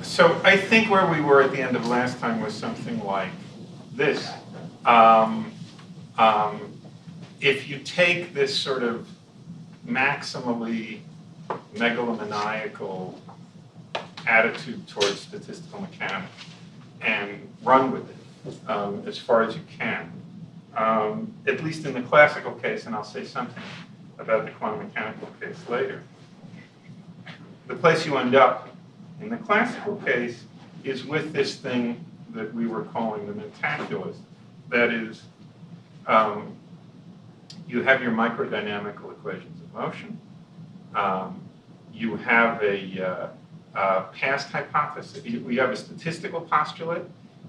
So I think where we were at the end of last time was something like this. Um, if you take this sort of maximally megalomaniacal attitude towards statistical mechanics and run with it as far as you can, at least in the classical case, and I'll say something about the quantum mechanical case later, the place you end up in the classical case is with this thing that we were calling the mentaculus. That is, you have your microdynamical equations of motion. You have a past hypothesis. You have a statistical postulate.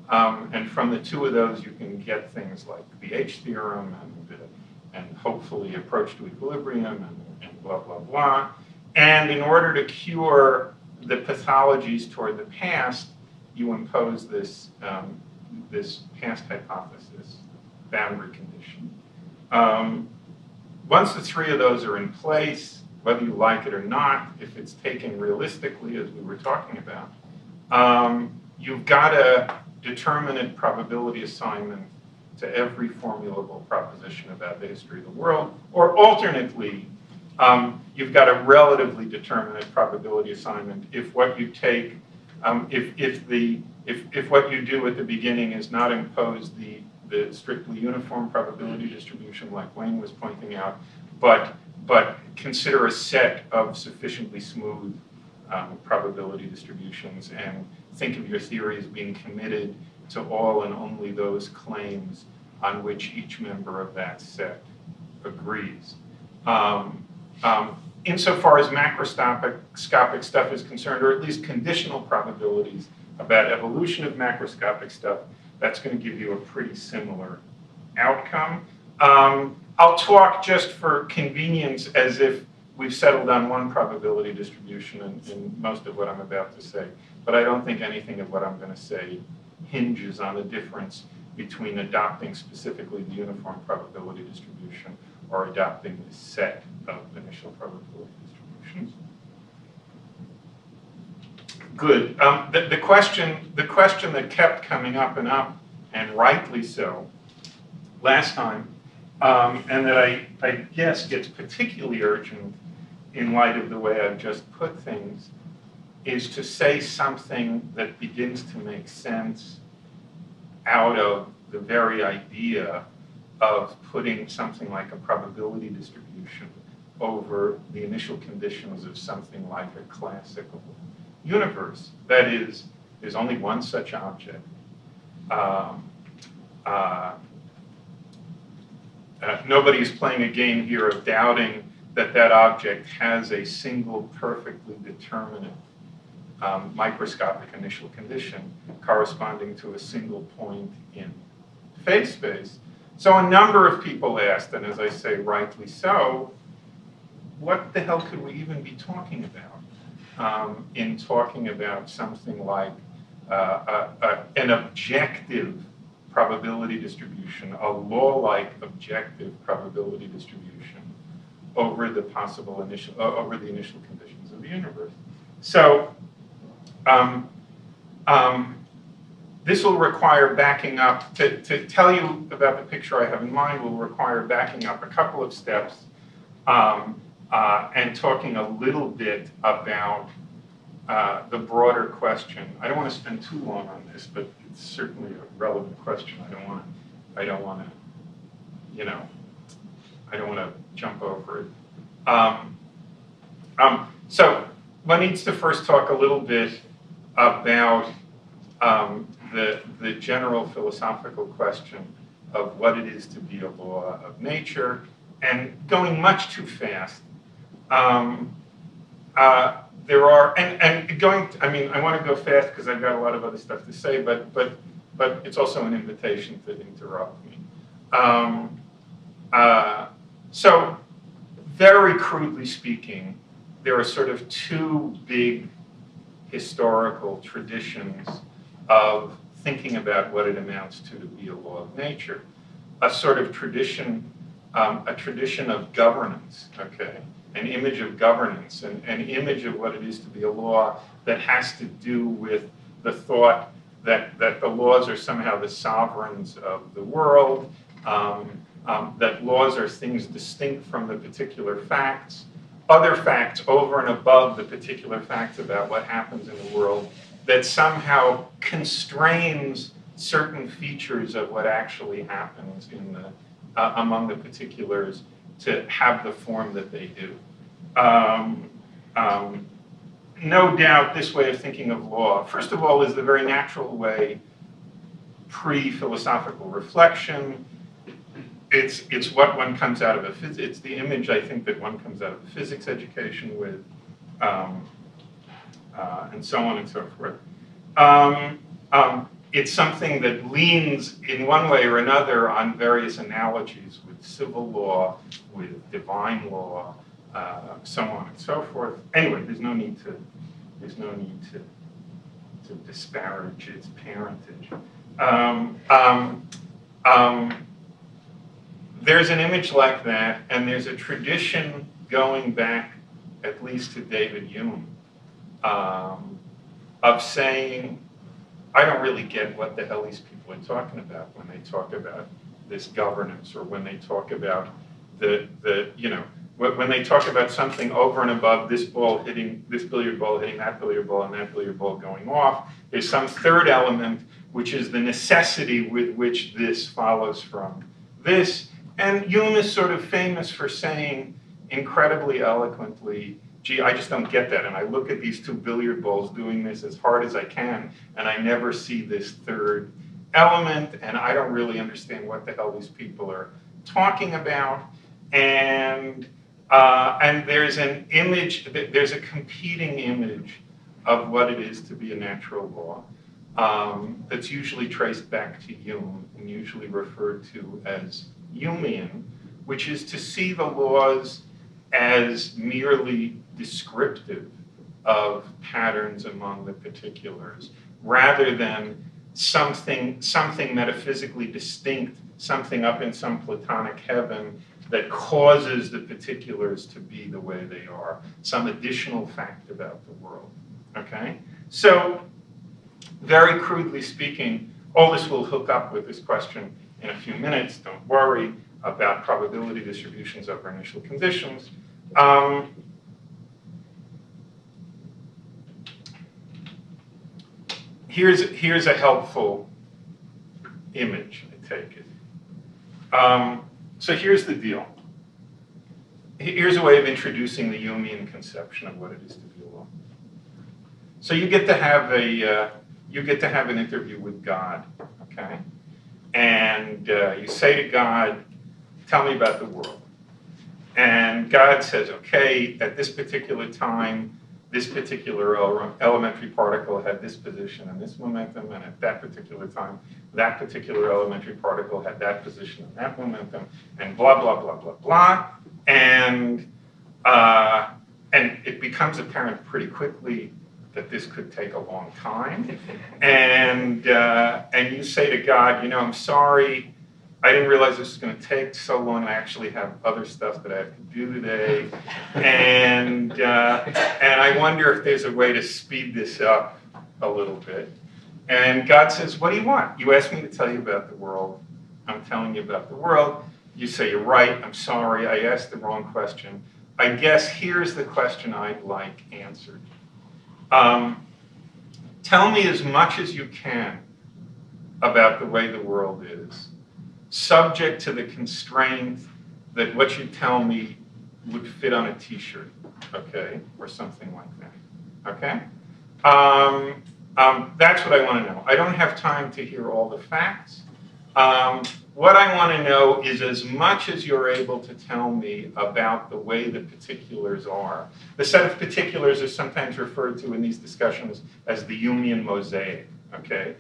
And from the two of those, you can get things like the H theorem and hopefully approach to equilibrium and blah, blah, blah. And in order to cure the pathologies toward the past, you impose this, this past hypothesis boundary condition. Once the three of those are in place, whether you like it or not, if it's taken realistically, as we were talking about, you've got a determinate probability assignment to every formulable proposition about the history of the world, or alternately, you've got a relatively determinate probability assignment if what you take, if what you do at the beginning is not impose the strictly uniform probability distribution, like Wayne was pointing out, but consider a set of sufficiently smooth probability distributions and think of your theory as being committed to all and only those claims on which each member of that set agrees. Insofar as macroscopic stuff is concerned, or at least conditional probabilities about evolution of macroscopic stuff, that's going to give you a pretty similar outcome. I'll talk just for convenience as if we've settled on one probability distribution in most of what I'm about to say, but I don't think anything of what I'm going to say hinges on the difference between adopting specifically the uniform probability distribution or adopting this set of initial probability distributions. Good. The question that kept coming up, and rightly so, last time, and that I guess gets particularly urgent in light of the way I've just put things, is to say something that begins to make sense out of the very idea of putting something like a probability distribution over the initial conditions of something like a classical universe. That is, there's only one such object. Nobody's playing a game here of doubting that that object has a single perfectly determinate microscopic initial condition corresponding to a single point in phase space. So a number of people asked, and as I say, rightly so, what the hell could we even be talking about in talking about something like an objective probability distribution, a law-like objective probability distribution over the possible initial, over the initial conditions of the universe. So this will require backing up. To tell you about the picture I have in mind will require backing up a couple of steps and talking a little bit about the broader question. I don't want to spend too long on this, but it's certainly a relevant question. I don't want to, you know, I don't want to jump over it. So one needs to first talk a little bit about the general philosophical question of what it is to be a law of nature, and going much too fast. There are, and going, I mean, I want to go fast because I've got a lot of other stuff to say, but it's also an invitation to interrupt me. So very crudely speaking, there are sort of two big historical traditions of thinking about what it amounts to be a law of nature. A sort of tradition, a tradition of governance, okay, an image of governance, an image of what it is to be a law that has to do with the thought that the laws are somehow the sovereigns of the world, that laws are things distinct from the particular facts, other facts over and above the particular facts about what happens in the world, that somehow constrains certain features of what actually happens in the, among the particulars to have the form that they do. No doubt this way of thinking of law, first of all, is the very natural way pre-philosophical reflection. It's what one comes out of a physics, it's the image I think that one comes out of a physics education with, and so on and so forth. It's something that leans in one way or another on various analogies with civil law, with divine law, so on and so forth. Anyway, there's no need to disparage its parentage. There's an image like that, and there's a tradition going back at least to David Hume of saying, I don't really get what the hell these people are talking about when they talk about this governance, or when they talk about when they talk about something over and above this ball hitting, this billiard ball hitting that billiard ball and that billiard ball going off, there's some third element, which is the necessity with which this follows from this. And Hume is sort of famous for saying incredibly eloquently, gee, I just don't get that. And I look at these two billiard balls doing this as hard as I can, and I never see this third element, and I don't really understand what the hell these people are talking about. And there's an image, there's a competing image of what it is to be a natural law that's usually traced back to Hume and usually referred to as Humean, which is to see the laws as merely descriptive of patterns among the particulars, rather than something metaphysically distinct, something up in some Platonic heaven that causes the particulars to be the way they are, some additional fact about the world, okay? So, very crudely speaking, all this will hook up with this question in a few minutes, don't worry, about probability distributions over initial conditions. Here's a helpful image, I take it. So here's the deal. Here's a way of introducing the Humean conception of what it is to be a law. So you get to have an interview with God, okay? And you say to God, tell me about the world. And God says, okay, at this particular time, this particular elementary particle had this position and this momentum, and at that particular time, that particular elementary particle had that position and that momentum, and blah, blah, blah, blah, blah. And it becomes apparent pretty quickly that this could take a long time. And you say to God, you know, I'm sorry, I didn't realize this was going to take so long. I actually have other stuff that I have to do today. And I wonder if there's a way to speed this up a little bit. And God says, what do you want? You asked me to tell you about the world. I'm telling you about the world. You say, you're right. I'm sorry. I asked the wrong question. I guess here's the question I'd like answered. Tell me as much as you can about the way the world is, subject to the constraint that what you tell me would fit on a t-shirt, okay, or something like that, okay? That's what I want to know. I don't have time to hear all the facts. What I want to know is as much as you're able to tell me about the way the particulars are. The set of particulars is sometimes referred to in these discussions as the Humean mosaic, okay?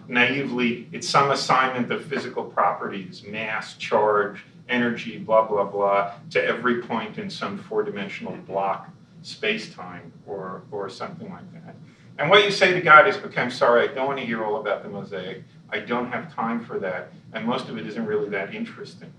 Naively, it's some assignment of physical properties, mass, charge, energy, blah, blah, blah, to every point in some four-dimensional block space-time or something like that. And what you say to God is, okay, I'm sorry, I don't want to hear all about the mosaic. I don't have time for that, and most of it isn't really that interesting.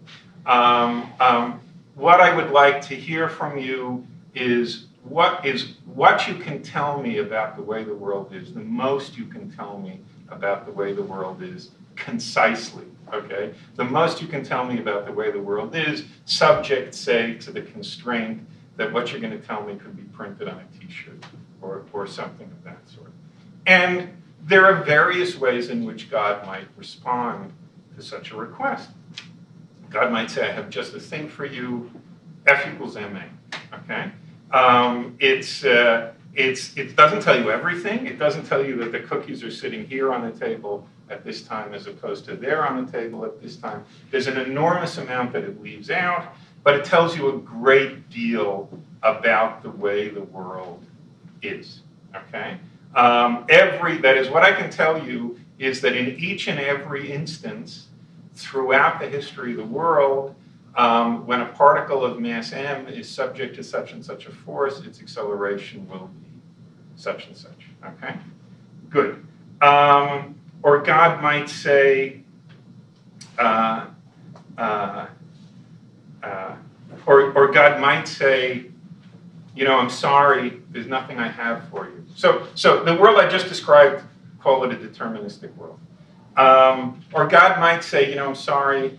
what I would like to hear from you is what you can tell me about the way the world is, the most you can tell me about the way the world is concisely, okay? The most you can tell me about the way the world is, subject, say, to the constraint that what you're going to tell me could be printed on a t-shirt or something of that sort. And there are various ways in which God might respond to such a request. God might say, I have just a thing for you, F equals MA, okay? It doesn't tell you everything. It doesn't tell you that the cookies are sitting here on the table at this time as opposed to there on the table at this time. There's an enormous amount that it leaves out, but it tells you a great deal about the way the world is, okay? That is, what I can tell you is that in each and every instance throughout the history of the world, when a particle of mass m is subject to such and such a force, its acceleration will be such and such, okay? Good. Or God might say, or God might say, you know, I'm sorry, there's nothing I have for you. So the world I just described, call it a deterministic world. Or God might say, you know, I'm sorry,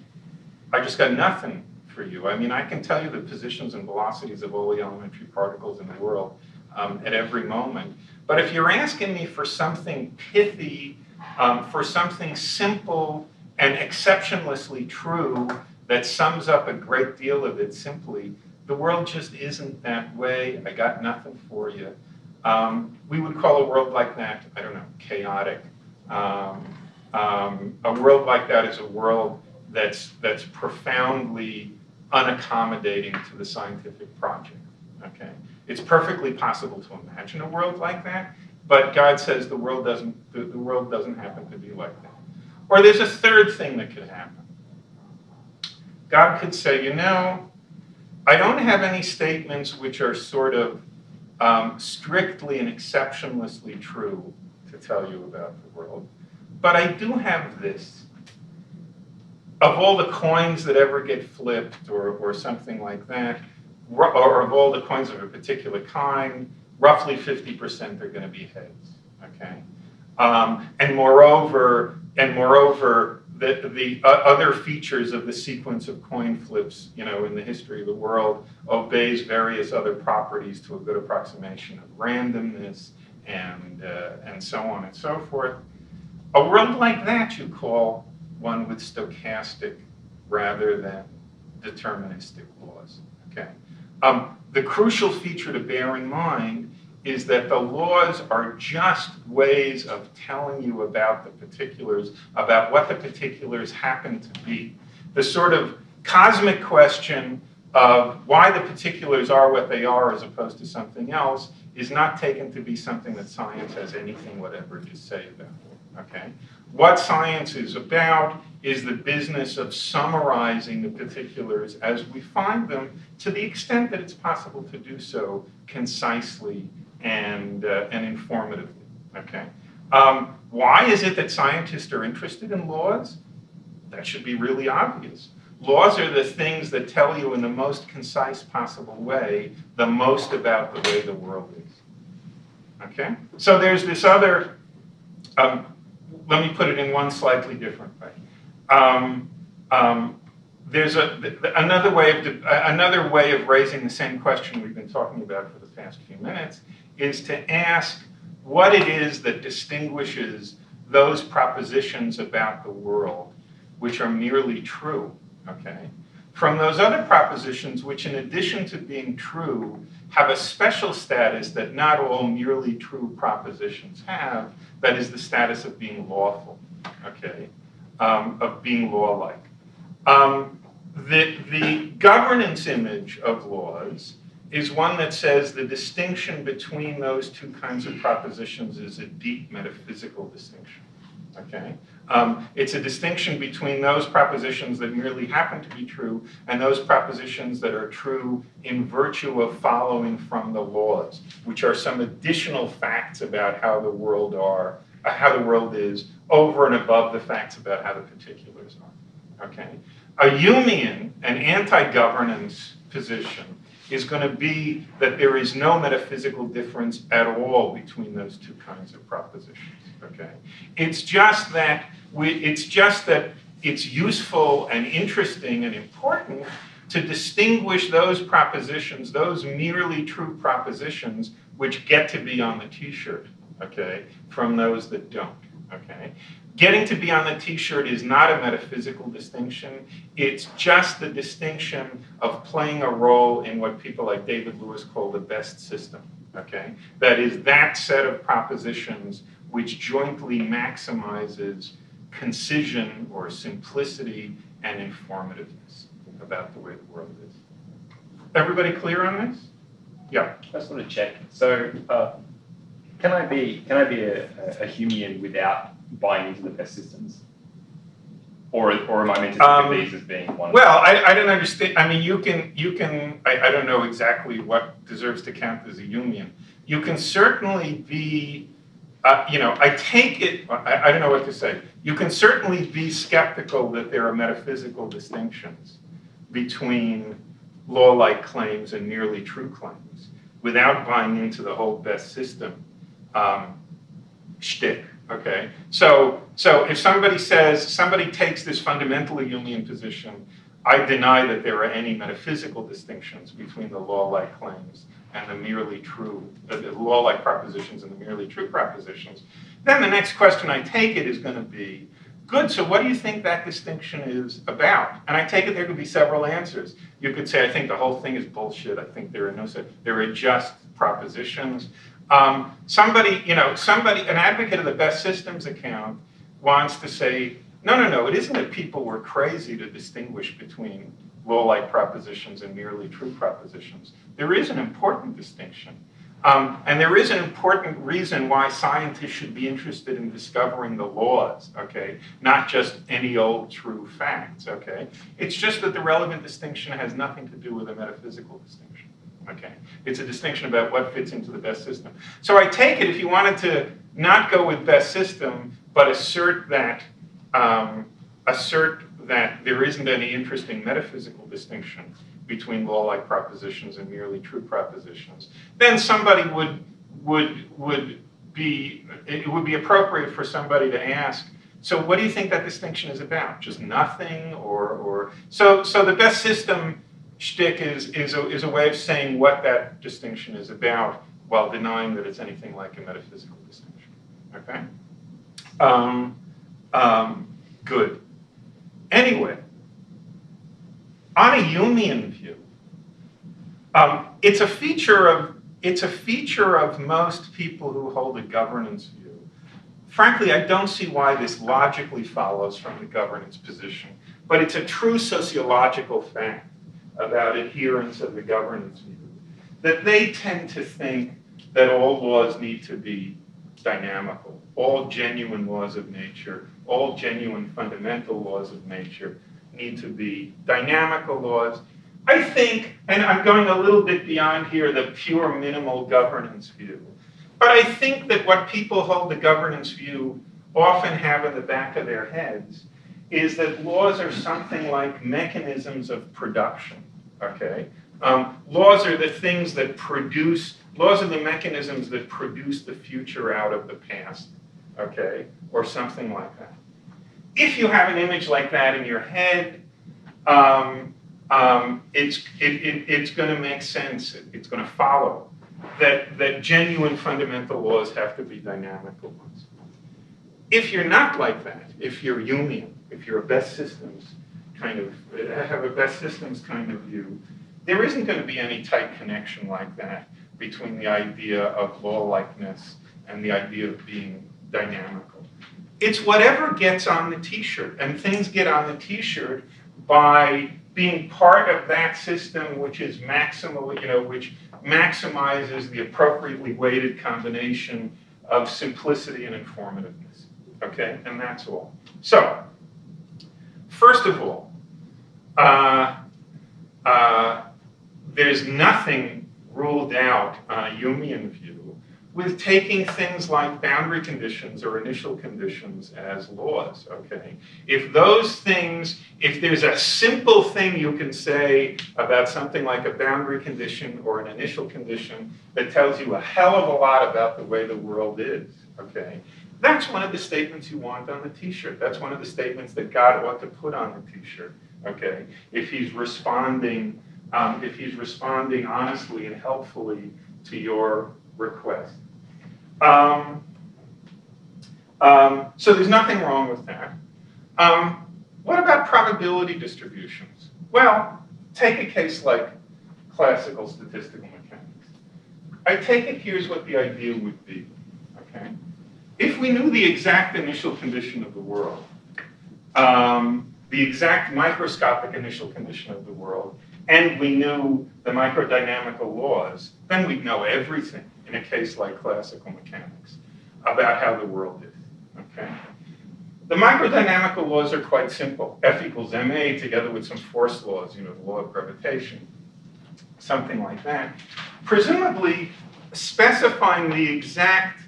I just got nothing for you. I mean, I can tell you the positions and velocities of all the elementary particles in the world at every moment. But if you're asking me for something pithy, for something simple and exceptionlessly true that sums up a great deal of it simply, the world just isn't that way. I got nothing for you. We would call a world like that, I don't know, chaotic. A world like that is a world that's profoundly unaccommodating to the scientific project, okay? It's perfectly possible to imagine a world like that, but God says the world doesn't happen to be like that. Or there's a third thing that could happen. God could say, you know, I don't have any statements which are sort of strictly and exceptionlessly true to tell you about the world, but I do have this. Of all the coins that ever get flipped or something like that, or of all the coins of a particular kind, roughly 50% are going to be heads, okay? And moreover, the other features of the sequence of coin flips, you know, in the history of the world obeys various other properties to a good approximation of randomness and so on and so forth. A world like that you call one with stochastic rather than deterministic laws, okay? The crucial feature to bear in mind is that the laws are just ways of telling you about the particulars, about what the particulars happen to be. The sort of cosmic question of why the particulars are what they are as opposed to something else is not taken to be something that science has anything whatever to say about, okay? What science is about is the business of summarizing the particulars as we find them to the extent that it's possible to do so concisely and informatively, okay? Why is it that scientists are interested in laws? That should be really obvious. Laws are the things that tell you in the most concise possible way the most about the way the world is, okay? So there's this other, let me put it in one slightly different way. There's another way of raising the same question we've been talking about for the past few minutes is to ask what it is that distinguishes those propositions about the world which are merely true, okay, from those other propositions which, in addition to being true, have a special status that not all merely true propositions have, that is the status of being lawful, okay, of being law-like. The governance image of laws is one that says the distinction between those two kinds of propositions is a deep metaphysical distinction, okay? It's a distinction between those propositions that merely happen to be true and those propositions that are true in virtue of following from the laws, which are some additional facts about how the world is over and above the facts about how the particulars are, okay? A Humean, an anti-governance position is going to be that there is no metaphysical difference at all between those two kinds of propositions. Okay, it's just that it's useful and interesting and important to distinguish those propositions, those merely true propositions, which get to be on the T-shirt, okay, from those that don't. Okay, getting to be on the T-shirt is not a metaphysical distinction. It's just the distinction of playing a role in what people like David Lewis call the best system. Okay, that is that set of propositions which jointly maximizes concision or simplicity and informativeness about the way the world is. Everybody clear on this? Yeah. I just want to check. So, can I be a Humean without buying into the best systems, or am I meant to think of these as being one? Well, I don't understand. I mean, you can. I don't know exactly what deserves to count as a Humean. You can certainly be. I take it. I don't know what to say. You can certainly be skeptical that there are metaphysical distinctions between law-like claims and merely true claims without buying into the whole best system shtick. Okay, so if somebody takes this fundamentally Humean position, I deny that there are any metaphysical distinctions between the law-like claims and the merely true, the law-like propositions and the merely true propositions. Then the next question I take it is going to be, good, so what do you think that distinction is about? And I take it there could be several answers. You could say, I think the whole thing is bullshit. I think there are just propositions. Somebody, an advocate of the best systems account wants to say, no, it isn't that people were crazy to distinguish between law-like propositions and merely true propositions. There is an important distinction. And there is an important reason why scientists should be interested in discovering the laws, okay? Not just any old true facts, okay? It's just that the relevant distinction has nothing to do with a metaphysical distinction, okay? It's a distinction about what fits into the best system. So I take it if you wanted to not go with best system, but assert that there isn't any interesting metaphysical distinction between law-like propositions and merely true propositions, then somebody it would be appropriate for somebody to ask, so what do you think that distinction is about? Just nothing, or so the best system shtick is a way of saying what that distinction is about while denying that it's anything like a metaphysical distinction. Okay. Good. Anyway, on a Humean view, it's a feature of most people who hold a governance view. Frankly, I don't see why this logically follows from the governance position, but it's a true sociological fact about adherents of the governance view that they tend to think that all laws need to be dynamical. All genuine laws of nature, all genuine fundamental laws of nature need to be dynamical laws. I think, and I'm going a little bit beyond here, the pure minimal governance view, but I think that what people hold the governance view often have in the back of their heads is that laws are something like mechanisms of production, okay? Laws are the things that laws are the mechanisms that produce the future out of the past, okay? Or something like that. If you have an image like that in your head, it's going to make sense. It's going to follow that genuine fundamental laws have to be dynamical ones. If you're not like that, if you're Humean, if you're a best systems kind of have a best systems kind of view, there isn't going to be any tight connection like that between the idea of law-likeness and the idea of being dynamical. It's whatever gets on the T-shirt, and things get on the T-shirt by being part of that system which is which maximizes the appropriately weighted combination of simplicity and informativeness. Okay, and that's all. So, first of all, there's nothing ruled out on a Humean view with taking things like boundary conditions or initial conditions as laws, okay? If those things, if there's a simple thing you can say about something like a boundary condition or an initial condition that tells you a hell of a lot about the way the world is, okay? That's one of the statements you want on the t-shirt. That's one of the statements that God ought to put on the t-shirt, okay? If he's responding honestly and helpfully to your request. So there's nothing wrong with that. What about probability distributions? Well, take a case like classical statistical mechanics. I take it here's what the idea would be, okay? If we knew the exact initial condition of the world, the exact microscopic initial condition of the world, and we knew the microdynamical laws, then we'd know everything in a case like classical mechanics about how the world is, okay? The microdynamical laws are quite simple. F equals ma together with some force laws, the law of gravitation, something like that. Presumably, specifying the exact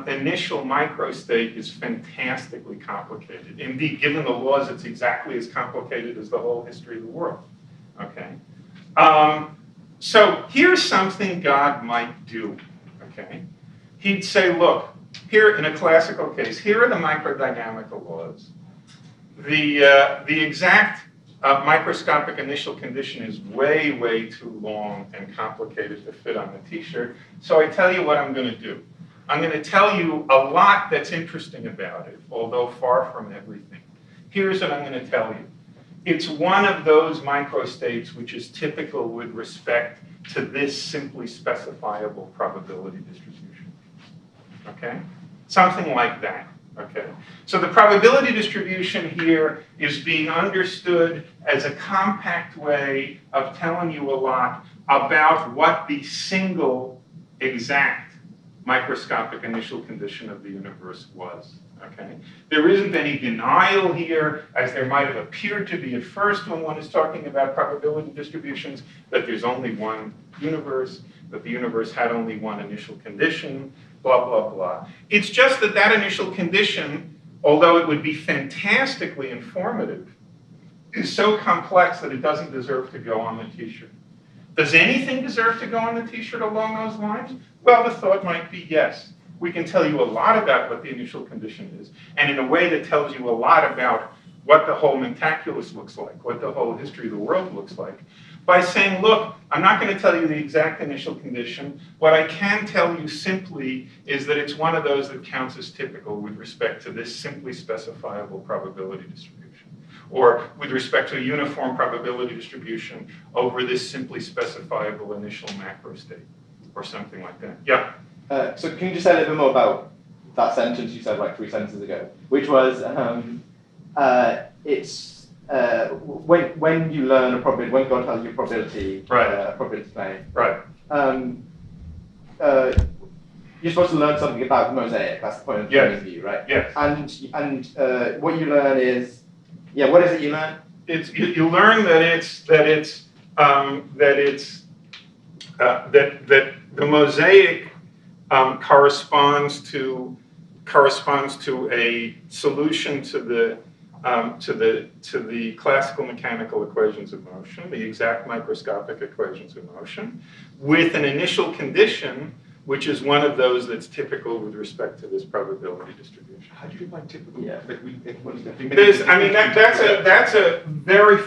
initial microstate is fantastically complicated. Indeed, given the laws, it's exactly as complicated as the whole history of the world. Okay. So here's something God might do. Okay. He'd say, look, here in a classical case, here are the microdynamical laws. The exact microscopic initial condition is way, way too long and complicated to fit on the t-shirt. So I tell you what I'm going to do. I'm going to tell you a lot that's interesting about it, although far from everything. Here's what I'm going to tell you. It's one of those microstates which is typical with respect to this simply specifiable probability distribution. Okay? Something like that. Okay? So the probability distribution here is being understood as a compact way of telling you a lot about what the single exact microscopic initial condition of the universe was. Okay? There isn't any denial here, as there might have appeared to be at first when one is talking about probability distributions, that there's only one universe, that the universe had only one initial condition, blah, blah, blah. It's just that that initial condition, although it would be fantastically informative, is so complex that it doesn't deserve to go on the t-shirt. Does anything deserve to go on the t-shirt along those lines? Well, the thought might be yes. We can tell you a lot about what the initial condition is, and in a way that tells you a lot about what the whole mentaculus looks like, what the whole history of the world looks like, by saying, look, I'm not going to tell you the exact initial condition. What I can tell you simply is that it's one of those that counts as typical with respect to this simply specifiable probability distribution, or with respect to a uniform probability distribution over this simply specifiable initial macro state, or something like that. Yeah? So can you just say a little bit more about that sentence you said like 3 sentences ago, which was it's when you learn a probability, when God tells you a probability, right. Probability claim, Right. You're supposed to learn something about the mosaic. That's the point of the view, right? Yes. And what you learn is, what is it you learn? It's you learn that the mosaic corresponds to a solution to the classical mechanical equations of motion, the exact microscopic equations of motion, with an initial condition which is one of those that's typical with respect to this probability distribution. How do you define typical? Yeah. That's a very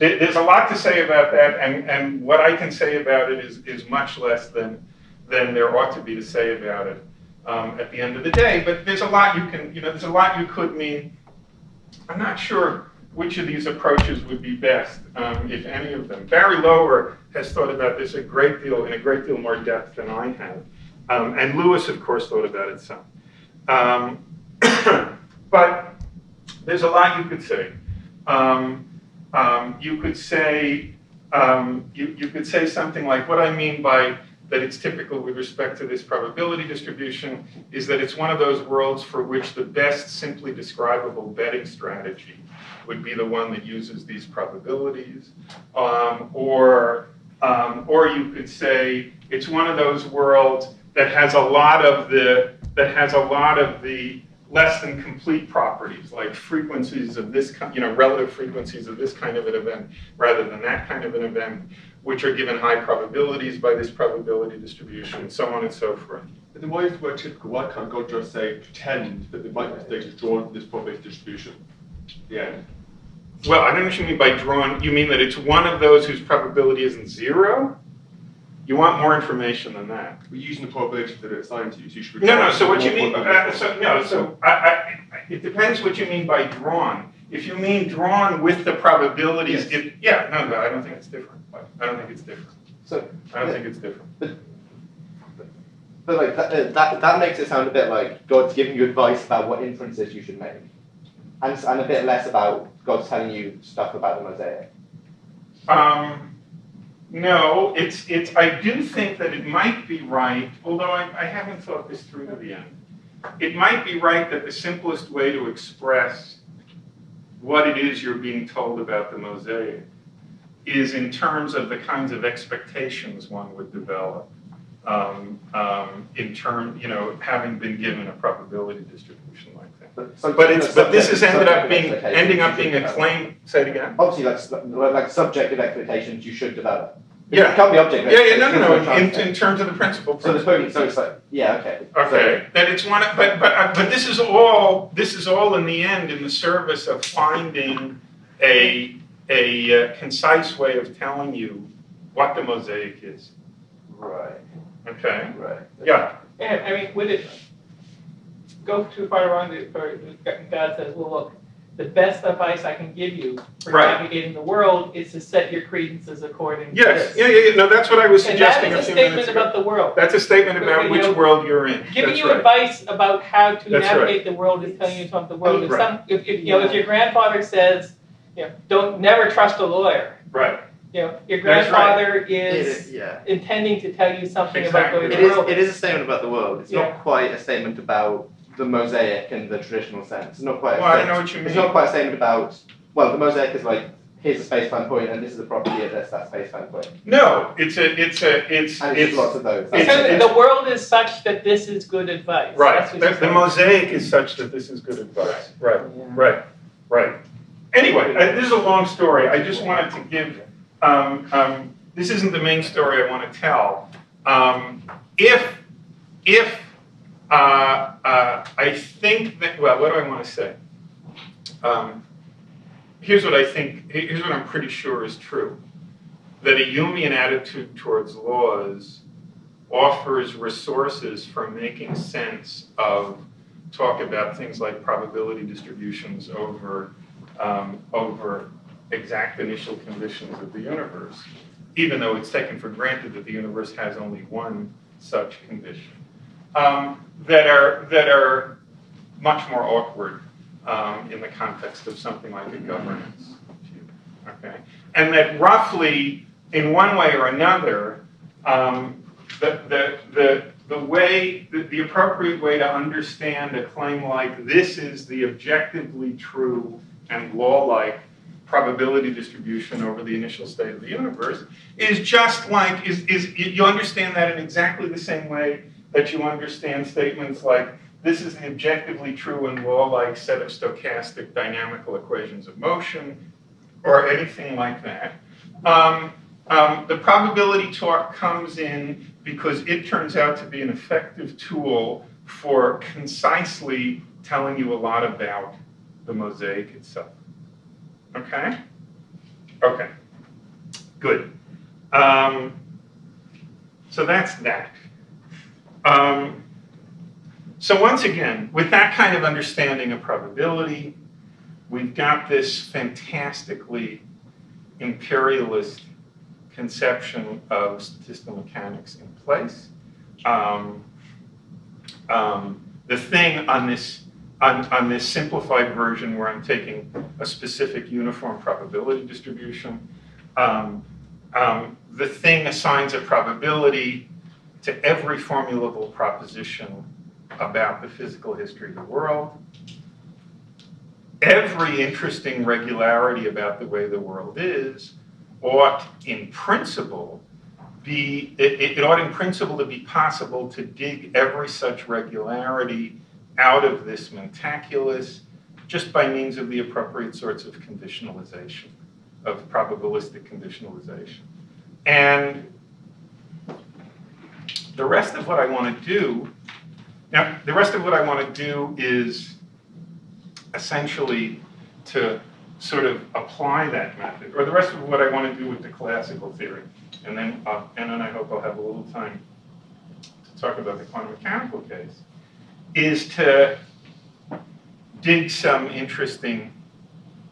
there's a lot to say about that, and what I can say about it is much less than there ought to be to say about it at the end of the day. But there's a lot there's a lot you could mean. I'm not sure which of these approaches would be best, if any of them. Barry Lower has thought about this in a great deal more depth than I have. And Lewis, of course, thought about it some. But there's a lot you could say. You could say something like, what I mean by that it's typical with respect to this probability distribution is that it's one of those worlds for which the best simply describable betting strategy would be the one that uses these probabilities. Or you could say it's one of those worlds that has a lot of the less than complete properties, like frequencies of this kind, relative frequencies of this kind of an event rather than that kind of an event, which are given high probabilities by this probability distribution, and so on and so forth. But then why is the word typical? Why can't God just say, pretend that the microstate is drawn from this probability distribution? Yeah. Well, I don't know what you mean by drawn. You mean that it's one of those whose probability isn't zero? You want more information than that. We're using the probabilities that are assigned to you, so you should. No. So what you mean? It depends what you mean by drawn. If you mean drawn with the probabilities, yes. I don't think it's different. I don't think it's different. So I don't think it's different. But like that makes it sound a bit like God's giving you advice about what inferences you should make, and a bit less about God's telling you stuff about the mosaic. No, it's. I do think that it might be right, although I haven't thought this through to the end. It might be right that the simplest way to express what it is you're being told about the mosaic is in terms of the kinds of expectations one would develop in terms, having been given a probability distribution like that. But this is ending up being a claim. Say it again. Obviously, like subjective expectations you should develop. Yeah. It can't be objective. No. In terms of the principle. So it's like, yeah, okay. Okay. That it's one. But this is all in the end in the service of finding a concise way of telling you what the mosaic is. Right. Okay. Right. Yeah. And I mean, would it go too far wrong? God says, well, look, the best advice I can give you for navigating the world is to set your credences according to this. Yeah. No, that's what I was suggesting and that is a a few minutes statement ago. about the world. That's a statement about which world you're in. Giving That's you right. advice about how to That's navigate the world is telling you about the world. Right. If your grandfather says, don't never trust a lawyer. Right. Your grandfather is Yeah. intending to tell you something Exactly. about the world. It is a statement about the world. It's not quite a statement about the mosaic in the traditional sense. It's not quite. I don't know what you mean. It's not quite a statement about. Well, the mosaic is like, here's a space-time point, and this is the property of that space-time point. No, it's And it's lots of those. The world is such that this is good advice. Right. That's what The mosaic is such that this is good advice. Right. Anyway, this is a long story. I just wanted to give. This isn't the main story I want to tell. If I think that, well, what do I want to say? Here's what I think. Here's what I'm pretty sure is true: that a Humean attitude towards laws offers resources for making sense of talk about things like probability distributions over exact initial conditions of the universe, even though it's taken for granted that the universe has only one such condition, that are much more awkward in the context of something like a governance view. Okay, and that roughly, in one way or another, the appropriate way to understand a claim like this is the objectively true and law-like probability distribution over the initial state of the universe is just like you understand that in exactly the same way that you understand statements like this is the objectively true and law-like set of stochastic dynamical equations of motion or anything like that. The probability talk comes in because it turns out to be an effective tool for concisely telling you a lot about the mosaic itself. Okay? Okay. Good. So that's that. So once again, with that kind of understanding of probability, we've got this fantastically imperialist conception of statistical mechanics in place. The thing on this simplified version where I'm taking a specific uniform probability distribution, the thing assigns a probability to every formulable proposition about the physical history of the world. Every interesting regularity about the way the world is ought, in principle, it ought in principle to be possible to dig every such regularity out of this mentaculus just by means of the appropriate sorts of conditionalization, of probabilistic conditionalization. And the rest of what I want to do, now, the rest of what I want to do is essentially to sort of apply that method, or the rest of what I want to do with the classical theory. And then I hope I'll have a little time to talk about the quantum mechanical case, is to dig some interesting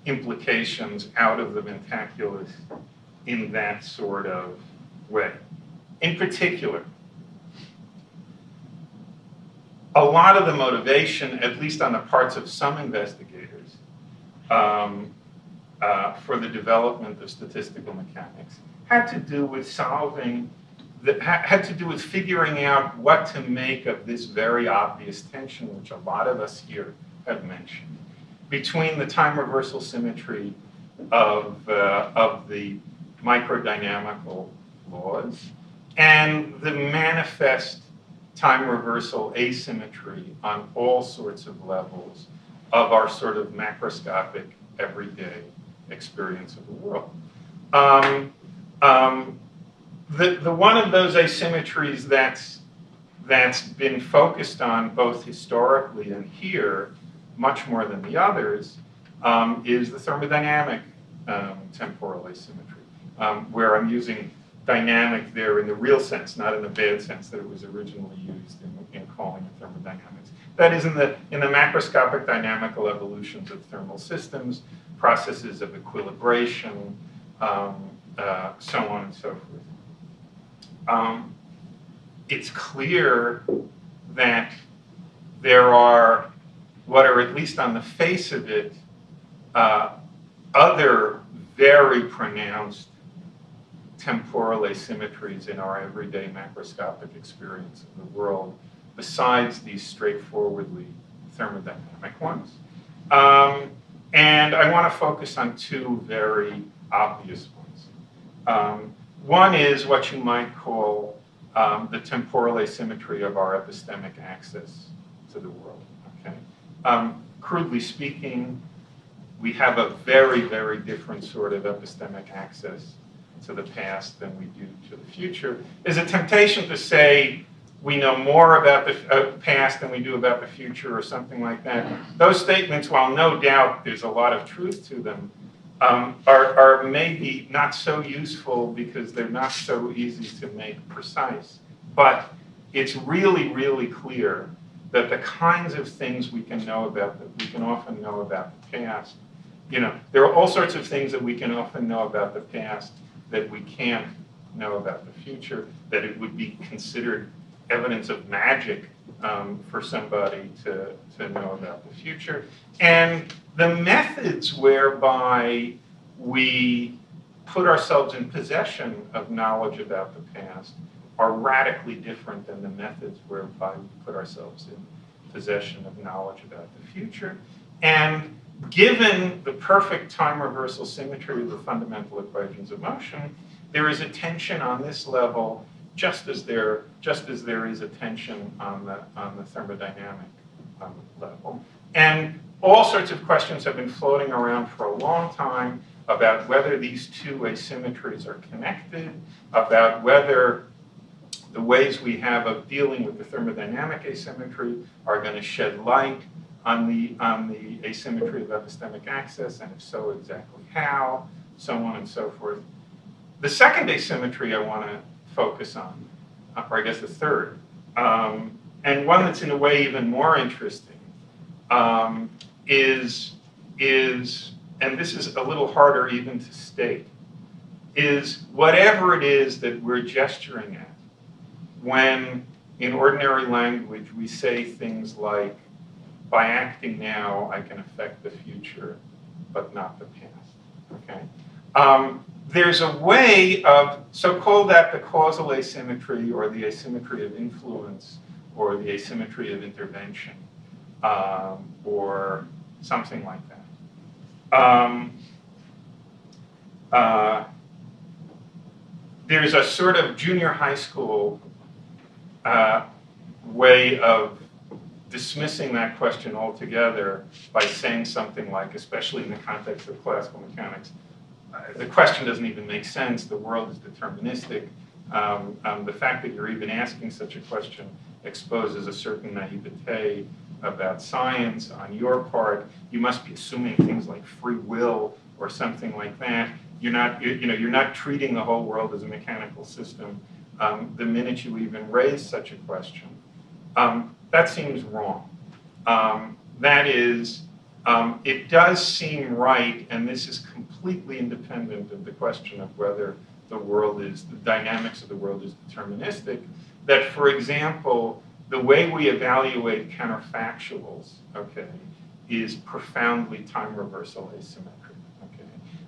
implications out of the mentaculus in that sort of way. In particular, a lot of the motivation, at least on the parts of some investigators, for the development of statistical mechanics had to do with had to do with figuring out what to make of this very obvious tension, which a lot of us here have mentioned, between the time reversal symmetry of the microdynamical laws and the manifest time reversal asymmetry on all sorts of levels of our sort of macroscopic everyday experience of the world. The one of those asymmetries that's been focused on both historically and here much more than the others is the thermodynamic temporal asymmetry, where I'm using dynamic there in the real sense, not in the bad sense that it was originally used in calling it thermodynamics. That is in the macroscopic dynamical evolutions of thermal systems, processes of equilibration, so on and so forth. It's clear that there are, what are at least on the face of it, other very pronounced temporal asymmetries in our everyday macroscopic experience of the world, besides these straightforwardly thermodynamic ones. And I want to focus on two very obvious ones. One is what you might call the temporal asymmetry of our epistemic access to the world. Okay? Crudely speaking, we have a very, very different sort of epistemic access to the past than we do to the future. There's a temptation to say we know more about the past than we do about the future or something like that. Those statements, while no doubt there's a lot of truth to them, are maybe not so useful because they're not so easy to make precise. But it's really, really clear that the kinds of things we can know about, that we can often know about the past, there are all sorts of things that we can often know about the past that we can't know about the future, that it would be considered evidence of magic for somebody to know about the future. And the methods whereby we put ourselves in possession of knowledge about the past are radically different than the methods whereby we put ourselves in possession of knowledge about the future. And given the perfect time reversal symmetry of the fundamental equations of motion, there is a tension on this level, just as there is a tension on the thermodynamic level. And all sorts of questions have been floating around for a long time about whether these two asymmetries are connected, about whether the ways we have of dealing with the thermodynamic asymmetry are going to shed light on the asymmetry of epistemic access, and if so, exactly how, so on and so forth. The second asymmetry I want to focus on, or I guess the third, and one that's in a way even more interesting, is, and this is a little harder even to state, is whatever it is that we're gesturing at when, in ordinary language, we say things like, by acting now, I can affect the future, but not the past, okay? There's a way of, so call that the causal asymmetry, or the asymmetry of influence, or the asymmetry of intervention, or something like that. there's a sort of junior high school way of dismissing that question altogether by saying something like, especially in the context of classical mechanics, the question doesn't even make sense, the world is deterministic. The fact that you're even asking such a question exposes a certain naivete about science on your part. You must be assuming things like free will or something like that. You're not treating the whole world as a mechanical system the minute you even raise such a question. That seems wrong. That is, it does seem right, and this is completely independent of the question of whether the dynamics of the world is deterministic, that, for example, the way we evaluate counterfactuals, okay, is profoundly time reversal asymmetry, okay?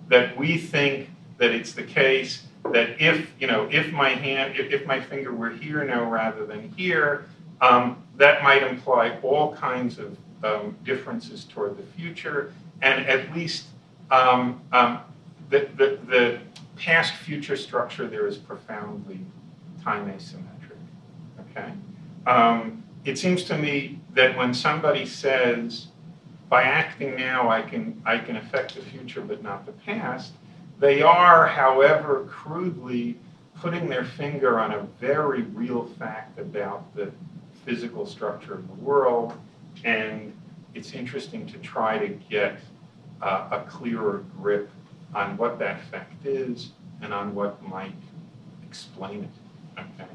That we think that it's the case that if my finger were here now rather than here, that might imply all kinds of differences toward the future, and at least the past-future structure there is profoundly time asymmetric. Okay, it seems to me that when somebody says, by acting now I can affect the future but not the past, they are, however crudely, putting their finger on a very real fact about the physical structure of the world, and it's interesting to try to get a clearer grip on what that fact is and on what might explain it. Okay.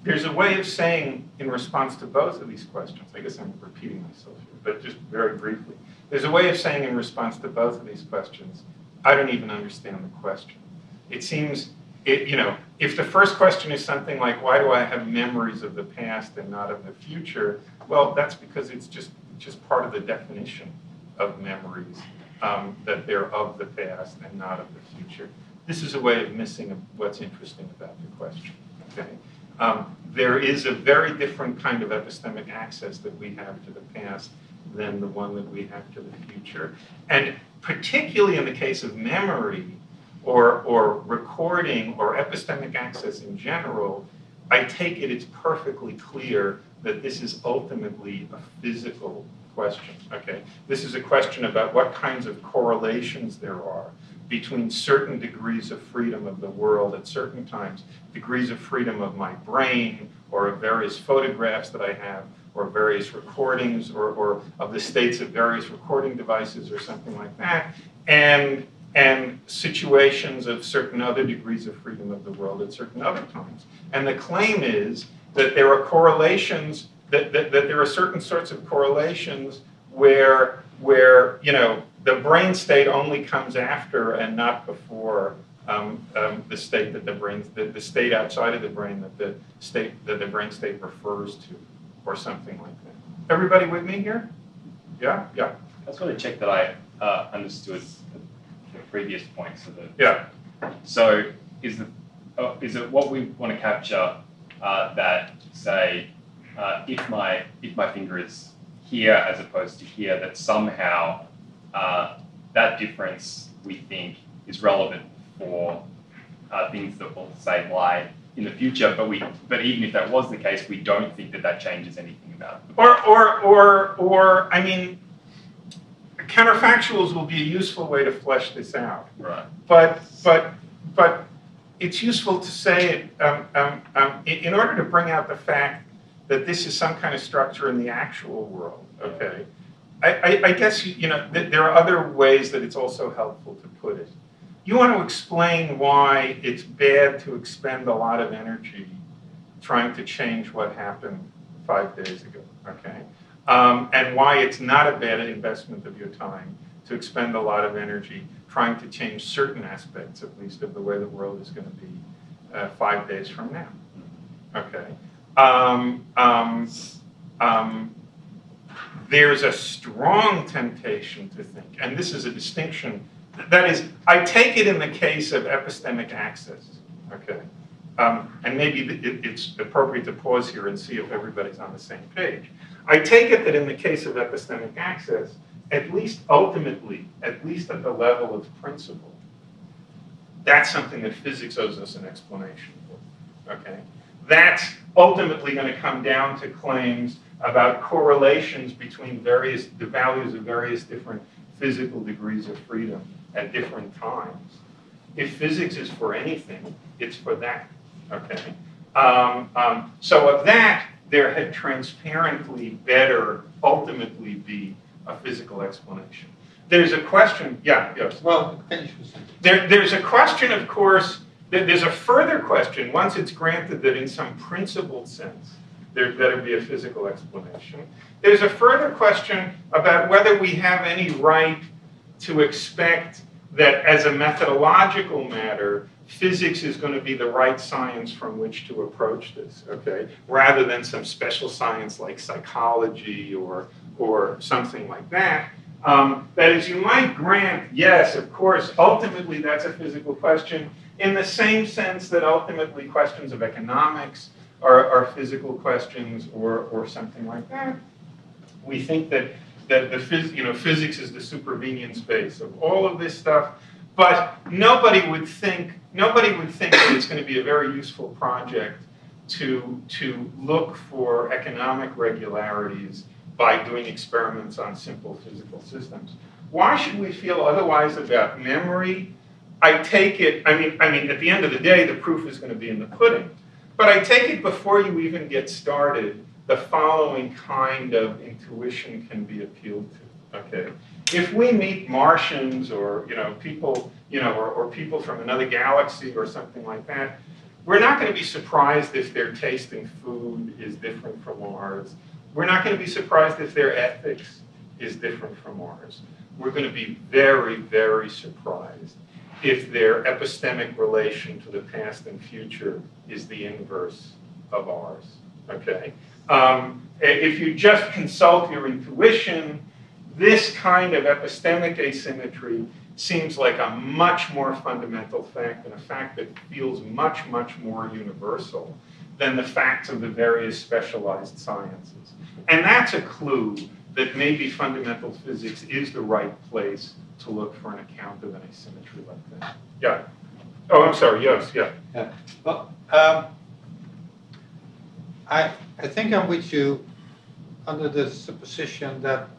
There's a way of saying, in response to both of these questions, I guess I'm repeating myself here, but just very briefly, there's a way of saying in response to both of these questions, I don't even understand the question. It seems, if the first question is something like, why do I have memories of the past and not of the future? Well, that's because it's just part of the definition of memories, that they're of the past and not of the future. This is a way of missing what's interesting about the question, okay? There is a very different kind of epistemic access that we have to the past than the one that we have to the future. And particularly in the case of memory or recording or epistemic access in general, I take it it's perfectly clear that this is ultimately a physical question, okay? This is a question about what kinds of correlations there are between certain degrees of freedom of the world at certain times, degrees of freedom of my brain, or of various photographs that I have, or various recordings, or of the states of various recording devices, or something like that, and situations of certain other degrees of freedom of the world at certain other times. And the claim is that there are correlations, that there are certain sorts of correlations where the brain state only comes after and not before the state that the state outside of the brain that the brain state refers to, or something like that. Everybody with me here? Yeah. I just want to check that I understood the previous points of the. Yeah. So is it what we want to capture that say if my finger is here as opposed to here, that somehow that difference we think is relevant for things that will say lie in the future, but even if that was the case, we don't think that changes anything about it. Or I mean, counterfactuals will be a useful way to flesh this out. Right. But it's useful to say it in order to bring out the fact that this is some kind of structure in the actual world. Okay. I guess there are other ways that it's also helpful to put it. You want to explain why it's bad to expend a lot of energy trying to change what happened 5 days ago, okay? And why it's not a bad investment of your time to expend a lot of energy trying to change certain aspects, at least, of the way the world is going to be 5 days from now, okay? There's a strong temptation to think, and this is a distinction, that is, I take it in the case of epistemic access, okay? and maybe it's appropriate to pause here and see if everybody's on the same page. I take it that in the case of epistemic access, at least ultimately, at least at the level of principle, that's something that physics owes us an explanation for, okay? That's ultimately going to come down to claims about correlations between the values of various different physical degrees of freedom at different times. If physics is for anything, it's for that, okay? So of that, there had transparently better ultimately be a physical explanation. There's a question, yes. Well, finish with There's a question, of course, there's a further question, once it's granted that in some principled sense, there'd better be a physical explanation. There's a further question about whether we have any right to expect that as a methodological matter, physics is going to be the right science from which to approach this, okay? Rather than some special science like psychology or something like that. That is, you might grant, yes, of course, ultimately that's a physical question, in the same sense that ultimately questions of economics are physical questions or something like that. We think that physics is the supervenient space of all of this stuff, but nobody would think that it's going to be a very useful project to look for economic regularities by doing experiments on simple physical systems. Why should we feel otherwise about memory? I take it, I mean, at the end of the day, the proof is going to be in the pudding. But I take it before you even get started, the following kind of intuition can be appealed to, okay? If we meet Martians or, people, or people from another galaxy or something like that, we're not going to be surprised if their taste in food is different from ours. We're not going to be surprised if their ethics is different from ours. We're going to be very, very surprised if their epistemic relation to the past and future is the inverse of ours, okay? If you just consult your intuition, this kind of epistemic asymmetry seems like a much more fundamental fact and a fact that feels much, much more universal than the facts of the various specialized sciences. And that's a clue that maybe fundamental physics is the right place to look for an account of an asymmetry like that. Yeah. Oh, I'm sorry. Yes. Yeah. Yeah. Well, I think I'm with you under the supposition that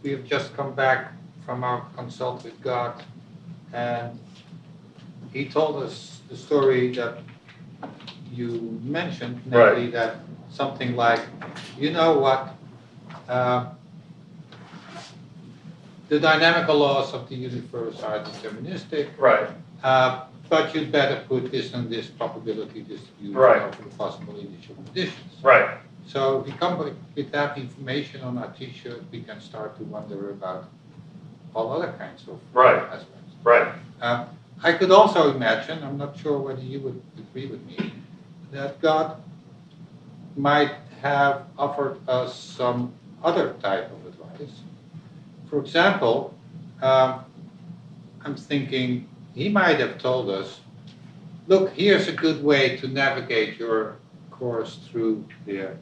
we have just come back from our consult with God, and he told us the story that you mentioned, namely that something like, you know what, the dynamical laws of the universe are deterministic, Right. But you'd better put this and this probability distribution over the possible initial conditions. Right. So if we come with that information on our T-shirt, we can start to wonder about all other kinds of aspects. Right. I could also imagine, I'm not sure whether you would agree with me, that God might have offered us some other type of advice. For example, I'm thinking he might have told us, look, here's a good way to navigate your course through the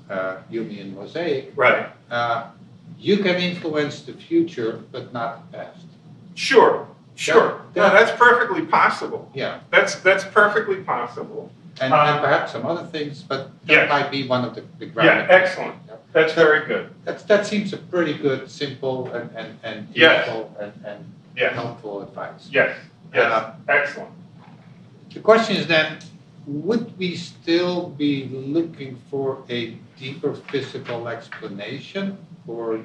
Humean mosaic. Right. You can influence the future, but not the past. Sure. No, that's perfectly possible. Yeah. That's perfectly possible. And perhaps some other things, but that might be one of the ground. Yeah, excellent. That's very good. That seems a pretty good, simple, and useful and helpful advice. Yes. Excellent. The question is then, would we still be looking for a deeper physical explanation, or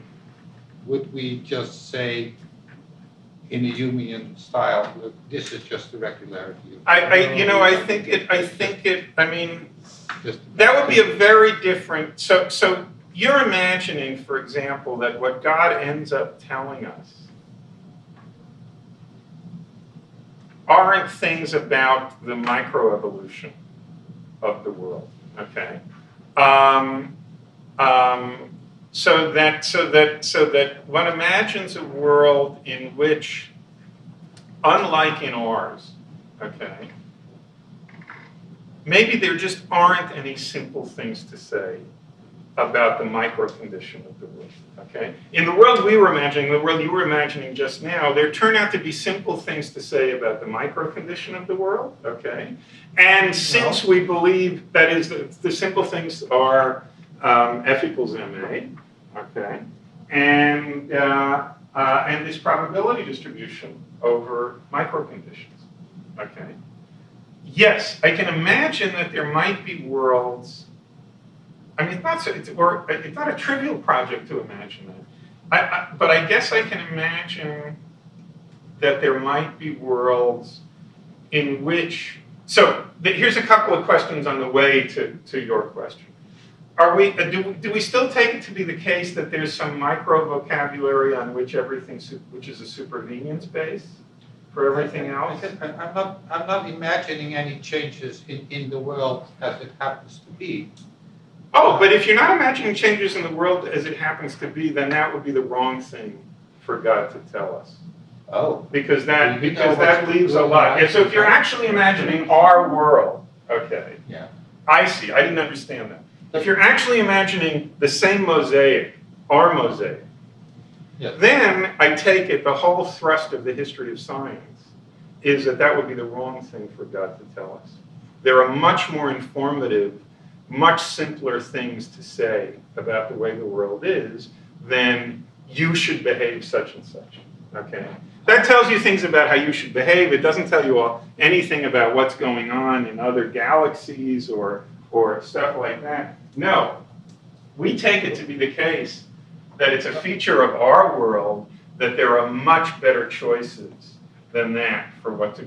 would we just say, in a Humean style, look, this is just the regularity? I mean, that would be a very different, so you're imagining, for example, that what God ends up telling us aren't things about the microevolution of the world, okay? So that one imagines a world in which, unlike in ours, okay, maybe there just aren't any simple things to say about the micro condition of the world, okay? In the world we were imagining, the world you were imagining just now, there turn out to be simple things to say about the micro condition of the world, okay? And since we believe, that is, the simple things are F equals MA, okay? And this probability distribution over micro conditions, okay? Yes, I can imagine that there might be worlds. I mean, it's not a trivial project to imagine that. But I guess I can imagine that there might be worlds in which. So here's a couple of questions on the way to your question. Do we still take it to be the case that there's some micro vocabulary on which which is a supervenience base for everything else? I'm not imagining any changes in the world as it happens to be. Oh, but if you're not imagining changes in the world as it happens to be, then that would be the wrong thing for God to tell us. Oh. Because that leaves a lot. Yeah, so if you're actually imagining our world, okay. Yeah. I see. I didn't understand that. If you're actually imagining the same mosaic, our mosaic, yes, then I take it the whole thrust of the history of science is that would be the wrong thing for God to tell us. There are much more informative, much simpler things to say about the way the world is than you should behave such and such, okay? That tells you things about how you should behave. It doesn't tell you anything about what's going on in other galaxies or stuff like that. No, we take it to be the case that it's a feature of our world that there are much better choices than that for what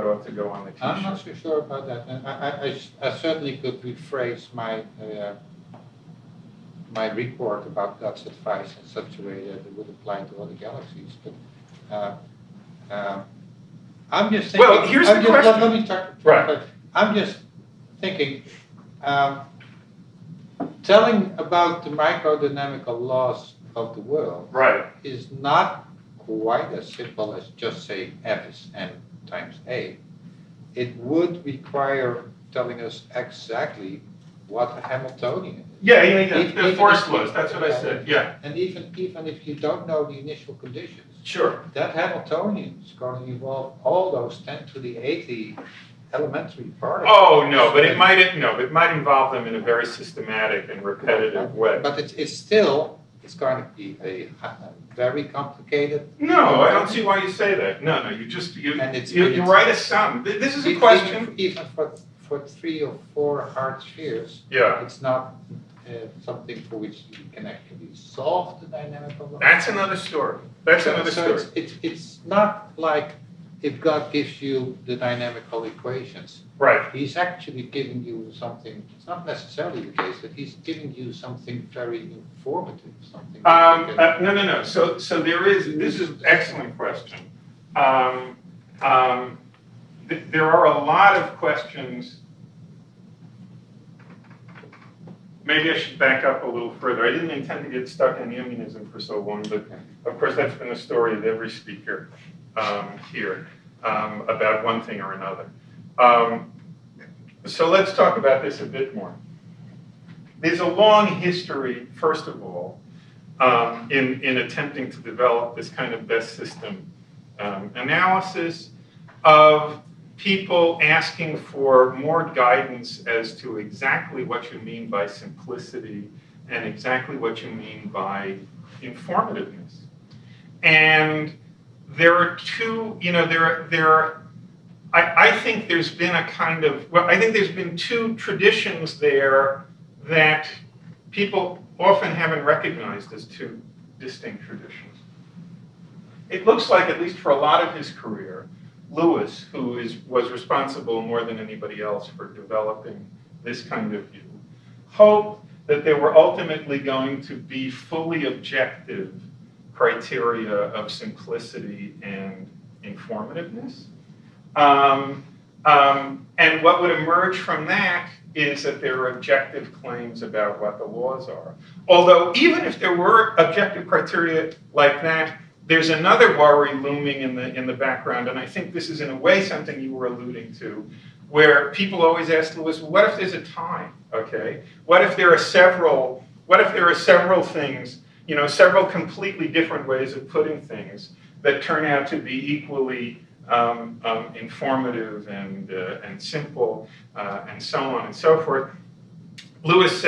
ought to go on the t-shirt. I'm not so sure about that. And I certainly could rephrase my my report about God's advice in such a way that it would apply to other galaxies. But I'm just thinking. Well, here's the question. Let me start. Right. I'm just thinking. Telling about the microdynamical laws of the world is not quite as simple as just saying F is N times A. It would require telling us exactly what a Hamiltonian is. Yeah. The force laws, that's what I said, yeah. And even if you don't know the initial conditions, sure, that Hamiltonian is going to involve all those 10 to the 80 elementary particles. Oh, no, but it might involve them in a very systematic and repetitive way. But it's going to be a very complicated. No, I don't see why you say that. No, you write a sum. This is a question. Even for 3 or 4 hard spheres, yeah, it's not something for which you can actually solve the dynamical law. That's another story. So it's not like if God gives you the dynamical equations, right? He's actually giving you something. It's not necessarily the case that He's giving you something very informative, something. No. So there is. This is an excellent question. There are a lot of questions. Maybe I should back up a little further. I didn't intend to get stuck in Humeanism for so long, but of course that's been the story of every speaker here about one thing or another. So let's talk about this a bit more. There's a long history, first of all, in attempting to develop this kind of best system analysis of people asking for more guidance as to exactly what you mean by simplicity and exactly what you mean by informativeness. And there are two, I think there's been I think there's been two traditions there that people often haven't recognized as two distinct traditions. It looks like, at least for a lot of his career, Lewis, who was responsible more than anybody else for developing this kind of view, hoped that there were ultimately going to be fully objective criteria of simplicity and informativeness. And what would emerge from that is that there are objective claims about what the laws are. Although even if there were objective criteria like that, there's another worry looming in the background, and I think this is in a way something you were alluding to, where people always ask Lewis, well, what if there's a tie? Okay, what if there are several? What if there are several things? You know, several completely different ways of putting things that turn out to be equally informative and simple, and so on and so forth. Lewis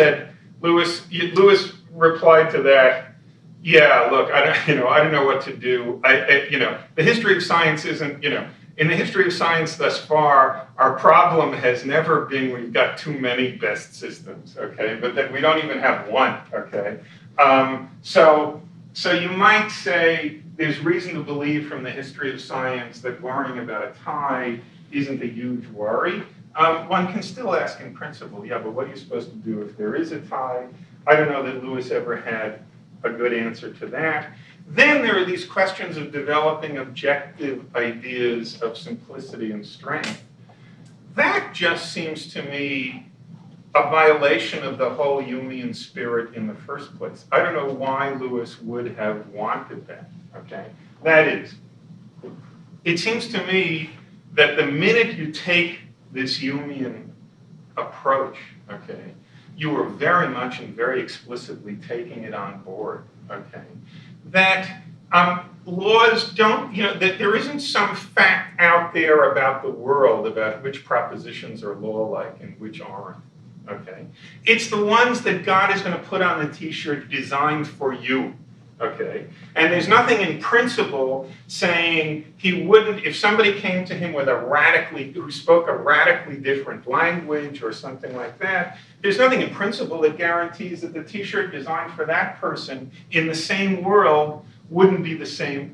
replied to that, yeah, look, I don't know what to do. The history of science isn't, in the history of science thus far, our problem has never been we've got too many best systems, okay, but that we don't even have one, okay. So you might say there's reason to believe from the history of science that worrying about a tie isn't a huge worry. One can still ask in principle, yeah, but what are you supposed to do if there is a tie? I don't know that Lewis ever had a good answer to that. Then there are these questions of developing objective ideas of simplicity and strength. That just seems to me a violation of the whole Humean spirit in the first place. I don't know why Lewis would have wanted that, okay? That is, it seems to me that the minute you take this Humean approach, okay, you are very much and very explicitly taking it on board, okay? That laws don't, that there isn't some fact out there about the world about which propositions are law-like and which aren't, okay? It's the ones that God is going to put on the t-shirt designed for you, okay? And there's nothing in principle saying he wouldn't, if somebody came to him with who spoke a radically different language or something like that, there's nothing in principle that guarantees that the t-shirt designed for that person in the same world would be the same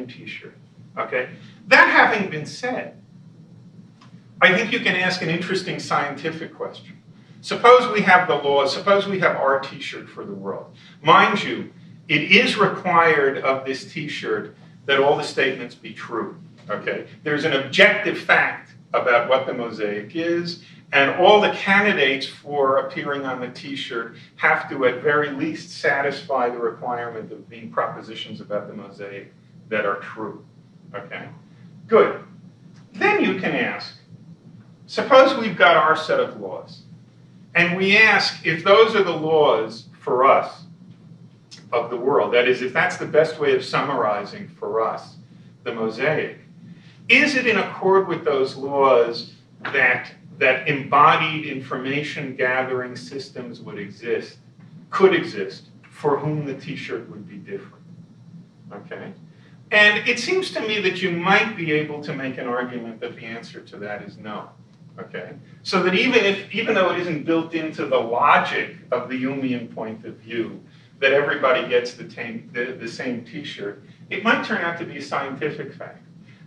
t-shirt, okay? That having been said, I think you can ask an interesting scientific question. Suppose we have the laws, suppose we have our t-shirt for the world. Mind you, it is required of this t-shirt that all the statements be true, okay? There's an objective fact about what the mosaic is, and all the candidates for appearing on the t-shirt have to at very least satisfy the requirement of being propositions about the mosaic that are true, okay? Good. Then you can ask, suppose we've got our set of laws, and we ask if those are the laws for us of the world, that is, if that's the best way of summarizing for us the mosaic, is it in accord with those laws that embodied information gathering systems could exist, for whom the t-shirt would be different, okay? And it seems to me that you might be able to make an argument that the answer to that is no, okay? So that even though it isn't built into the logic of the Humean point of view, that everybody gets the same t-shirt, it might turn out to be a scientific fact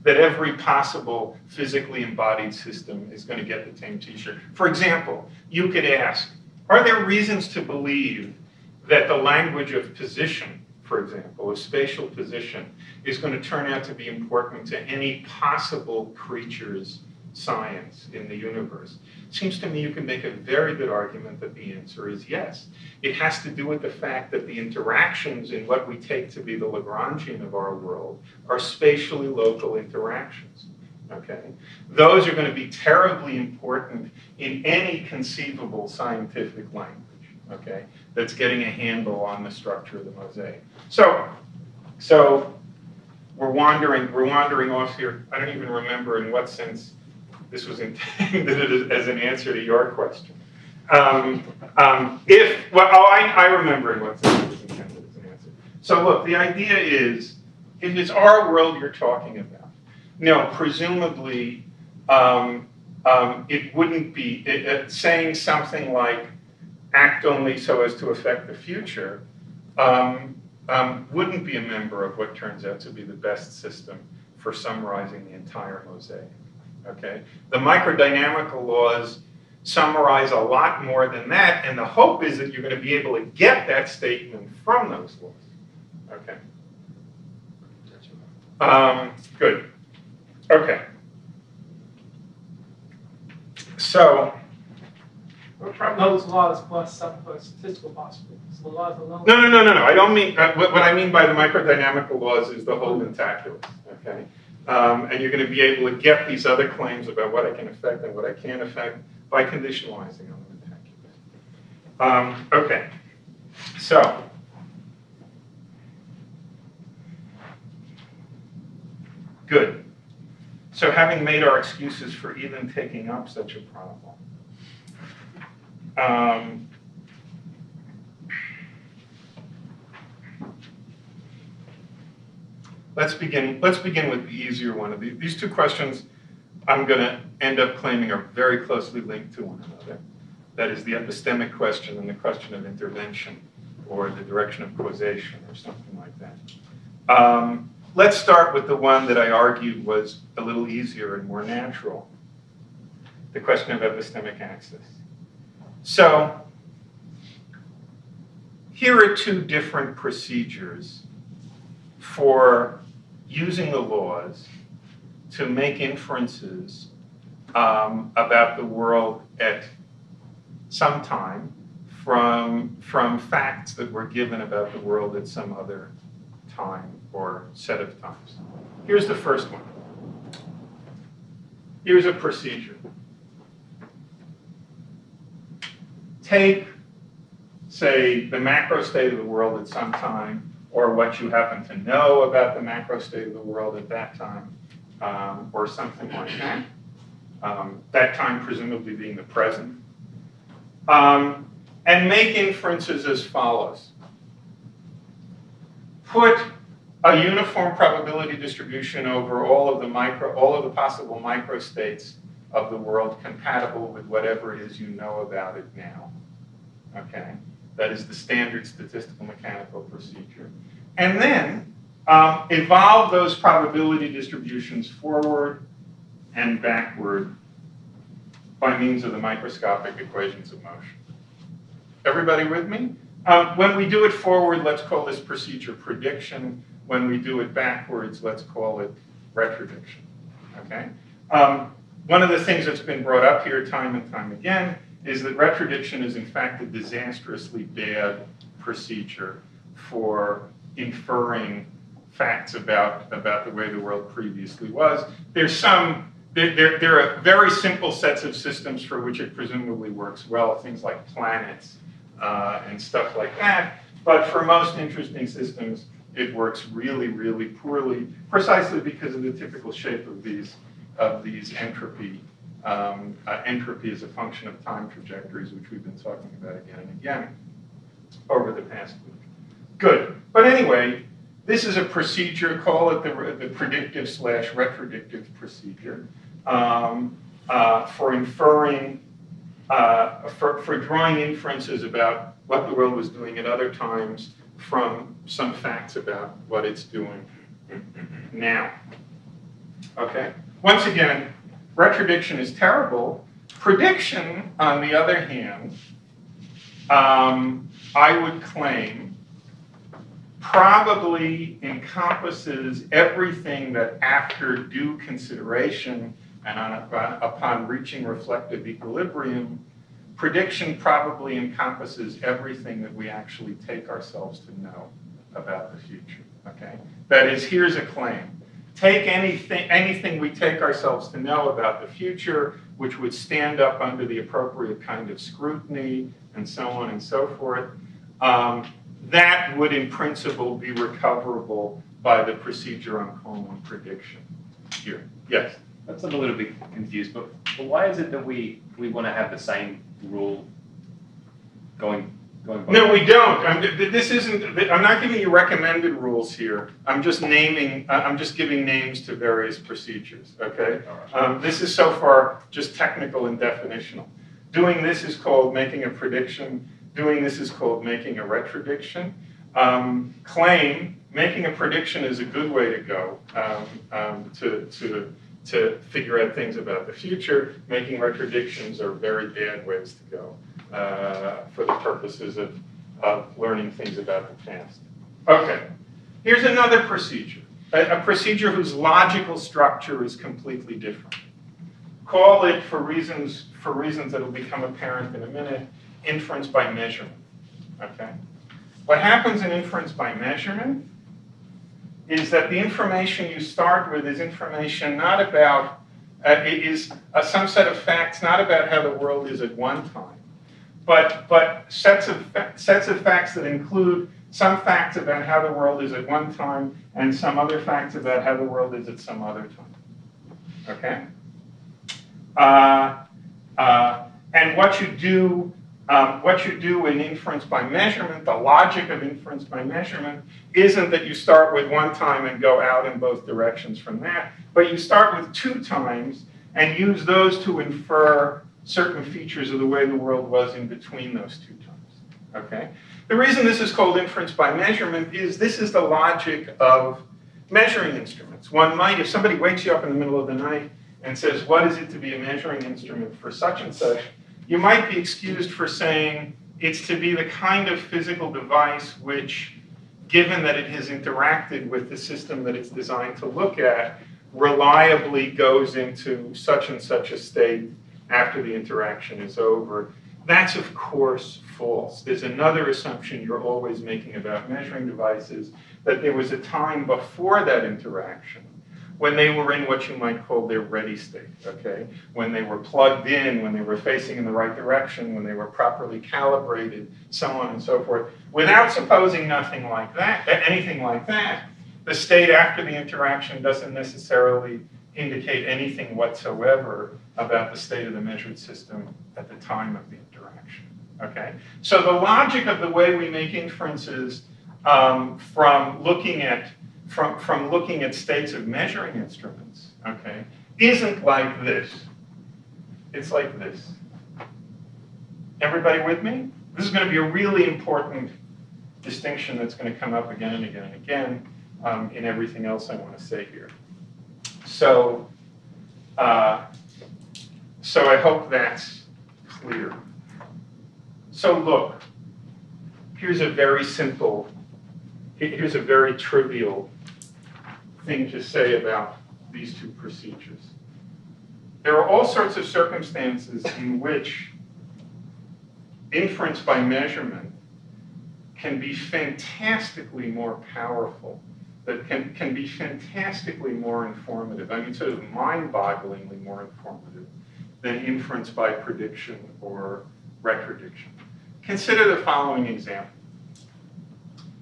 that every possible physically embodied system is going to get the same t-shirt. For example, you could ask, are there reasons to believe that the language of position, for example, of spatial position, is going to turn out to be important to any possible creature's science in the universe? It seems to me you can make a very good argument that the answer is yes. It has to do with the fact that the interactions in what we take to be the Lagrangian of our world are spatially local interactions, okay? Those are going to be terribly important in any conceivable scientific language, okay, that's getting a handle on the structure of the mosaic. So we're wandering off here. I don't even remember in what sense this was intended as an answer to your question. I remember in what sense it was intended as an answer. So look, the idea is, if it's our world you're talking about, no, presumably it wouldn't be, saying something like, act only so as to affect the future, wouldn't be a member of what turns out to be the best system for summarizing the entire mosaic. Okay, the microdynamical laws summarize a lot more than that, and the hope is that you're going to be able to get that statement from those laws. Okay. Good. Okay. So. Those laws plus some statistical possibilities. The laws alone. No. I don't mean what I mean by the microdynamical laws is the whole calculus. Okay. And you're going to be able to get these other claims about what I can affect and what I can't affect by conditionalizing on them in calculus. Okay, so good. So having made our excuses for even taking up such a problem, let's begin with the easier one of these. These two questions I'm going to end up claiming are very closely linked to one another. That is the epistemic question and the question of intervention, or the direction of causation, or something like that. Let's start with the one that I argued was a little easier and more natural, the question of epistemic access. So here are two different procedures for using the laws to make inferences about the world at some time from facts that were given about the world at some other time or set of times. Here's the first one. Here's a procedure. Take, say, the macro state of the world at some time, or what you happen to know about the macro state of the world at that time, or something like that. That time presumably being the present. And make inferences as follows. Put a uniform probability distribution over all of the possible microstates of the world compatible with whatever it is you know about it now. Okay? That is the standard statistical mechanical procedure. And then evolve those probability distributions forward and backward by means of the microscopic equations of motion. Everybody with me? When we do it forward, let's call this procedure prediction. When we do it backwards, let's call it retrodiction. Okay? One of the things that's been brought up here time and time again is that retrodiction is in fact a disastrously bad procedure for inferring facts about the way the world previously was. There are very simple sets of systems for which it presumably works well, things like planets and stuff like that. But for most interesting systems, it works really, really poorly, precisely because of the typical shape of these entropy. Entropy is a function of time trajectories, which we've been talking about again and again over the past week. Good. But anyway, this is a procedure, call it the predictive / retrodictive procedure, for inferring, for drawing inferences about what the world was doing at other times from some facts about what it's doing now. Okay? Once again, retrodiction is terrible. Prediction, on the other hand, I would claim probably encompasses everything that after due consideration and upon reaching reflective equilibrium, prediction probably encompasses everything that we actually take ourselves to know about the future. Okay? That is, here's a claim. Take anything we take ourselves to know about the future, which would stand up under the appropriate kind of scrutiny, and so on and so forth. That would, in principle, be recoverable by the procedure I'm calling prediction here. Yes? I'm a little bit confused, but why is it that we want to have the same rule going both? No, we don't. I'm not giving you recommended rules here. I'm just giving names to various procedures, okay? This is so far just technical and definitional. Doing this is called making a prediction. Doing this is called making a retrodiction. Claim, making a prediction is a good way to go to figure out things about the future. Making retrodictions are very bad ways to go for the purposes of learning things about the past. Okay, here's another procedure, a procedure whose logical structure is completely different. Call it, for reasons that will become apparent in a minute, inference by measurement. Okay? What happens in inference by measurement is that the information you start with is information not about, some set of facts not about how the world is at one time, but sets of facts that include some facts about how the world is at one time and some other facts about how the world is at some other time. Okay? And what you do in inference by measurement, the logic of inference by measurement, isn't that you start with one time and go out in both directions from that, but you start with two times and use those to infer certain features of the way the world was in between those two times. Okay? The reason this is called inference by measurement is this is the logic of measuring instruments. One might, if somebody wakes you up in the middle of the night and says, what is it to be a measuring instrument for such and such, you might be excused for saying it's to be the kind of physical device which, given that it has interacted with the system that it's designed to look at, reliably goes into such and such a state after the interaction is over. That's, of course, false. There's another assumption you're always making about measuring devices, that there was a time before that interaction when they were in what you might call their ready state, okay? When they were plugged in, when they were facing in the right direction, when they were properly calibrated, so on and so forth. Without supposing nothing like that, anything like that, the state after the interaction doesn't necessarily indicate anything whatsoever about the state of the measured system at the time of the interaction, okay? So the logic of the way we make inferences from looking at states of measuring instruments, okay, isn't like this. It's like this. Everybody with me? This is going to be a really important distinction that's going to come up again and again and again in everything else I want to say here. So I hope that's clear. So look, here's a very trivial thing to say about these two procedures. There are all sorts of circumstances in which inference by measurement can be fantastically more powerful, that can be fantastically more informative. I mean, sort of mind-bogglingly more informative than inference by prediction or retrodiction. Consider the following example.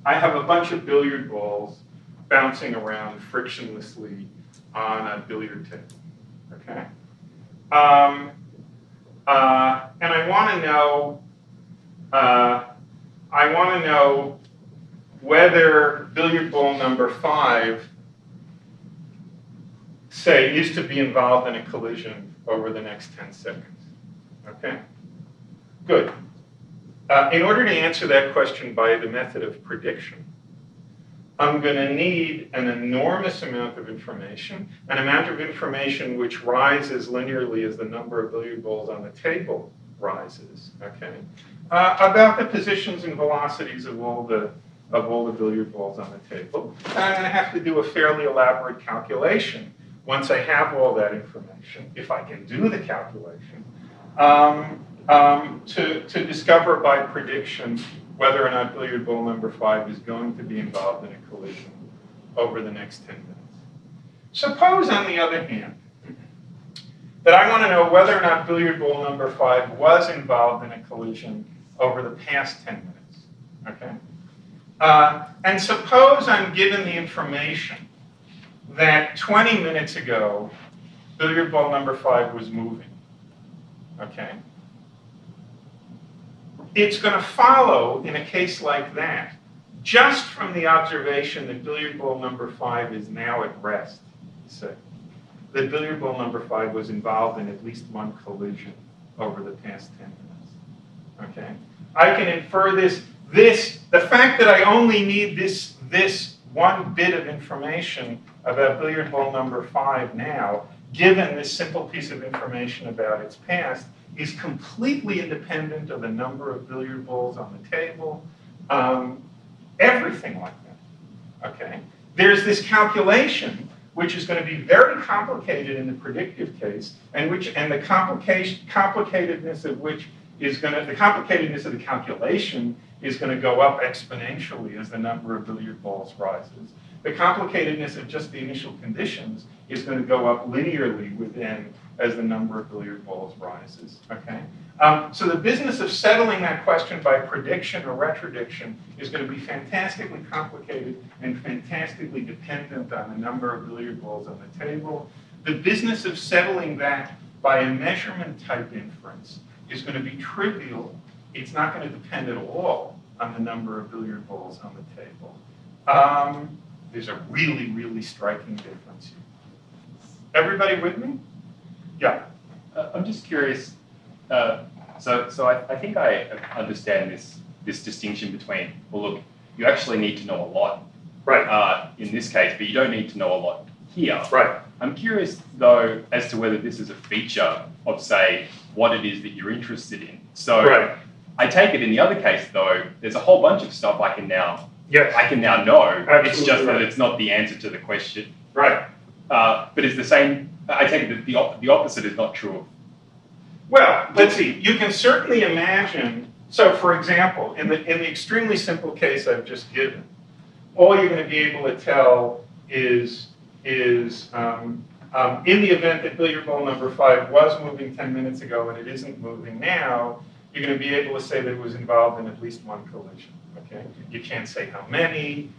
I have a bunch of billiard balls bouncing around frictionlessly on a billiard table, okay? And I want to know whether billiard ball number 5, say, is to be involved in a collision over the next 10 seconds, okay? Good. In order to answer that question by the method of prediction, I'm going to need an enormous amount of information, an amount of information which rises linearly as the number of billiard balls on the table rises, okay? About the positions and velocities of all the billiard balls on the table. And I'm going to have to do a fairly elaborate calculation once I have all that information, if I can do the calculation, to discover by prediction whether or not billiard ball number 5 is going to be involved in a collision over the next 10 minutes. Suppose, on the other hand, that I want to know whether or not billiard ball number 5 was involved in a collision over the past 10 minutes, okay? And suppose I'm given the information that 20 minutes ago, billiard ball number 5 was moving, okay? It's going to follow, in a case like that, just from the observation that billiard ball number 5 is now at rest, say, that billiard ball number 5 was involved in at least one collision over the past 10 minutes, okay? I can infer the fact that I only need this one bit of information about billiard ball number 5 now, given this simple piece of information about its past, is completely independent of the number of billiard balls on the table, everything like that, okay? There's this calculation, which is going to be very complicated in the predictive case, and the complicatedness of which is going to, the complicatedness of the calculation is going to go up exponentially as the number of billiard balls rises. the complicatedness of just the initial conditions is going to go up linearly with n as the number of billiard balls rises, okay? So the business of settling that question by prediction or retrodiction is going to be fantastically complicated and fantastically dependent on the number of billiard balls on the table. The business of settling that by a measurement type inference is going to be trivial. It's not going to depend at all on the number of billiard balls on the table. There's a really, really striking difference here. Everybody with me? Yeah. I'm just curious. So I think I understand this distinction between, well, look, you actually need to know a lot, Right. In this case, but you don't need to know a lot here. Right. I'm curious, though, as to whether this is a feature of, say, what it is that you're interested in. So Right. I take it in the other case, though, there's a whole bunch of stuff I can now know. Absolutely It's just that right. it's not the answer to the question. Right. But it's the same. I take it that the opposite is not true. Well, let's see. You can certainly imagine. So, for example, in the extremely simple case I've just given, all you're going to be able to tell is in the event that billiard ball number 5 was moving 10 minutes ago and it isn't moving now, you're going to be able to say that it was involved in at least one collision. Okay, you can't say how many.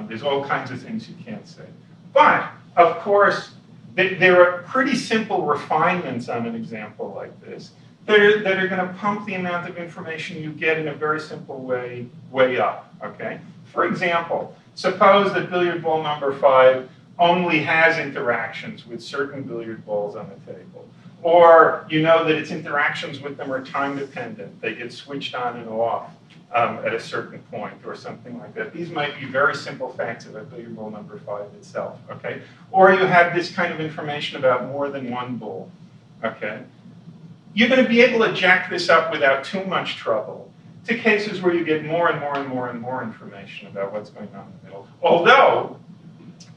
There's all kinds of things you can't say. But of course, there are pretty simple refinements on an example like this that are going to pump the amount of information you get in a very simple way up. Okay. For example, suppose that billiard ball number 5 only has interactions with certain billiard balls on the table. Or you know that its interactions with them are time dependent. They get switched on and off at a certain point or something like that. These might be very simple facts about billiard ball number 5 itself, okay? Or you have this kind of information about more than one ball, okay? You're going to be able to jack this up without too much trouble to cases where you get more and more and more and more information about what's going on in the middle. Although,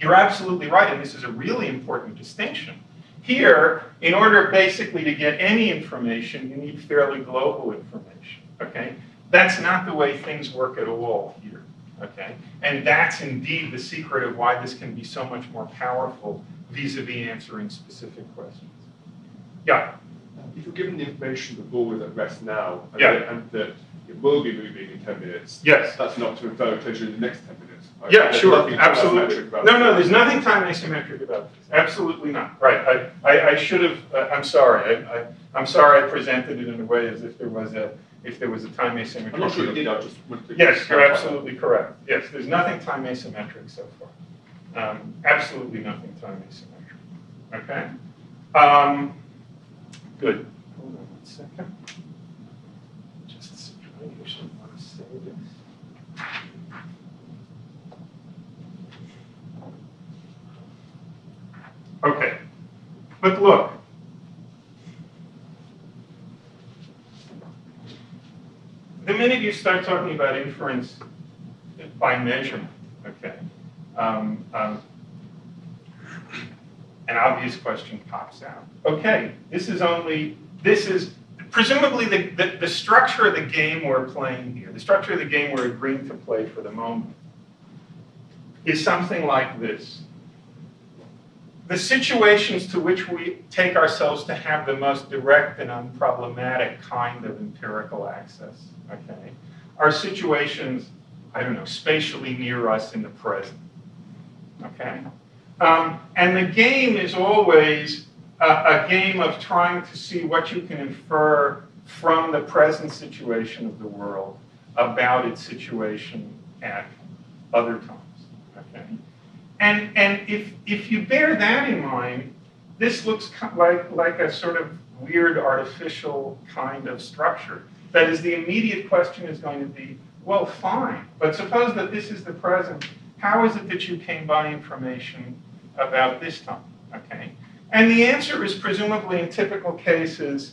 you're absolutely right, and this is a really important distinction. Here, in order basically to get any information, you need fairly global information, okay? That's not the way things work at all here, okay? And that's indeed the secret of why this can be so much more powerful vis-a-vis answering specific questions. Yeah? If you're given the information the ball is at rest now, and, Yeah. and that it will be moving in 10 minutes, Yes. that's not to infer closure in the next 10 minutes. Right? Yeah, There's sure, nothing absolutely. asymmetric about No, it. there's nothing time asymmetric about this. Absolutely not. Right. I should have. I'm sorry. I'm sorry. I presented it in a way as if there was a time asymmetry. I'm not sure you did. I just wanted to Yes, you're clarify absolutely correct. Yes, there's nothing time asymmetric so far. Absolutely nothing time asymmetric. Okay. Good. Hold on 1 second. Just I usually want to say this. Okay, but look, the minute you start talking about inference by measurement, okay, an obvious question pops out. Okay, this is presumably the structure of the game we're playing here, the structure of the game we're agreeing to play for the moment, is something like this. The situations to which we take ourselves to have the most direct and unproblematic kind of empirical access, okay, are situations, I don't know, spatially near us in the present, okay? And the game is always a game of trying to see what you can infer from the present situation of the world about its situation at other times, okay? And if you bear that in mind, this looks like a sort of weird artificial kind of structure. That is, the immediate question is going to be, well, fine, but suppose that this is the present. How is it that you came by information about this time, okay? And the answer is presumably in typical cases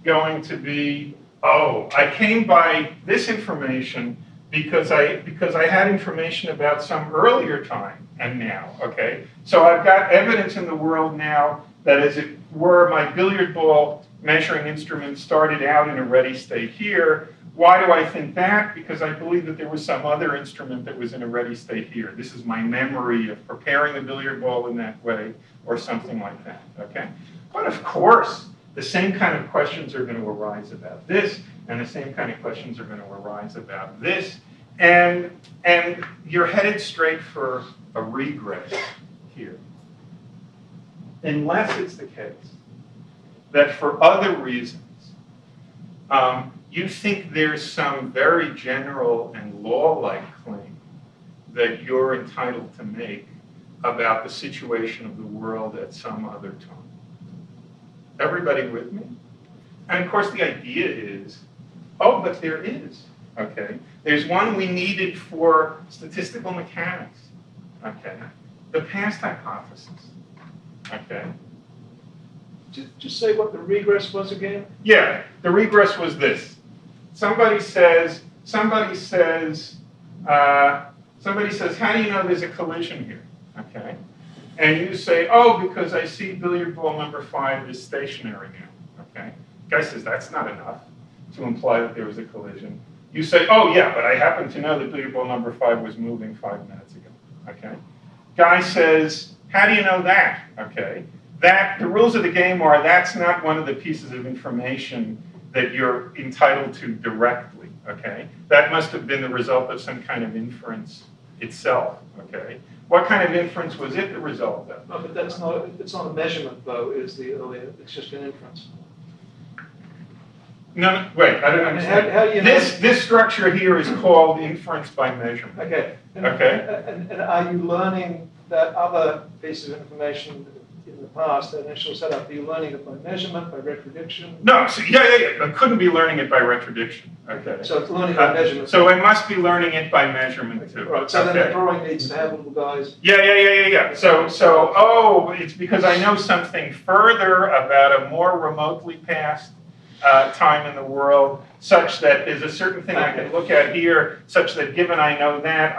going to be, oh, I came by this information because I had information about some earlier time and now, okay? So I've got evidence in the world now that, as it were, my billiard ball measuring instrument started out in a ready state here, Why do I think that? Because I believe that there was some other instrument that was in a ready state here. This is my memory of preparing the billiard ball in that way, or something like that, okay? But of course, the same kind of questions are going to arise about this, and the same kind of questions are going to arise about this, and you're headed straight for a regress here. Unless it's the case that for other reasons, you think there's some very general and law-like claim that you're entitled to make about the situation of the world at some other time. Everybody with me? And of course the idea is, oh, but there is, okay? There's one we needed for statistical mechanics, okay? The past hypothesis, okay? Just say what the regress was again. Yeah, the regress was this. Somebody says, how do you know there's a collision here? Okay, and you say, oh, because I see billiard ball number 5 is stationary now. Okay, guy says that's not enough to imply that there was a collision. You say, oh yeah, but I happen to know that billiard ball number 5 was moving 5 minutes ago. Okay, guy says, how do you know that? Okay. That the rules of the game are that's not one of the pieces of information that you're entitled to directly, okay? That must have been the result of some kind of inference itself, okay? What kind of inference was it the result of? No, but it's not a measurement though, is the earlier, it's just an inference. No, wait, I don't understand. How do you know? This structure here is called inference by measurement. Okay. Okay. And are you learning that other piece of information in the past, that initial setup? Are you learning it by measurement, by retrodiction? No, so yeah. I couldn't be learning it by retrodiction. Okay. So it's learning by measurement. So I must be learning it by measurement too. Right. So then the drawing needs to have little guys. Yeah. So it's because I know something further about a more remotely past time in the world, such that there's a certain thing I can look at here, such that given I know that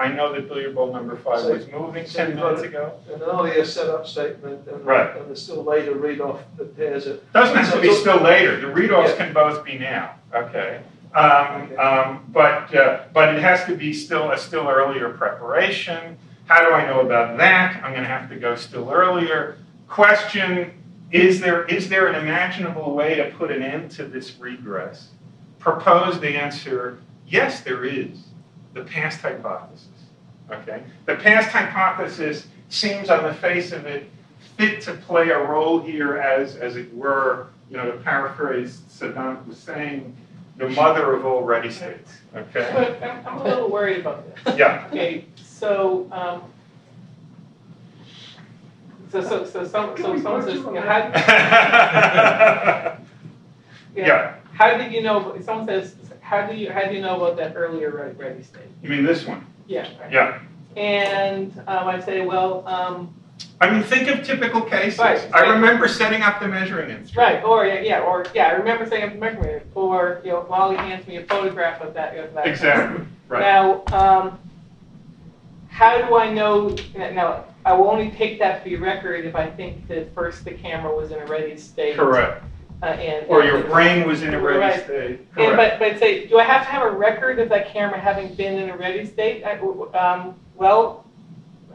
billiard ball number 5 was moving 10 minutes ago. An earlier setup statement and, Right. and the still later read off that pairs it. Doesn't have to be still later. The read-offs can both be now. Okay. But it has to be still earlier preparation. How do I know about that? I'm going to have to go still earlier. Question: Is there an imaginable way to put an end to this regress? Proposed answer: yes, there is. The past hypothesis. Okay. The past hypothesis seems, on the face of it, fit to play a role here as it were, to paraphrase Saddam Hussein, the mother of all ready states. Okay. But I'm a little worried about this. Yeah. Okay, so someone says, how did you know? Someone says, how do you know about that earlier ready state? You mean this one? Yeah. Right. Yeah. And I say, well. Think of typical cases. Right. I remember setting up the measuring instrument. Right. I remember setting up the measurement. Or Molly hands me a photograph of that. Exactly. Right. Now, how do I know? Now, I will only take that to be record if I think that first the camera was in a ready state. Correct. Or your brain was in a ready state. Correct. But say, do I have to have a record of that camera having been in a ready state? Well,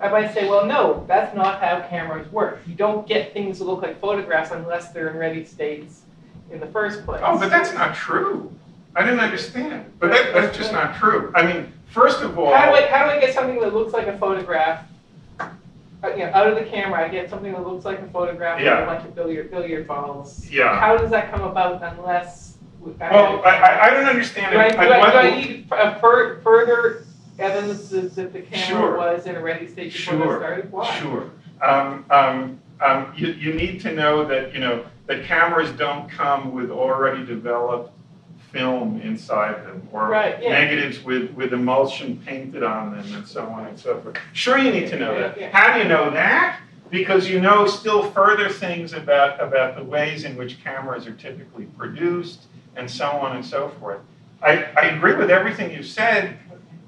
I might say, well, no, that's not how cameras work. You don't get things that look like photographs unless they're in ready states in the first place. Oh, but that's not true. I didn't understand. But that's just not true. I mean, first of all, how do I get something that looks like a photograph? Out of the camera, I get something that looks like a photograph of a bunch of billiard balls. Yeah. How does that come about unless? I don't understand. Do I need further evidence that the camera was in a ready state before it started? Why? Sure. You need to know that that cameras don't come with already developed film inside them, or negatives with emulsion painted on them, and so on and so forth. Sure, you need to know that. Yeah. How do you know that? Because you know still further things about the ways in which cameras are typically produced, and so on and so forth. I agree with everything you said.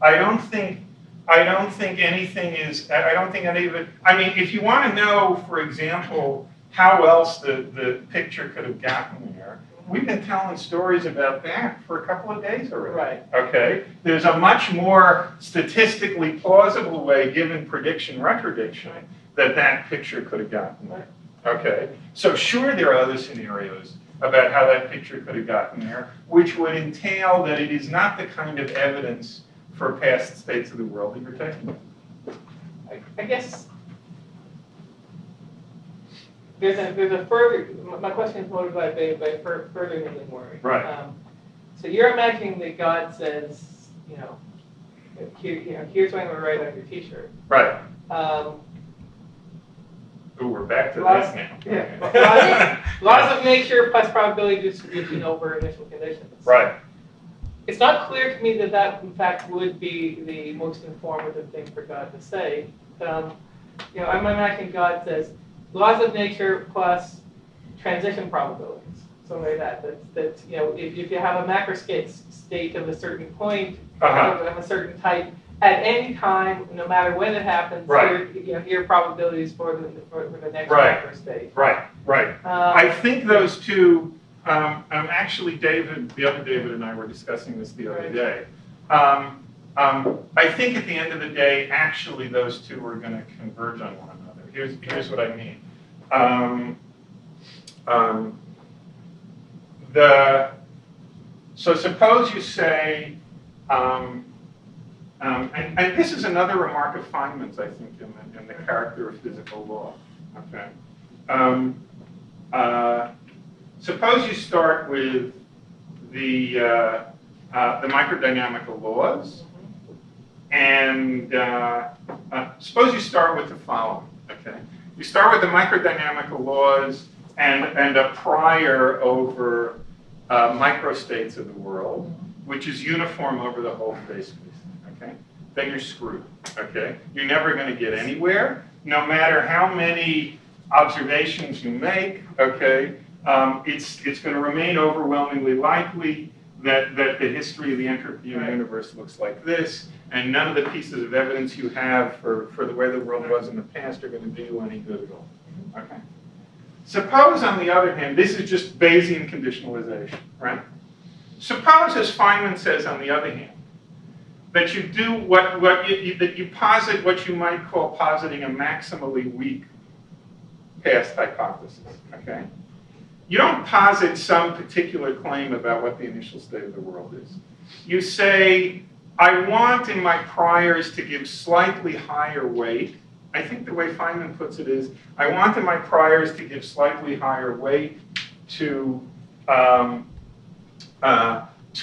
I don't think anything is. I don't think any of it. I mean, if you want to know, for example, how else the picture could have gotten there, we've been telling stories about that for a couple of days already. Right. Okay? There's a much more statistically plausible way, given prediction retrodiction, that picture could have gotten there. Okay? So sure, there are other scenarios about how that picture could have gotten there, which would entail that it is not the kind of evidence for past states of the world that you're taking. I guess there's a further, my question is motivated by further niggling worry. Right. So you're imagining that God says, here's what I'm going to write on your T-shirt. Right. Ooh, we're back to Laws- this now. Yeah. Laws of nature plus probability distribution over initial conditions. Right. It's not clear to me that in fact would be the most informative thing for God to say. I'm imagining God says laws of nature plus transition probabilities, something like that. That if you have a macroscopic state of a certain point of a certain type at any time, no matter when it happens, right. Here are probabilities for the next right. macro state. Right. I think those two. Actually, the other David and I were discussing this the other day. I think at the end of the day, actually, those two are going to converge on one another. Here's what I mean. So suppose you say, and this is another remark of Feynman's, I think, in the character of physical law. Okay. Suppose you start with the microdynamical laws, and suppose you start with the following. Okay, you start with the microdynamical laws and a prior over microstates of the world, which is uniform over the whole phase space. Okay, then you're screwed. Okay, you're never going to get anywhere, no matter how many observations you make. Okay. It's going to remain overwhelmingly likely that the history of the entropy of the universe looks like this, and none of the pieces of evidence you have for the way the world was in the past are going to do you any good at all. Okay. Suppose, on the other hand, this is just Bayesian conditionalization, right? Suppose, as Feynman says, on the other hand, that you do that you posit what you might call positing a maximally weak past hypothesis. Okay. You don't posit some particular claim about what the initial state of the world is. You say, I want in my priors to give slightly higher weight. I think the way Feynman puts it is, I want in my priors to give slightly higher weight to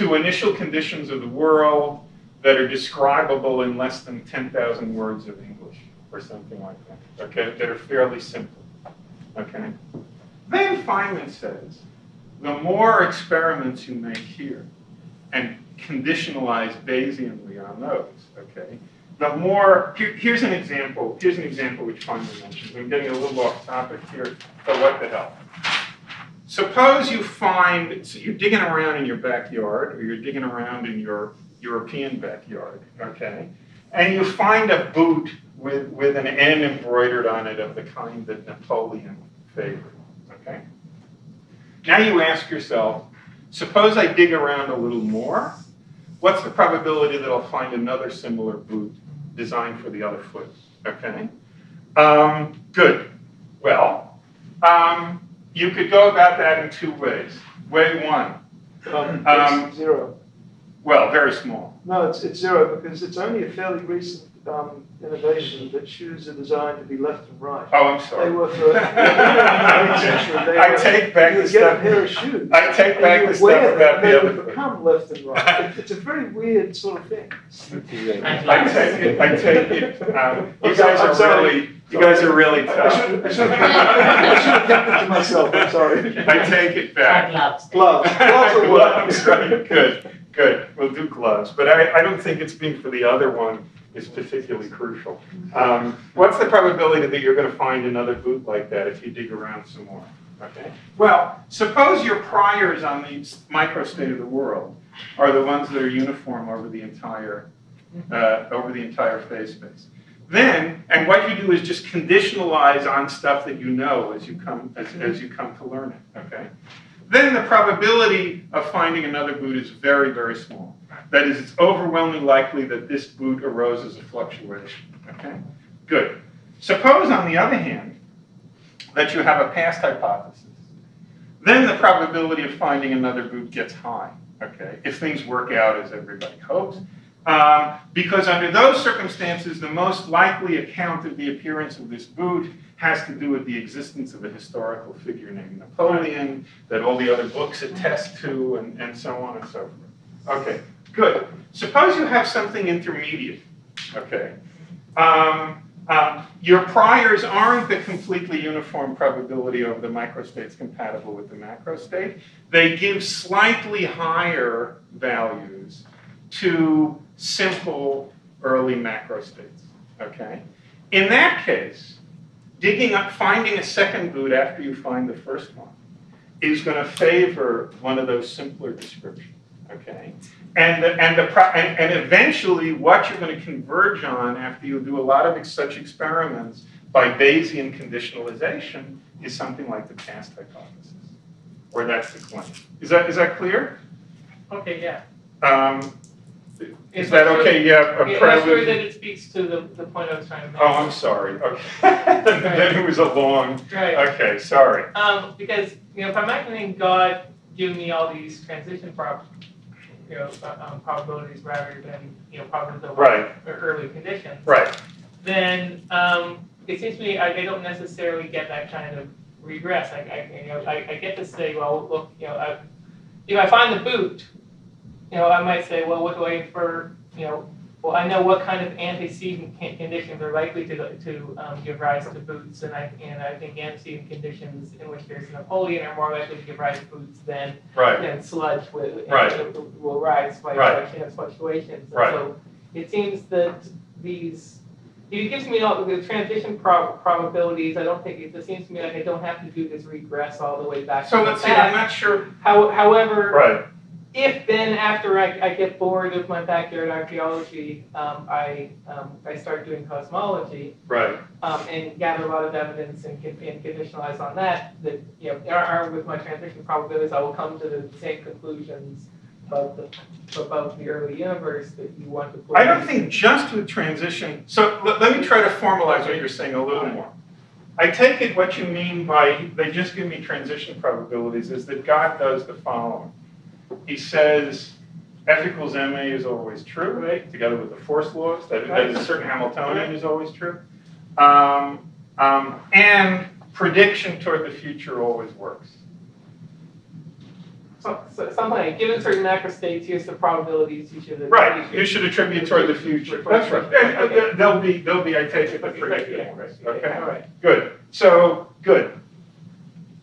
initial conditions of the world that are describable in less than 10,000 words of English, or something like that, okay, that are fairly simple, okay? Then Feynman says, the more experiments you make here and conditionalize Bayesianly on those, okay, the more, here's an example which Feynman mentions. I'm getting a little off topic here, but what the hell. Suppose you find, so you're digging around in your backyard, or you're digging around in your European backyard, okay, and you find a boot with an N embroidered on it of the kind that Napoleon favored. Okay. Now you ask yourself, suppose I dig around a little more, what's the probability that I'll find another similar boot designed for the other foot? Okay. Good. Well, you could go about that in two ways. Way one. It's zero. Well, very small. No, it's zero because it's only a fairly recent innovation that shoes are designed to be left and right. Oh, I'm sorry. They were for the 18th century. I take back the you get a stuff. pair of shoes. I take back the stuff wear about them, the and other they foot. become left and right. It's a very weird sort of thing. I take it. You guys are really I tough. should have kept it to myself. I'm sorry. I take it back. Gloves. Gloves will work. Gloves, right? Good. We'll do gloves, but I don't think it's being for the other one is particularly crucial. What's the probability that you're going to find another boot like that if you dig around some more? Okay. Well, suppose your priors on the microstate of the world are the ones that are uniform over the entire phase space. Then, and what you do is just conditionalize on stuff that you know as you come to learn it. Okay. then the probability of finding another boot is very, very small. That is, it's overwhelmingly likely that this boot arose as a fluctuation. Okay? Good. Suppose, on the other hand, that you have a past hypothesis. Then the probability of finding another boot gets high, okay, if things work out as everybody hopes. Because under those circumstances, the most likely account of the appearance of this boot has to do with the existence of a historical figure named Napoleon, that all the other books attest to, and so on and so forth. Okay, good. Suppose you have something intermediate, okay. Your priors aren't the completely uniform probability over the microstates compatible with the macrostate. They give slightly higher values to simple early macrostates, okay? In that case, digging up, finding a second boot after you find the first one is going to favor one of those simpler descriptions, okay? And eventually, what you're going to converge on after you do a lot of such experiments by Bayesian conditionalization is something like the past hypothesis, or that's the claim. Is that clear? Okay, yeah. Is that okay? Yeah. I'm not sure that it speaks to the point I was trying to make. Oh, I'm sorry. Okay. Then it was a long. Right. Okay, sorry. Because if I'm imagining God giving me all these transition probabilities rather than probabilities of early conditions, right? Then it seems to me I don't necessarily get that kind of regress. I get to say, well, look, if I find the boot, I might say, well, what do I infer? Well, I know what kind of antecedent conditions are likely to give rise to boots, and I think antecedent conditions in which there's Napoleon are more likely to give rise to boots than sludge will rise by fluctuations. And so it seems that it gives me all the transition probabilities. I don't think it seems to me like I don't have to do this regress all the way back. So let's see. I'm not sure. However, if then after I get bored of my backyard archaeology, I start doing cosmology, and gather a lot of evidence and conditionalize on that armed with my transition probabilities, I will come to the same conclusions about the early universe that you want to put. I don't think just with transition. So let me try to formalize what you're saying a little more. I take it what you mean by they just give me transition probabilities is that God does the following. He says F equals ma is always true, together with the force laws, that a certain Hamiltonian is always true. And prediction toward the future always works. So something like, given certain macrostates, here's the probabilities you should attribute. Right, you should attribute toward the future. That's right. They'll be, I take it, the prediction. Okay, all right. Good. So, good.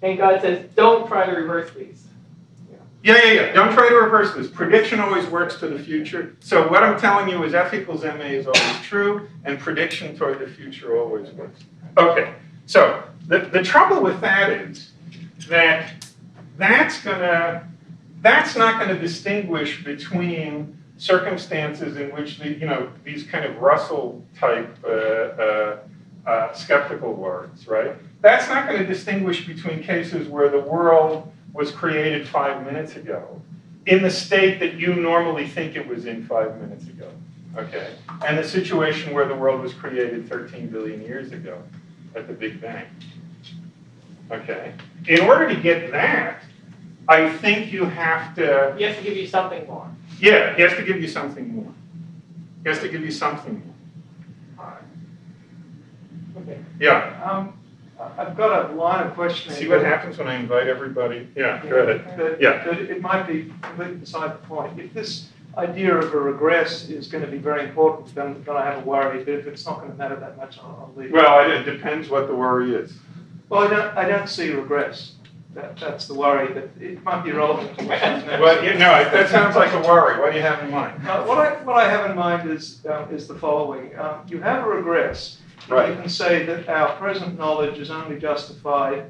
And God says, don't try to reverse these. Yeah. Don't try to reverse this. Prediction always works to the future. So what I'm telling you is F equals ma is always true, and prediction toward the future always works. Okay, so the trouble with that is that that's not going to distinguish between circumstances in which these kind of Russell type skeptical words, right? That's not going to distinguish between cases where the world was created 5 minutes ago in the state that you normally think it was in 5 minutes ago, okay? And the situation where the world was created 13 billion years ago at the Big Bang, okay? In order to get that, I think you have to... He has to give you something more. Yeah, he has to give you something more. He has to give you something more. All right. Okay. Yeah. I've got a line of questioning. See what happens when I invite everybody? Yeah, go ahead. Yeah. But it might be completely beside the point. If this idea of a regress is going to be very important, then I have a worry. But if it's not going to matter that much, I'll leave it. Well, it depends what the worry is. Well, I don't see regress. That's the worry, but it might be relevant to what's next. Well, that sounds like a worry. What do you have in mind? What I have in mind is the following. You have a regress. Right. You can say that our present knowledge is only justified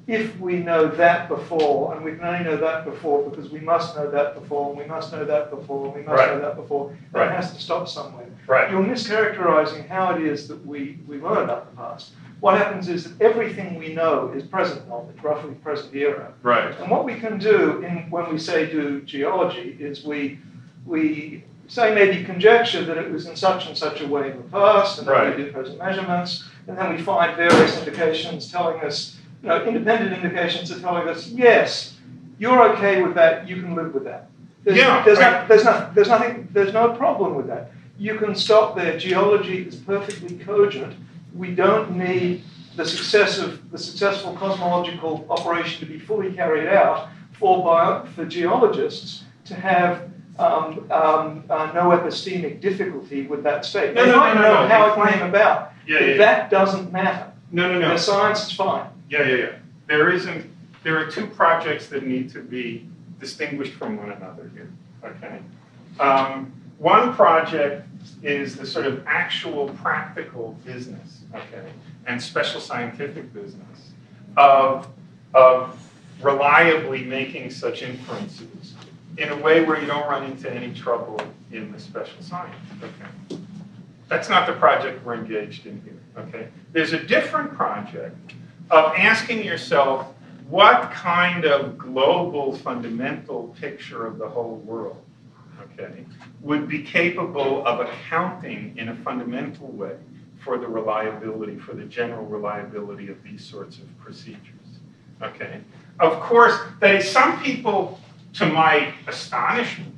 if we know that before, and we can only know that before because we must know that before, and we must know that before, and we must know that before. That has to stop somewhere. Right. You're mischaracterizing how it is that we learn about the past. what happens is that everything we know is present knowledge, roughly present era. Right. And what we can do when we say do geology is we say maybe conjecture that it was in such and such a way in the past, and then we do present measurements, and then we find various indications telling us, independent indications are telling us, yes, you're okay with that, you can live with that. There's no problem with that. You can stop there. Geology is perfectly cogent. We don't need the successful cosmological operation to be fully carried out for geologists to have no epistemic difficulty with that state. They might know how it came about, but that doesn't matter. No. The science is fine. Yeah. There are two projects that need to be distinguished from one another here. Okay. One project is the sort of actual practical business, okay, and special scientific business of reliably making such inferences in a way where you don't run into any trouble in the special science. Okay. That's not the project we're engaged in here. Okay. There's a different project of asking yourself what kind of global fundamental picture of the whole world, okay, would be capable of accounting in a fundamental way for the reliability, for the general reliability of these sorts of procedures. Okay. Of course, some people, to my astonishment,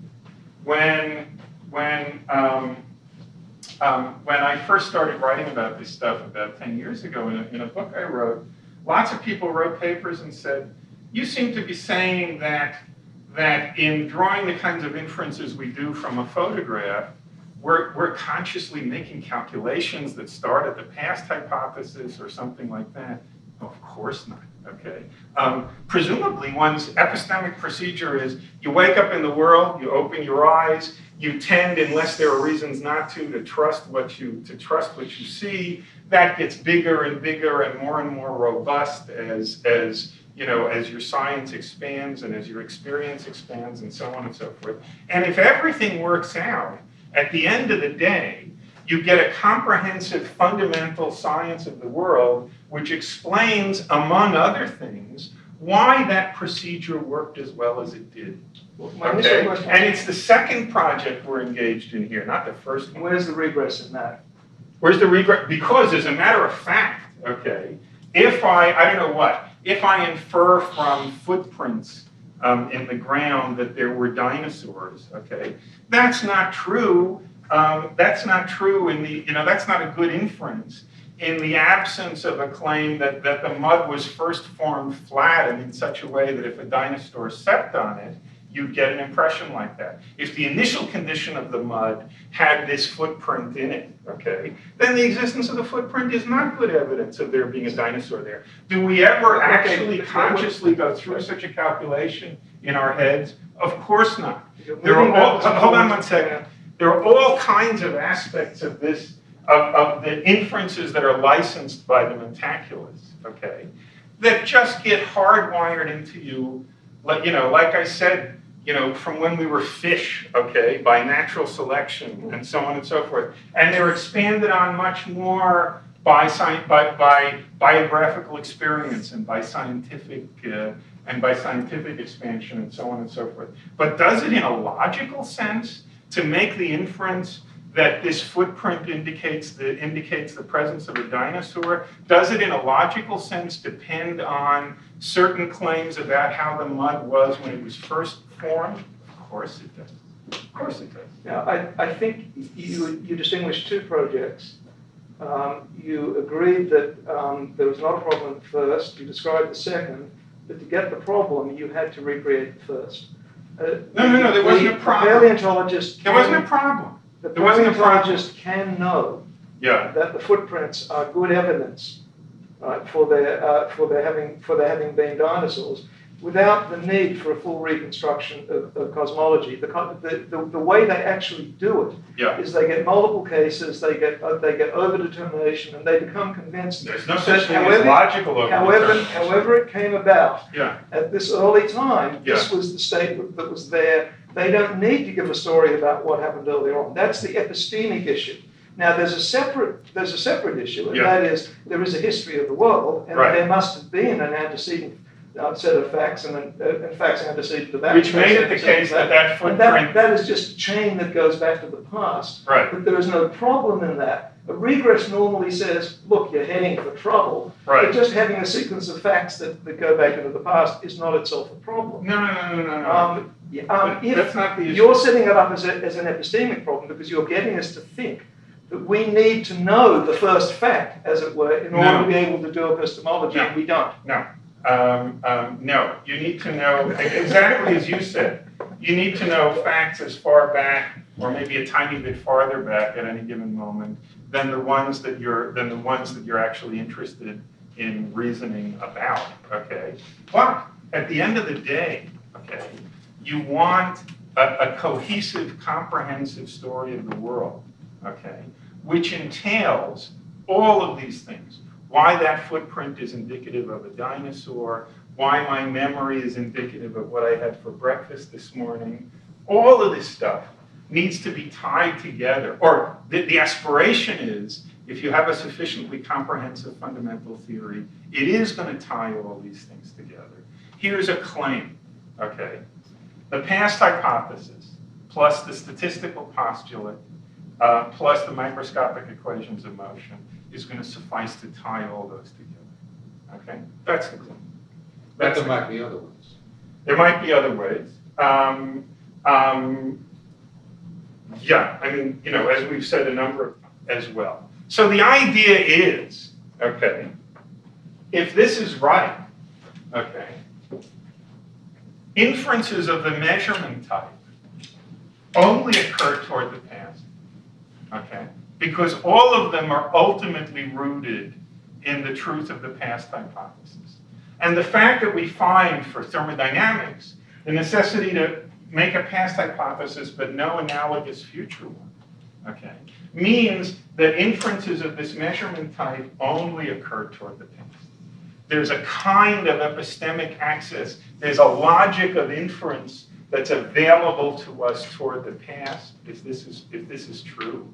when I first started writing about this stuff about 10 years ago in a book I wrote, lots of people wrote papers and said, you seem to be saying that in drawing the kinds of inferences we do from a photograph, we're consciously making calculations that start at the past hypothesis or something like that. Of course not, okay? Presumably one's epistemic procedure is you wake up in the world, you open your eyes, you tend, unless there are reasons not to trust what you see. That gets bigger and bigger and more robust as your science expands and as your experience expands and so on and so forth. And if everything works out, at the end of the day, you get a comprehensive fundamental science of the world which explains, among other things, why that procedure worked as well as it did. Okay? And it's the second project we're engaged in here, not the first one. Where's the regress in that? Where's the regress? Because as a matter of fact, okay, if I infer from footprints in the ground that there were dinosaurs, okay, that's not true. That's not true that's not a good inference in the absence of a claim that the mud was first formed flat and in such a way that if a dinosaur stepped on it, you'd get an impression like that. If the initial condition of the mud had this footprint in it, okay, then the existence of the footprint is not good evidence of there being a dinosaur there. Do we ever actually consciously go through such a calculation in our heads? Of course not. Hold on one second. There are all kinds of aspects of this, of the inferences that are licensed by the mentaculus, okay, that just get hardwired into you, like I said, from when we were fish, okay, by natural selection and so on and so forth. And they're expanded on much more by biographical experience and by scientific expansion and so on and so forth. But does it in a logical sense to make the inference that this footprint indicates the presence of a dinosaur? Does it in a logical sense depend on certain claims about how the mud was when it was first formed? Of course it does. Of course it does. Now, I think you distinguished two projects. You agreed that there was not a problem at first. You described the second, but to get the problem, you had to recreate the first. No, there wasn't a problem. The paleontologist there wasn't a problem. The paleontologist can know that the footprints are good evidence, right, for their having been dinosaurs, without the need for a full reconstruction of cosmology. The way they actually do it is they get multiple cases, they get overdetermination, and they become convinced. There's no such thing as logical overdetermination. However it came about, at this early time, this Yeah. was the state that was there. They don't need to give a story about what happened earlier on. That's the epistemic issue. Now there's a separate issue, and Yeah. that is there is a history of the world, and Right. there must have been an antecedent set of facts, and facts antecedent to that. Which made it the case that and footprint. that is just a chain that goes back to the past. Right. But there is no problem in that. A regress normally says, look, you're heading for trouble. Right. But just having a sequence of facts that go back into the past is not itself a problem. No. If That's not the issue. you're setting it up as an epistemic problem because you're getting us to think that we need to know the first fact, as it were, in order to be able to do epistemology, and we don't. No, you need to know exactly as you said. You need to know facts as far back, or maybe a tiny bit farther back at any given moment, than the ones that you're actually interested in reasoning about. Okay, but at the end of the day, okay, you want a cohesive, comprehensive story of the world. Okay, which entails all of these things. Why that footprint is indicative of a dinosaur, why my memory is indicative of what I had for breakfast this morning. All of this stuff needs to be tied together. Or the aspiration is, if you have a sufficiently comprehensive fundamental theory, it is going to tie all these things together. Here's a claim, okay? The past hypothesis, plus the statistical postulate, plus the microscopic equations of motion, is going to suffice to tie all those together. Okay, that's the claim. But there might be other ones. There might be other ways. Yeah, I mean, as we've said a number of as well. So the idea is, okay, if this is right, okay, inferences of the measurement type only occur toward the past, okay? Because all of them are ultimately rooted in the truth of the past hypothesis. And the fact that we find for thermodynamics the necessity to make a past hypothesis but no analogous future one, okay, means that inferences of this measurement type only occur toward the past. There's a kind of epistemic access. There's a logic of inference that's available to us toward the past, if this is true,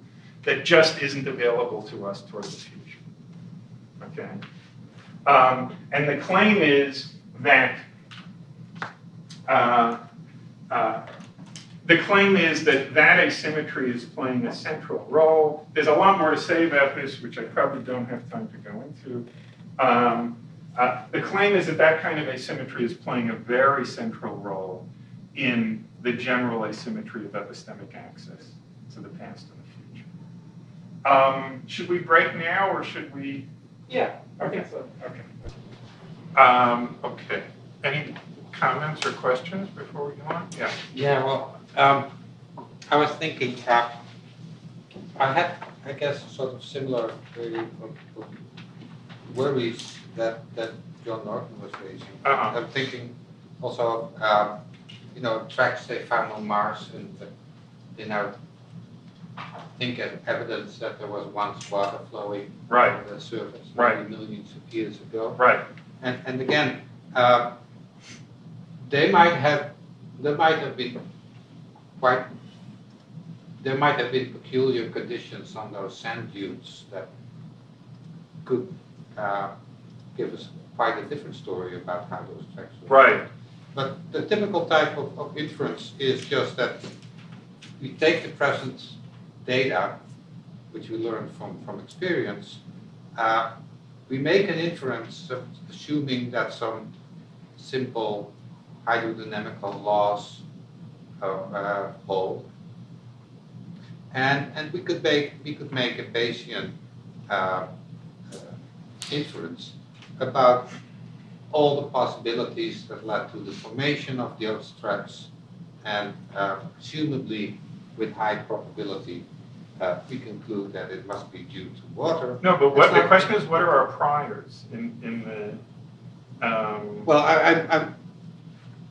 that just isn't available to us toward the future. Okay, and the claim is that that asymmetry is playing a central role. There's a lot more to say about this, which I probably don't have time to go into. The claim is that kind of asymmetry is playing a very central role in the general asymmetry of epistemic access to the past and the future. Should we break now, or should we? Yeah, I think so. Okay. Okay. Any comments or questions before we go on? Yeah. Yeah, well, I was thinking, I had, I guess, sort of similar worries that John Norton was raising. I'm thinking also of, tracks they found on Mars, and they now think as evidence that there was once water flowing on the surface many millions of years ago. Right. And again, there might have been peculiar conditions on those sand dunes that could give us quite a different story about how those tracks were. Right. But the typical type of inference is just that we take the present data, which we learn from experience, we make an inference assuming that some simple hydrodynamical laws hold, and we could make a Bayesian inference about all the possibilities that led to the formation of the Earth's tracks, and presumably with high probability we conclude that it must be due to water. No, but the question is, what are our priors in the? Well, I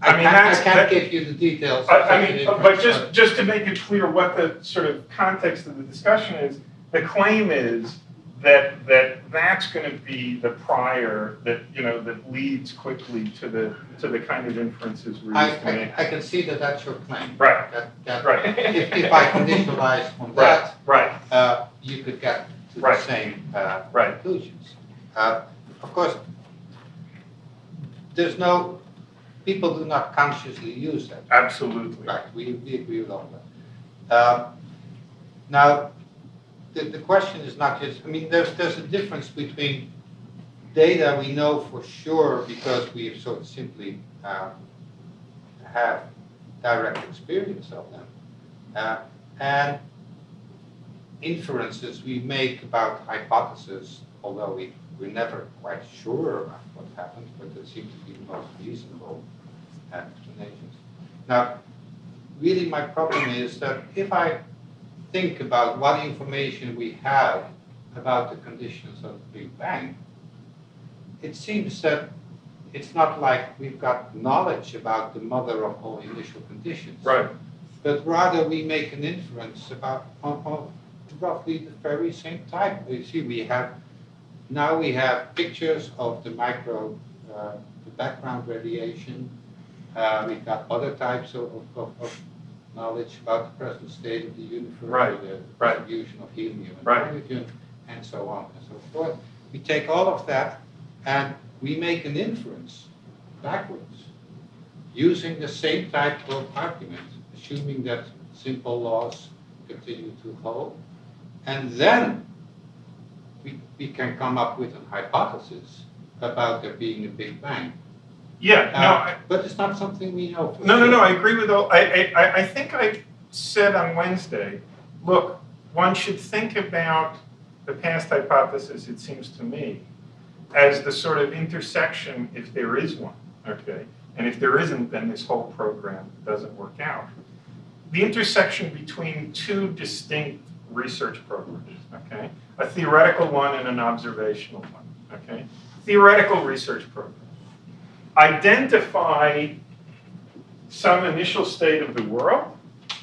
can't give you the details. But just to make it clear what the sort of context of the discussion is, the claim is that that's going to be the prior that that leads quickly to the kind of inferences we're used to make. I can see that that's your claim. Right. That right. If I conditionalize on that, right. you could get to Right. the same Right. conclusions. Of course, people do not consciously use that. Absolutely. Right, we agree with all that. Now, the question is not just, I mean, there's a difference between data we know for sure because we sort of simply have direct experience of them, and inferences we make about hypotheses, although we're never quite sure about what happened, but they seem to be the most reasonable explanations. Now, really my problem is that if I think about what information we have about the conditions of the Big Bang, it seems that it's not like we've got knowledge about the mother of all initial conditions. Right. But rather we make an inference about on roughly the very same type. You see, we have pictures of the the background radiation. We've got other types of knowledge about the present state of the universe, Right. the Right. distribution of helium and Right. hydrogen, and so on and so forth. We take all of that and we make an inference backwards using the same type of argument, assuming that simple laws continue to hold. And then we can come up with a hypothesis about there being a Big Bang. Yeah, But it's not something we know for no, sure. I agree with all, I think I said on Wednesday, look, one should think about the past hypothesis, it seems to me, as the sort of intersection, if there is one, okay? And if there isn't, then this whole program doesn't work out. The intersection between two distinct research programs, okay? A theoretical one and an observational one, okay? Theoretical research program. Identify some initial state of the world,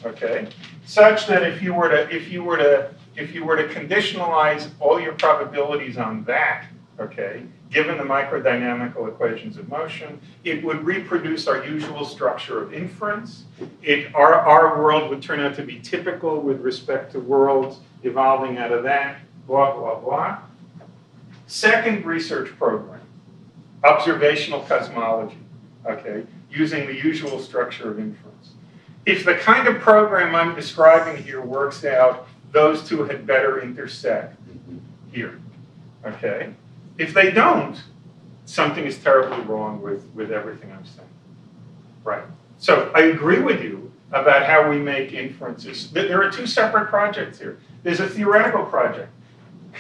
okay? Such that if you were to conditionalize all your probabilities on that, okay, given the microdynamical equations of motion, it would reproduce our usual structure of inference. Our world would turn out to be typical with respect to worlds evolving out of that, blah, blah, blah. Second research program, observational cosmology, okay, using the usual structure of inference. If the kind of program I'm describing here works out, those two had better intersect here, okay? If they don't, something is terribly wrong with everything I'm saying. Right. So I agree with you about how we make inferences. There are two separate projects here. There's a theoretical project.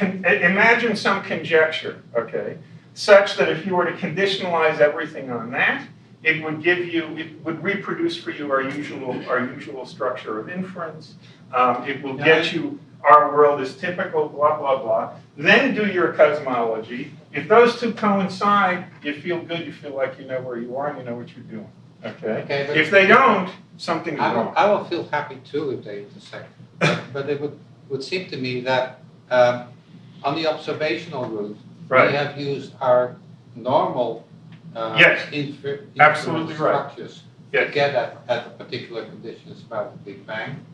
Imagine some conjecture, okay, such that if you were to conditionalize everything on that, it would reproduce for you our usual structure of inference. It will get you our world is typical, blah, blah, blah. Then do your cosmology. If those two coincide, you feel good, you feel like you know where you are and you know what you're doing. Okay? If they don't, something's wrong. I will feel happy too if they intersect. But it would seem to me that on the observational route, Right. we have used our normal Absolutely right. structures Yes. to get at the particular conditions about the Big Bang.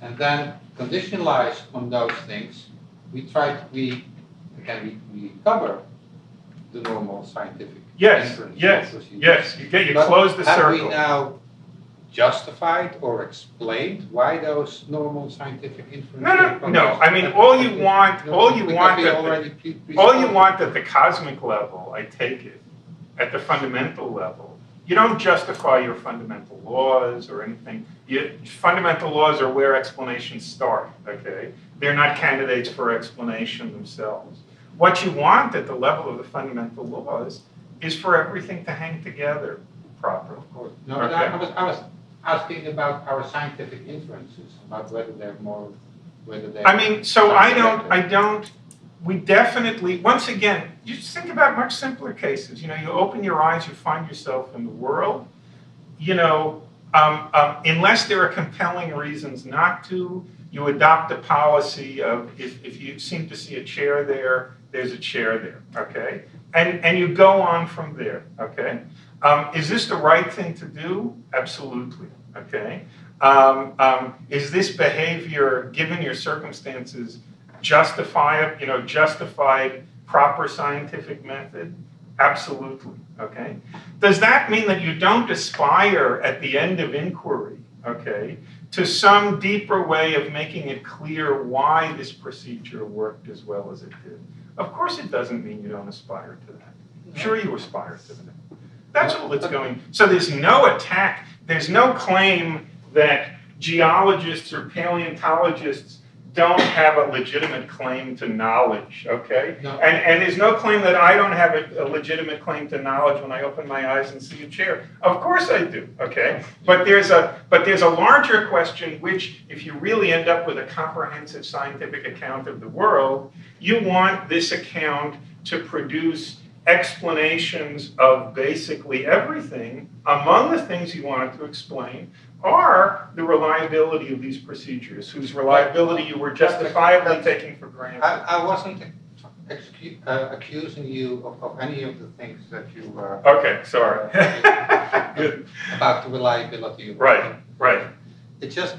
And then conditionalize on those things, we cover the normal scientific inference procedures. Yes. You But close the have circle. we now justified or explained why those normal scientific inference? No. I mean, all you want at the cosmic level, I take it, at the fundamental level, you don't justify your fundamental laws or anything. Fundamental laws are where explanations start, okay? They're not candidates for explanation themselves. What you want at the level of the fundamental laws is for everything to hang together properly. Of course. No, but I was asking about our scientific inferences, about whether they're We definitely, once again, you just think about much simpler cases. You open your eyes, you find yourself in the world. Unless there are compelling reasons not to, you adopt a policy of if you seem to see a chair there, there's a chair there, okay? And you go on from there, okay? Is this the right thing to do? Absolutely, okay? Is this behavior, given your circumstances, justified proper scientific method? Absolutely, okay? Does that mean that you don't aspire at the end of inquiry, okay, to some deeper way of making it clear why this procedure worked as well as it did? Of course it doesn't mean you don't aspire to that. Sure you aspire to that. That's all it's going. So there's no attack, there's no claim that geologists or paleontologists don't have a legitimate claim to knowledge, okay? No. And there's no claim that I don't have a legitimate claim to knowledge when I open my eyes and see a chair. Of course I do, okay? But there's a larger question which, if you really end up with a comprehensive scientific account of the world, you want this account to produce explanations of basically everything. Among the things you want it to explain are the reliability of these procedures, whose reliability you were justifiably taking for granted. I wasn't accusing you of any of the things that you were. Okay, sorry. Good. About the reliability of Right. It just,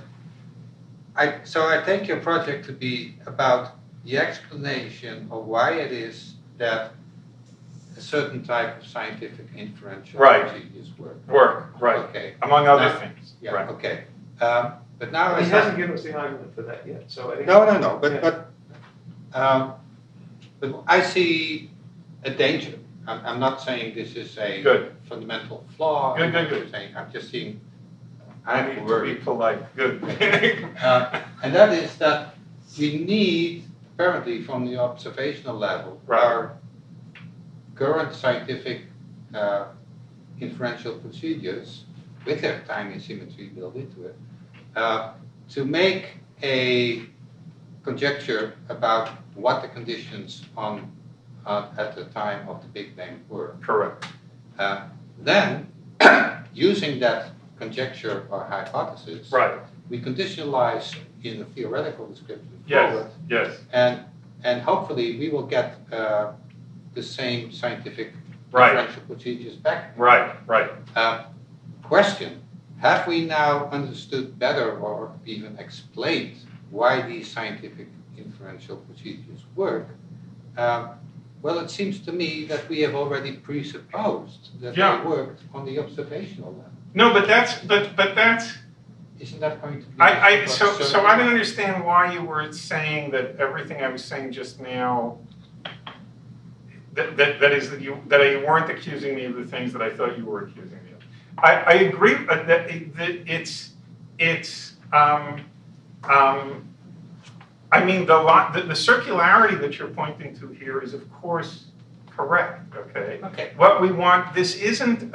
so I take your project to be about the explanation of why it is that a certain type of scientific inferential procedures work. Right. Okay. Among other things. Yeah. Right. Okay. But now He hasn't given us the argument for that yet, so I think. No. Yeah. But I see a danger. I'm not saying this is a Good. fundamental flaw. Good. I'm just seeing. I need to be polite. Good. And that is that we need, apparently from the observational level, Right. our current scientific inferential procedures, with their time asymmetry built into it, to make a conjecture about what the conditions at the time of the Big Bang were. Correct. Then, using that conjecture or hypothesis, Right. we conditionalize in the theoretical description forward, Yes. and hopefully we will get the same scientific Right. inferential procedures back. Right. Question: have we now understood better or even explained why these scientific inferential procedures work? Well, it seems to me that we have already presupposed that Yeah. they worked on the observational level. No, but that's. Isn't that going to be? So I don't understand why you were saying that everything I was saying just now. That you weren't accusing me of the things that I thought you were accusing me of. I agree that it's. I mean, the circularity that you're pointing to here is, of course, correct. Okay. Okay. What we want. This isn't.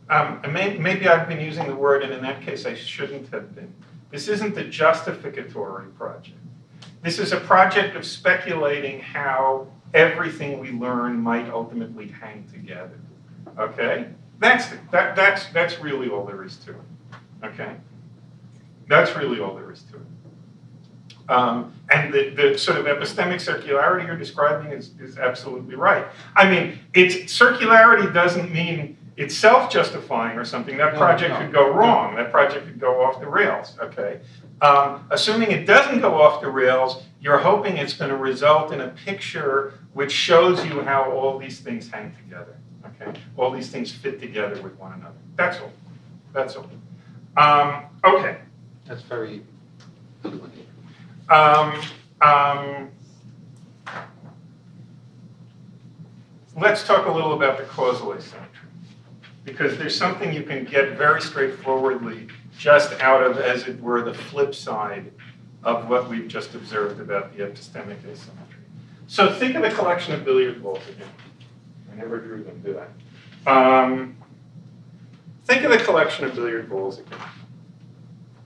Maybe I've been using the word, and in that case, I shouldn't have been. This isn't a justificatory project. This is a project of speculating how everything we learn might ultimately hang together. Okay? That's really all there is to it. Okay? That's really all there is to it. And the sort of epistemic circularity you're describing is absolutely right. I mean, circularity doesn't mean it's self-justifying or something. That project could go wrong. That project could go off the rails. Okay? Assuming it doesn't go off the rails, you're hoping it's going to result in a picture which shows you how all these things hang together. Okay? All these things fit together with one another. That's all. That's all. Okay. That's very illuminating. Let's talk a little about the causal asymmetry, because there's something you can get very straightforwardly just out of, as it were, the flip side of what we've just observed about the epistemic asymmetry. So think of the collection of billiard balls again. I never drew them, did I? Think of the collection of billiard balls again.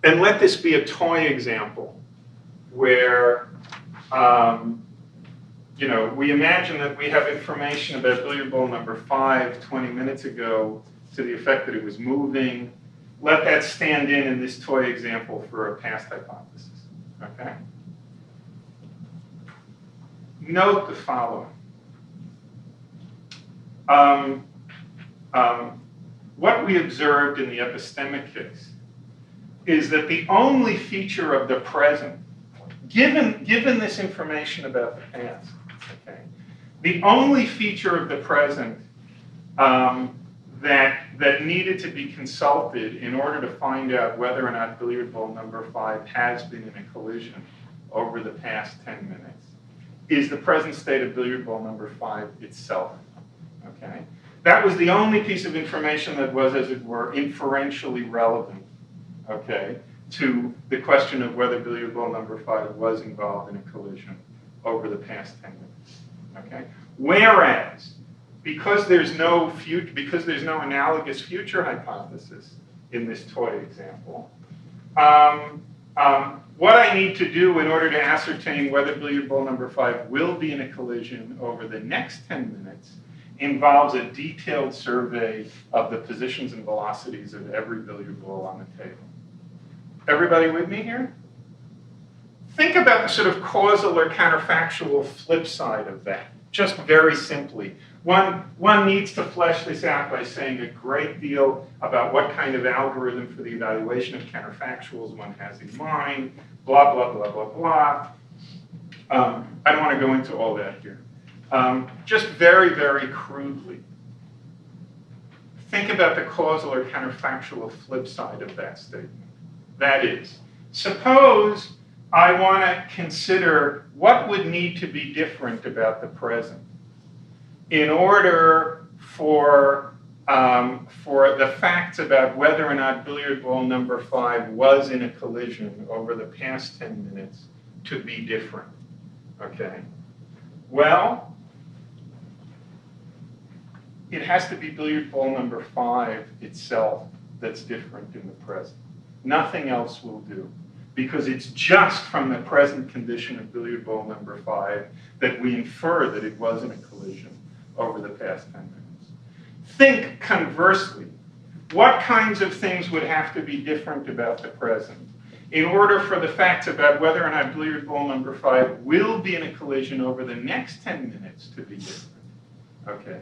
And let this be a toy example where, we imagine that we have information about billiard ball number 5 20 minutes ago to the effect that it was moving. Let that stand in this toy example for a past hypothesis, okay? Note the following. What we observed in the epistemic case is that the only feature of the present, given this information about the past, okay, the only feature of the present that needed to be consulted in order to find out whether or not billiard ball number 5 has been in a collision over the past 10 minutes is the present state of billiard ball number 5 itself, okay? That was the only piece of information that was, as it were, inferentially relevant, okay, to the question of whether billiard ball number 5 was involved in a collision over the past 10 minutes, okay? Whereas, because there's no analogous future hypothesis in this toy example, what I need to do in order to ascertain whether billiard ball number 5 will be in a collision over the next 10 minutes involves a detailed survey of the positions and velocities of every billiard ball on the table. Everybody with me here? Think about the sort of causal or counterfactual flip side of that, just very simply. One needs to flesh this out by saying a great deal about what kind of algorithm for the evaluation of counterfactuals one has in mind, blah, blah, blah, blah, blah. I don't want to go into all that here. Just very, very crudely, think about the causal or counterfactual flip side of that statement. That is, suppose I want to consider what would need to be different about the present in order for the facts about whether or not billiard ball number 5 was in a collision over the past 10 minutes to be different, okay? Well, it has to be billiard ball number 5 itself that's different in the present. Nothing else will do, because it's just from the present condition of billiard ball number 5 that we infer that it was in a collision over the past 10 minutes. Think conversely, what kinds of things would have to be different about the present in order for the facts about whether or not billiard ball number 5 will be in a collision over the next 10 minutes to be different, okay?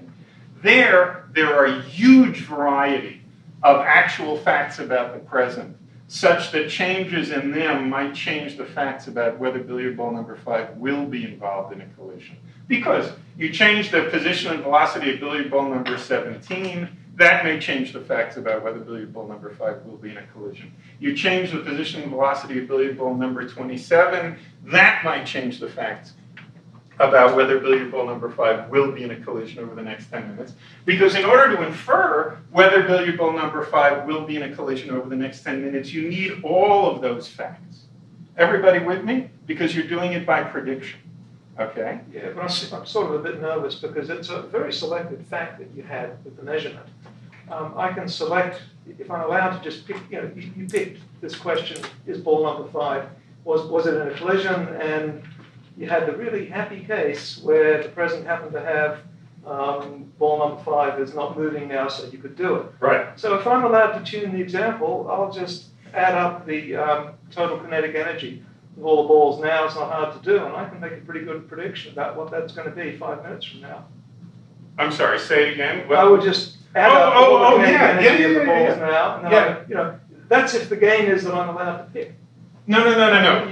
There are a huge variety of actual facts about the present, such that changes in them might change the facts about whether billiard ball number 5 will be involved in a collision. Because you change the position and velocity of billiard ball number 17, that may change the facts about whether billiard ball number 5 will be in a collision. You change the position and velocity of billiard ball number 27, that might change the facts about whether billiard ball number 5 will be in a collision over the next 10 minutes. Because in order to infer whether billiard ball number 5 will be in a collision over the next 10 minutes, you need all of those facts. Everybody with me? Because you're doing it by prediction, okay? Yeah, but I'm sort of a bit nervous because it's a very selected fact that you had with the measurement. I can select, if I'm allowed to just pick, you picked this question, is ball number 5, was it in a collision? And you had the really happy case where the present happened to have ball number 5 is not moving now, so you could do it. Right. So if I'm allowed to tune the example, I'll just add up the total kinetic energy of all the balls now. It's not hard to do, and I can make a pretty good prediction about what that's going to be 5 minutes from now. I'm sorry, say it again. I would just add up all the kinetic energy of the balls now, and then that's if the game is that I'm allowed to pick. No.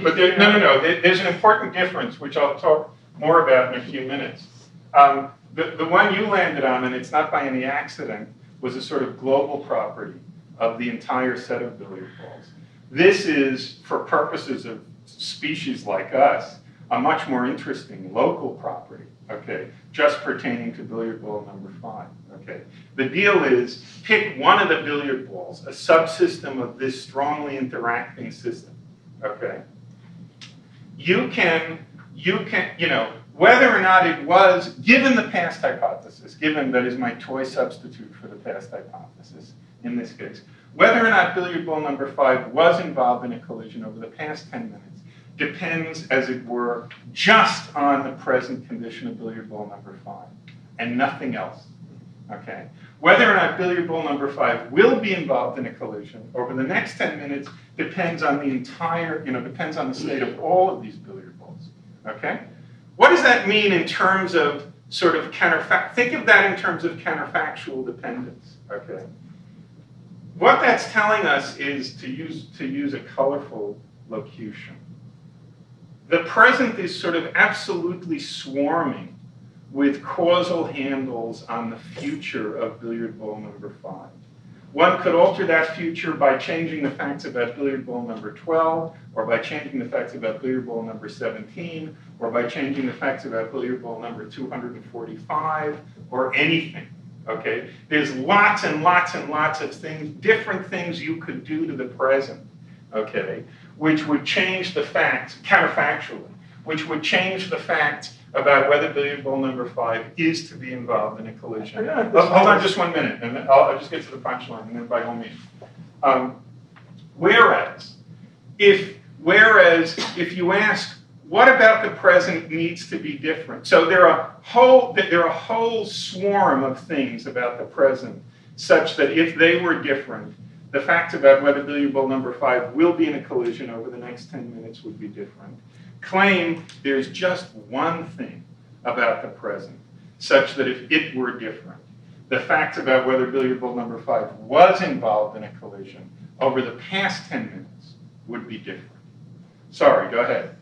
But there's an important difference, which I'll talk more about in a few minutes. The one you landed on, and it's not by any accident, was a sort of global property of the entire set of billiard balls. This is, for purposes of species like us, a much more interesting local property, okay, just pertaining to billiard ball number 5, okay. The deal is, pick one of the billiard balls, a subsystem of this strongly interacting system, okay. You can, whether or not it was, given the past hypothesis, given that is my toy substitute for the past hypothesis in this case, whether or not billiard ball number 5 was involved in a collision over the past 10 minutes depends, as it were, just on the present condition of billiard ball number 5 and nothing else, okay? Whether or not billiard ball number 5 will be involved in a collision over the next 10 minutes depends on the entire, depends on the state of all of these billiard balls, okay? What does that mean in terms of sort of think of that in terms of counterfactual dependence, okay? what that's telling us is, to use a colorful locution, the present is sort of absolutely swarming with causal handles on the future of billiard ball number 5. One could alter that future by changing the facts about billiard ball number 12, or by changing the facts about billiard ball number 17, or by changing the facts about billiard ball number 245, or anything. Okay? There's lots and lots and lots of things, different things you could do to the present, okay, which would change the facts, counterfactually, which would change the facts about whether billiard ball number 5 is to be involved in a collision. Hold on just 1 minute, and then I'll just get to the punchline, and then by all means. Whereas if you ask, what about the present needs to be different? So there are a whole swarm of things about the present such that if they were different, the facts about whether billiard ball number 5 will be in a collision over the next 10 minutes would be different. Claim there's just one thing about the present such that if it were different, the facts about whether billiard ball number 5 was involved in a collision over the past 10 minutes would be different. Sorry, go ahead.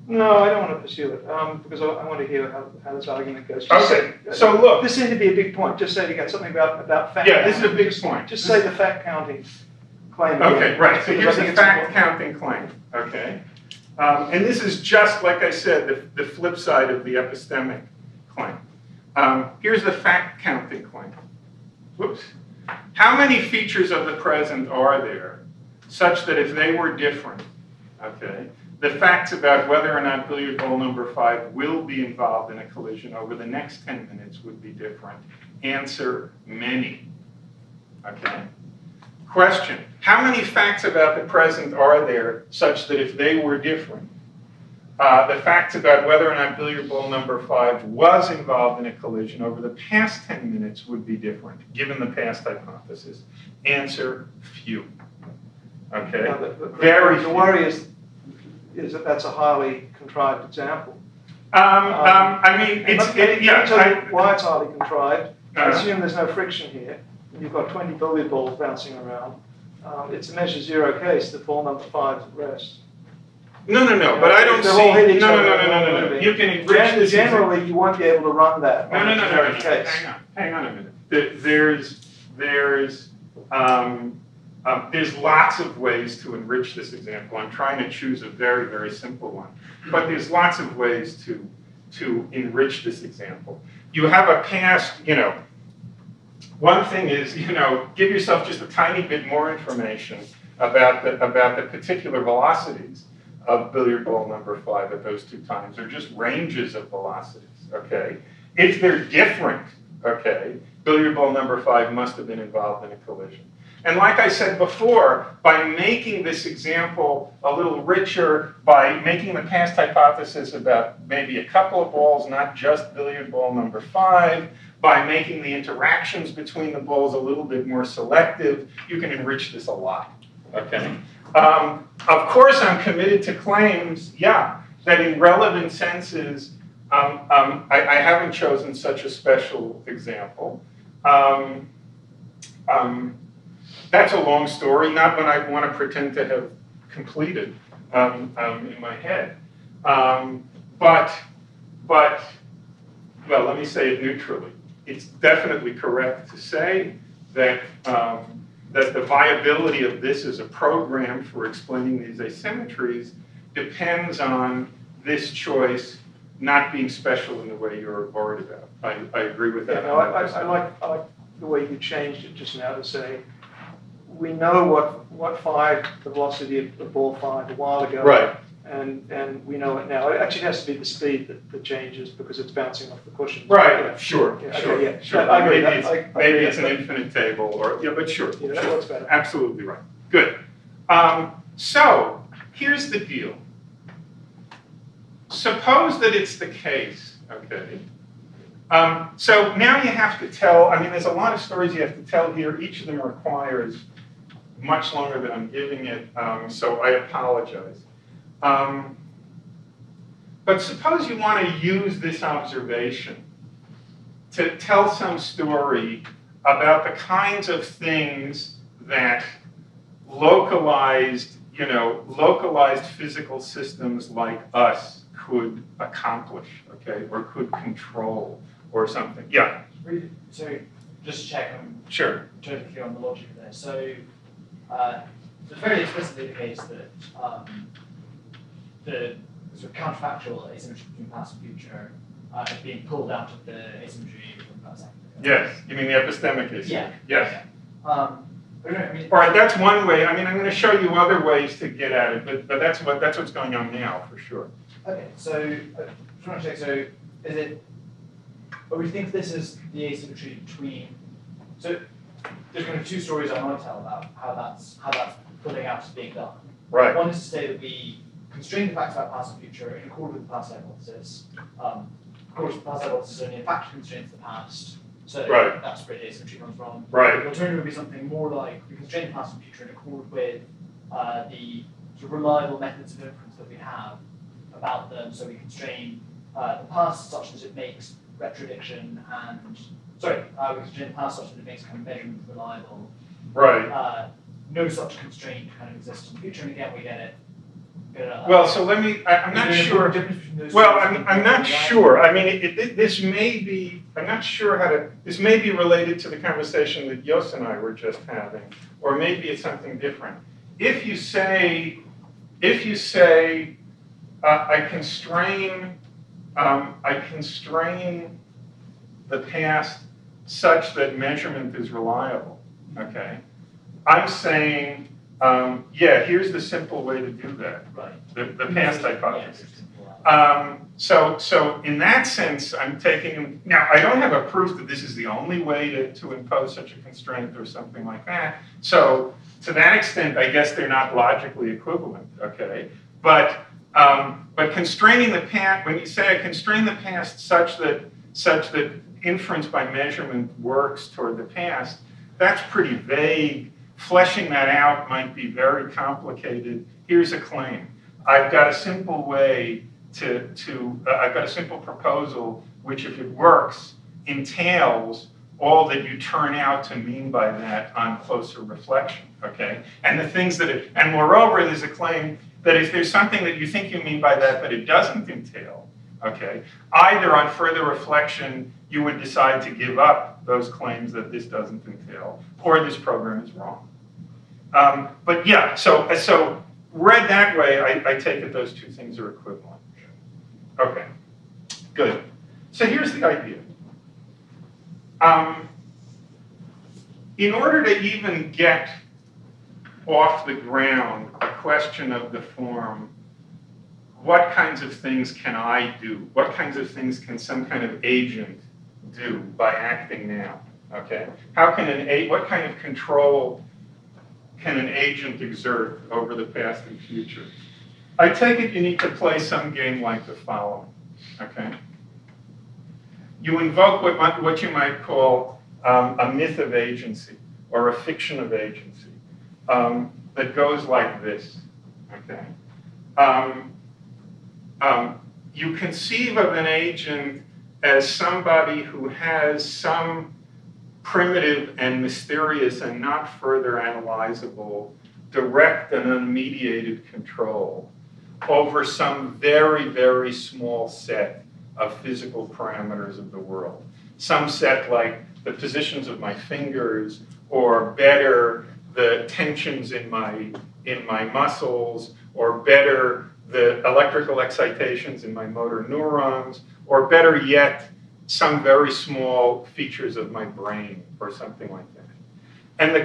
No, I don't want to pursue it because I want to hear how this argument goes. Okay, so look. This seemed to be a big point. Just say it again, something about fact Yeah, counting. this is a big point. Just say the fact counting claim. Okay, again, right, so because here's I the think it's fact important. counting claim, okay? And this is just, like I said, the flip side of the epistemic claim. Here's the fact counting claim. Whoops. How many features of the present are there such that if they were different, okay, the facts about whether or not billiard ball number 5 will be involved in a collision over the next 10 minutes would be different? Answer, many. Okay? Question, how many facts about the present are there such that if they were different, the facts about whether or not billiard ball number 5 was involved in a collision over the past 10 minutes would be different, given the past hypothesis? Answer, few. Okay? Now, Very the worry is that that's a highly contrived example. I mean, Why it's highly contrived. Assume there's no friction here. You've got 20 billiard balls bouncing around. It's a measure 0 case that ball number 5 is at rest. No, but I don't see. No. You can enrich this. Generally, you won't be able to run that. No. Case. Hang on a minute. There's lots of ways to enrich this example. I'm trying to choose a very, very simple one. But there's lots of ways to enrich this example. You have a past, one thing is, give yourself just a tiny bit more information about the particular velocities of billiard ball number 5 at those 2 times, or just ranges of velocities, okay? If they're different, okay, billiard ball number 5 must have been involved in a collision. And like I said before, by making this example a little richer, by making the past hypothesis about maybe a couple of balls, not just billiard ball number 5, by making the interactions between the balls a little bit more selective, you can enrich this a lot, okay? Of course, I'm committed to claims, that in relevant senses, I haven't chosen such a special example. That's a long story, not one I want to pretend to have completed in my head. But, well, let me say it neutrally. It's definitely correct to say that that the viability of this as a program for explaining these asymmetries depends on this choice not being special in the way you're worried about. I agree with that. I like the way you changed it just now to say, we know what 5, the velocity of the ball 5 a while ago. Right. And we know it now. It actually has to be the speed that changes because it's bouncing off the cushion. Right, Yeah. sure. I agree. Maybe it's an infinite table, or but sure. Yeah, that works better. Absolutely right. Good. So here's the deal. Suppose that it's the case, okay? So now you have to tell, there's a lot of stories you have to tell here. Each of them requires much longer than I'm giving it, so I apologize. But suppose you want to use this observation to tell some story about the kinds of things that localized physical systems like us could accomplish, okay, or could control or something. Yeah. So just to check, I'm Sure. totally clear on the logic there. So it's very explicitly the case that the sort of counterfactual asymmetry between past and future is being pulled out of the asymmetry from about a second ago. Yes. You mean the epistemic asymmetry? Yeah. Yes. I mean, All right, that's one way. I mean, I'm going to show you other ways to get at it, but that's what's going on now for sure. okay, so just want to check. So is it? But we think this is the asymmetry between. So there's kind of two stories I might tell about how that's pulling out is being done. Right. One is to say that we constrain the facts about past and future in accord with the past hypothesis. Of course, the past hypothesis only in fact constrains the past. So Right. that's where the asymmetry comes from. Right. The alternative would be something more like we constrain the past and future in accord with the sort of reliable methods of inference that we have about them. So we constrain the past such that it makes retrodiction and we constrain the past such that it makes kind of measurement reliable. Right. No such constraint kind of exists in the future, and again we get it. Well, so let me. I'm not sure. Well, I'm not sure. I mean, this may be. I'm not sure how to. This may be related to the conversation that Jos and I were just having, or maybe it's something different. If you say, I constrain the past such that measurement is reliable. Okay, I'm saying. Here's the simple way to do that. Right. The past hypothesis. Yeah, So in that sense, I'm taking, now I don't have a proof that this is the only way to impose such a constraint or something like that. So to that extent, I guess they're not logically equivalent, okay? But constraining the past, when you say I constrain the past such that inference by measurement works toward the past, that's pretty vague. Fleshing that out might be very complicated. Here's a claim. I've got a simple way I've got a simple proposal which, if it works, entails all that you turn out to mean by that on closer reflection, okay? And the things and moreover, there's a claim that if there's something that you think you mean by that but it doesn't entail, okay, either on further reflection you would decide to give up those claims that this doesn't entail, or this program is wrong. But yeah, so read that way, I take it those two things are equivalent. Okay, good. So here's the idea. In order to even get off the ground a question of the form, what kinds of things can I do? What kinds of things can some kind of agent do by acting now? Okay, what kind of control can an agent exert over the past and future? I take it you need to play some game like the following. Okay, you invoke what you might call a myth of agency or a fiction of agency that goes like this. Okay, you conceive of an agent as somebody who has some primitive and mysterious and not further analyzable, direct and unmediated control over some very, very small set of physical parameters of the world. Some set like the positions of my fingers, or better, the tensions in my muscles, or better, the electrical excitations in my motor neurons, or better yet, some very small features of my brain or something like that. And the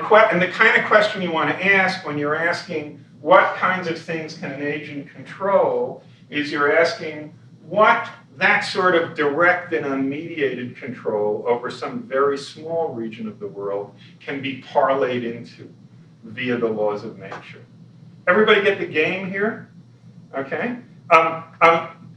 kind of question you want to ask when you're asking what kinds of things can an agent control is you're asking what that sort of direct and unmediated control over some very small region of the world can be parlayed into via the laws of nature. Everybody get the game here? Okay?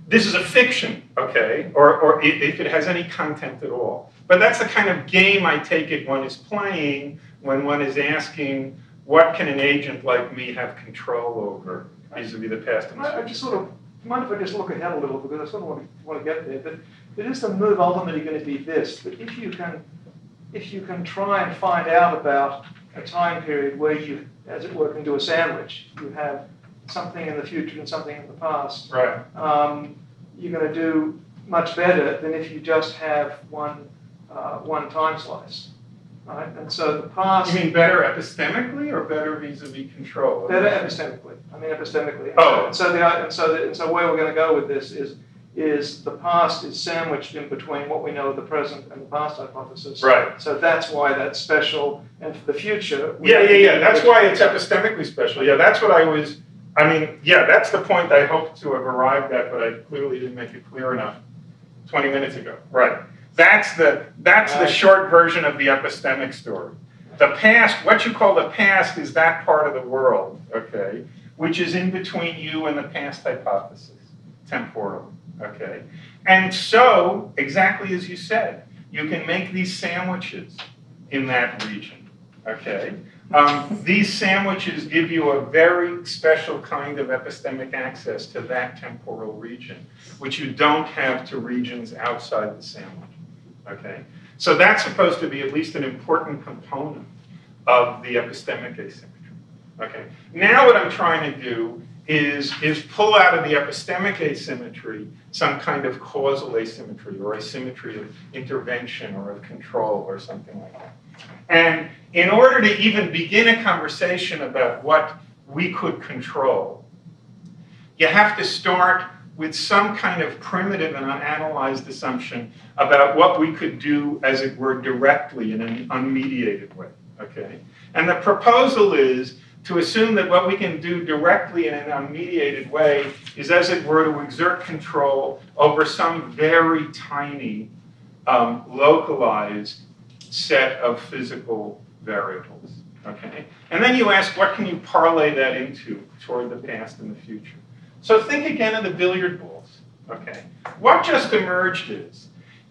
This is a fiction, okay, or if it has any content at all. But that's the kind of game I take it one is playing when one is asking, what can an agent like me have control over vis-a-vis the past and the future? I just sort of, mind if I just look ahead a little, because I sort of want to get there, but it is the move ultimately going to be this, that if if you can try and find out about a time period where you, as it were, can do a sandwich, you have something in the future and something in the past, Right. you're going to do much better than if you just have one time slice. Right? And so the past. You mean better epistemically or better vis-a-vis control? Better epistemically. I mean epistemically. Oh. And so where we're going to go with this is the past is sandwiched in between what we know of the present and the past hypothesis. Right. So that's why that's special. And for the future. Yeah. That's why it's epistemically special. Yeah, that's what that's the point I hoped to have arrived at, but I clearly didn't make it clear enough 20 minutes ago. Right. That's the short version of the epistemic story. The past, what you call the past, is that part of the world, okay, which is in between you and the past hypothesis, temporally, okay? And so, exactly as you said, you can make these sandwiches in that region, okay? These sandwiches give you a very special kind of epistemic access to that temporal region, which you don't have to regions outside the sandwich. Okay, so that's supposed to be at least an important component of the epistemic asymmetry. Okay, now what I'm trying to do is pull out of the epistemic asymmetry some kind of causal asymmetry or asymmetry of intervention or of control or something like that. And in order to even begin a conversation about what we could control, you have to start with some kind of primitive and unanalyzed assumption about what we could do, as it were, directly in an unmediated way, okay? And the proposal is to assume that what we can do directly in an unmediated way is, as it were, to exert control over some very tiny, localized set of physical variables, okay? And then you ask, what can you parlay that into toward the past and the future? So think again of the billiard balls, okay? What just emerged is,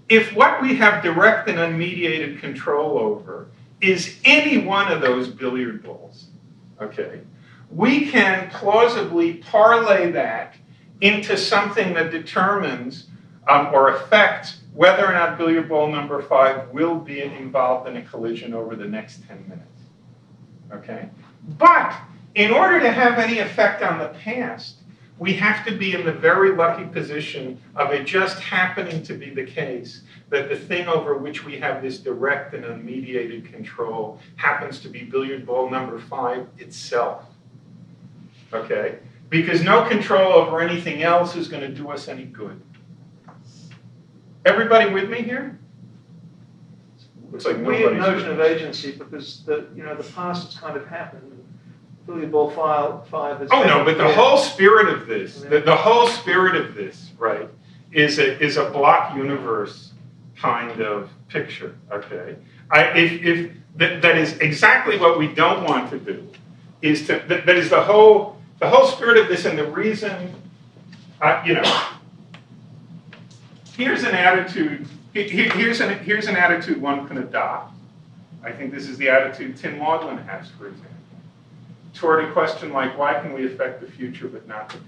if what we have direct and unmediated control over is any one of those billiard balls, okay, we can plausibly parlay that into something that determines or affects whether or not billiard ball number 5 will be involved in a collision over the next 10 minutes, okay? But in order to have any effect on the past, we have to be in the very lucky position of it just happening to be the case that the thing over which we have this direct and unmediated control happens to be billiard ball number 5 itself, okay? Because no control over anything else is going to do us any good. Everybody with me here? Looks like nobody's weird notion of agency, because the past has kind of happened. Billiard ball 5 is. Oh no, but the whole spirit of this, the whole spirit of this, right, is a block universe kind of picture. Okay, if that is exactly what we don't want to do, is to that is the whole spirit of this, and the reason, here's an attitude. Here's an attitude one can adopt. I think this is the attitude Tim Maudlin has, for example, toward a question like, why can we affect the future but not the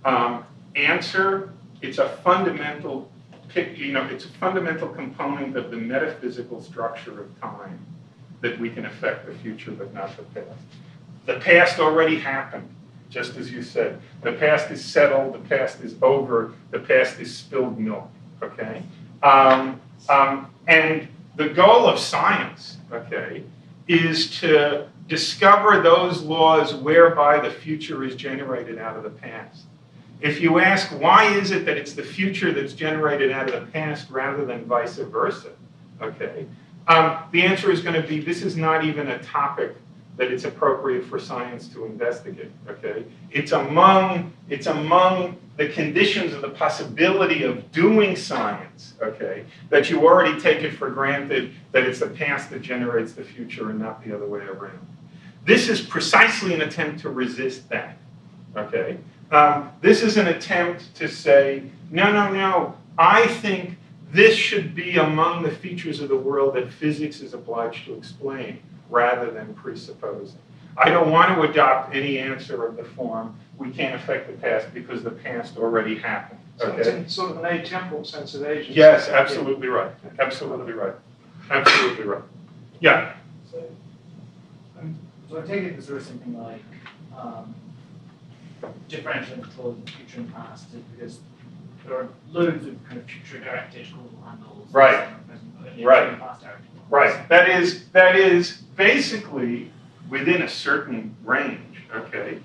past? Answer, it's a fundamental, it's a fundamental component of the metaphysical structure of time that we can affect the future but not the past. The past already happened, just as you said. The past is settled, the past is over, the past is spilled milk, okay? And the goal of science, okay, is to discover those laws whereby the future is generated out of the past. If you ask, why is it that it's the future that's generated out of the past rather than vice versa, okay, the answer is going to be, this is not even a topic that it's appropriate for science to investigate, okay? It's among the conditions of the possibility of doing science, okay, that you already take it for granted that it's the past that generates the future and not the other way around. This is precisely an attempt to resist that, okay? This is an attempt to say, no, I think this should be among the features of the world that physics is obliged to explain, rather than presupposing. I don't want to adopt any answer of the form, we can't affect the past because the past already happened. So Okay? it's in sort of an atemporal sense of agency. Yes, absolutely right. Absolutely right. Absolutely right. Yeah. So I take it there's sort of something like differential control of the future and past, because there are loads of kind of future-directed causal handles. Right. Right. Past directed ones. Right. That is basically within a certain range. Okay.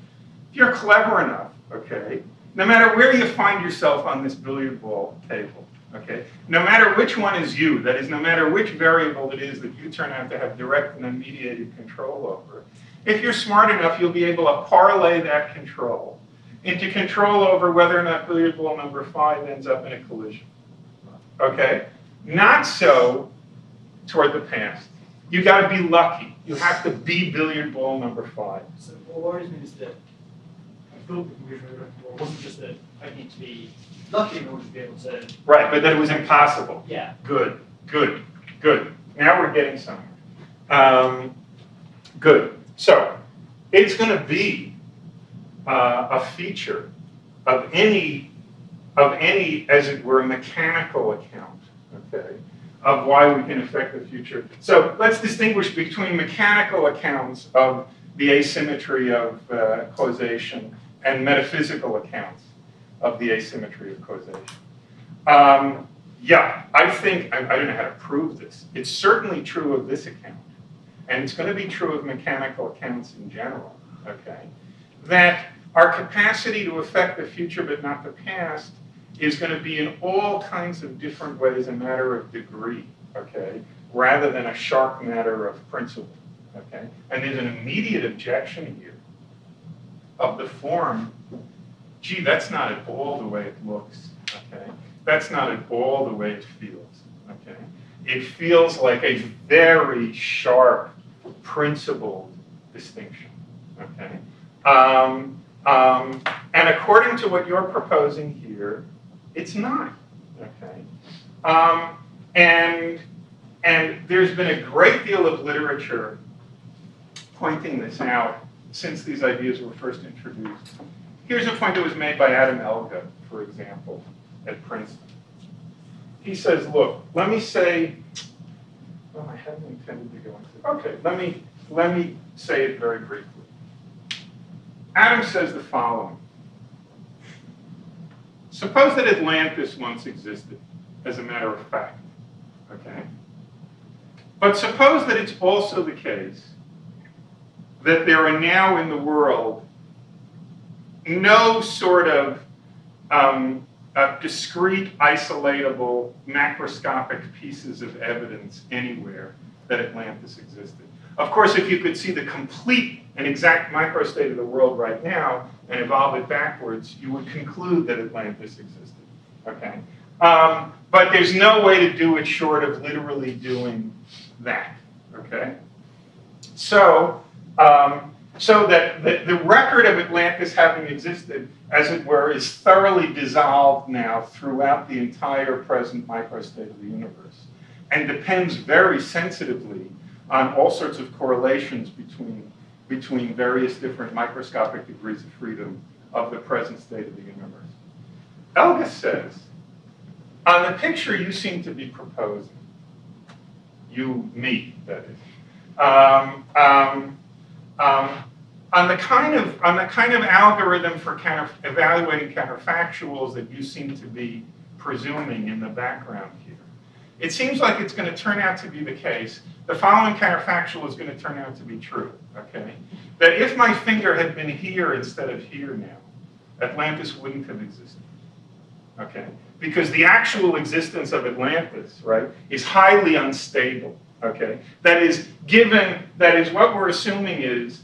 If you're clever enough, okay, no matter where you find yourself on this billiard ball table, okay, no matter which one is you, that is, no matter which variable it is that you turn out to have direct and unmediated control over, if you're smart enough, you'll be able to parlay that control into control over whether or not billiard ball number 5 ends up in a collision. Okay? Not so toward the past. You got to be lucky. You have to be billiard ball number 5. So what worries me is that I thought the computer wasn't just that I need to be lucky in order to be able to. Right, but that it was impossible. Yeah. Good. Now we're getting somewhere. Good. So it's going to be a feature of any, as it were, mechanical account, okay, of why we can affect the future. So let's distinguish between mechanical accounts of the asymmetry of causation and metaphysical accounts of the asymmetry of causation. Yeah, I think, I don't know how to prove this. It's certainly true of this account, and it's going to be true of mechanical accounts in general, okay, that our capacity to affect the future but not the past is going to be in all kinds of different ways a matter of degree, okay, rather than a sharp matter of principle, okay? And there's an immediate objection here of the form, gee, that's not at all the way it looks, okay? That's not at all the way it feels, okay? It feels like a very sharp, principled distinction, okay? And according to what you're proposing here, it's not, okay? And there's been a great deal of literature pointing this out since these ideas were first introduced. Here's a point that was made by Adam Elga, for example, at Princeton. He says, look, let me say, well, I hadn't intended to go into, okay, let me say it very briefly. Adam says the following. Suppose that Atlantis once existed, as a matter of fact, okay? But suppose that it's also the case that there are now in the world no sort of discrete, isolatable, macroscopic pieces of evidence anywhere that Atlantis existed. Of course, if you could see the complete and exact microstate of the world right now and evolve it backwards, you would conclude that Atlantis existed, okay? But there's no way to do it short of literally doing that, okay? So that the record of Atlantis having existed, as it were, is thoroughly dissolved now throughout the entire present microstate of the universe, and depends very sensitively on all sorts of correlations between various different microscopic degrees of freedom of the present state of the universe. Elga says, on the picture you seem to be proposing, me, that is, on the kind of algorithm for evaluating counterfactuals that you seem to be presuming in the background here, it seems like it's going to turn out to be the case. The following counterfactual is going to turn out to be true, okay? That if my finger had been here instead of here now, Atlantis wouldn't have existed, okay? Because the actual existence of Atlantis, right, is highly unstable, okay? That is, what we're assuming is,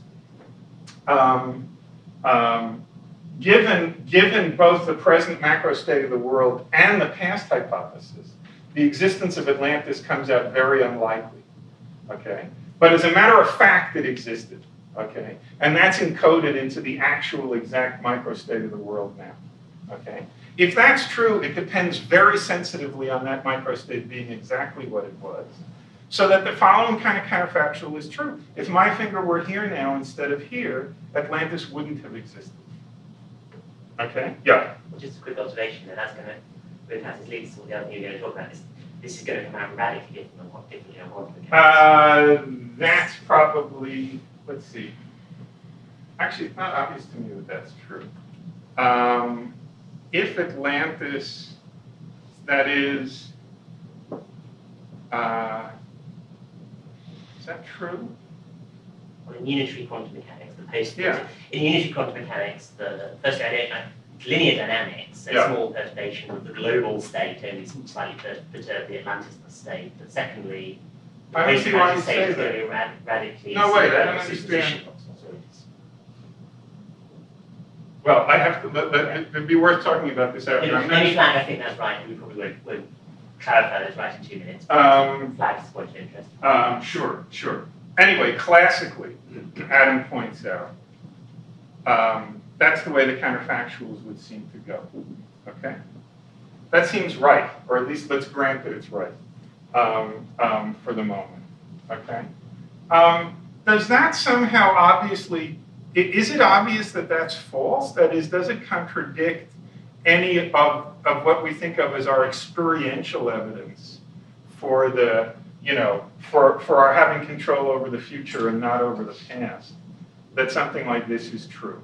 given both the present macro state of the world and the past hypothesis, the existence of Atlantis comes out very unlikely, okay? But as a matter of fact, it existed, okay? And that's encoded into the actual exact microstate of the world now, okay? If that's true, it depends very sensitively on that microstate being exactly what it was, so that the following kind of counterfactual is true. If my finger were here now instead of here, Atlantis wouldn't have existed. Okay? Yeah? Just a quick observation, and that's going to, with Hatties leads to all the other thing you're going to talk about, is this is going to come out radically different than what differently on quantum mechanics? That's probably, let's see. Actually, it's not obvious to me that that's true. If Atlantis, that is that true? Well, in unitary quantum mechanics, Yeah. in unitary quantum mechanics, the first idea, linear dynamics, a small perturbation of the global state only slightly perturb the Atlantis state. But secondly, the I don't see why you state say is that. going to radically No, wait, I don't superposition. understand. Well, I have to, it'd be worth talking about this after. Let me flag, I think that's right, and we probably won't clarify this right in 2 minutes. Flag is point of interest. Sure. Anyway, classically, Adam points out, that's the way the counterfactuals would seem to go, okay? That seems right, or at least let's grant that it's right for the moment, okay? Does that somehow obviously, is it obvious that that's false? That is, does it contradict any of what we think of as our experiential evidence for the, for our having control over the future and not over the past, that something like this is true?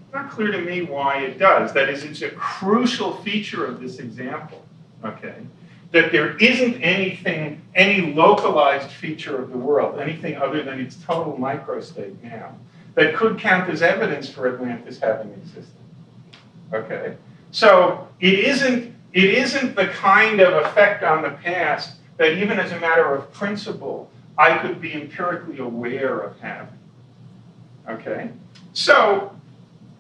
It's not clear to me why it does. That is, it's a crucial feature of this example, okay? That there isn't anything, any localized feature of the world, anything other than its total microstate now, that could count as evidence for Atlantis having existed, okay? So it isn't the kind of effect on the past that even as a matter of principle, I could be empirically aware of having, okay? So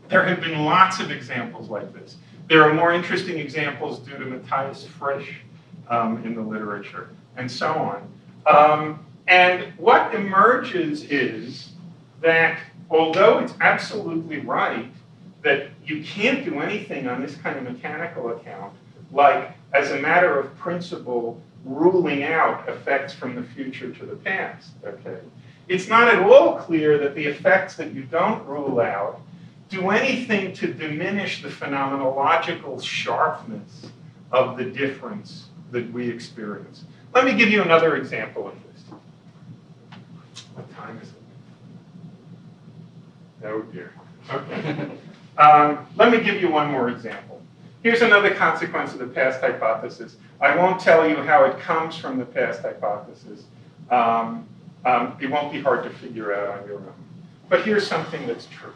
there have been lots of examples like this. There are more interesting examples due to Matthias Frisch in the literature, and so on. And what emerges is that although it's absolutely right that you can't do anything on this kind of mechanical account, like as a matter of principle, ruling out effects from the future to the past, okay? It's not at all clear that the effects that you don't rule out do anything to diminish the phenomenological sharpness of the difference that we experience. Let me give you another example of this. What time is it? Oh dear. Okay. Let me give you one more example. Here's another consequence of the past hypothesis. I won't tell you how it comes from the past hypothesis. It won't be hard to figure out on your own. But here's something that's true.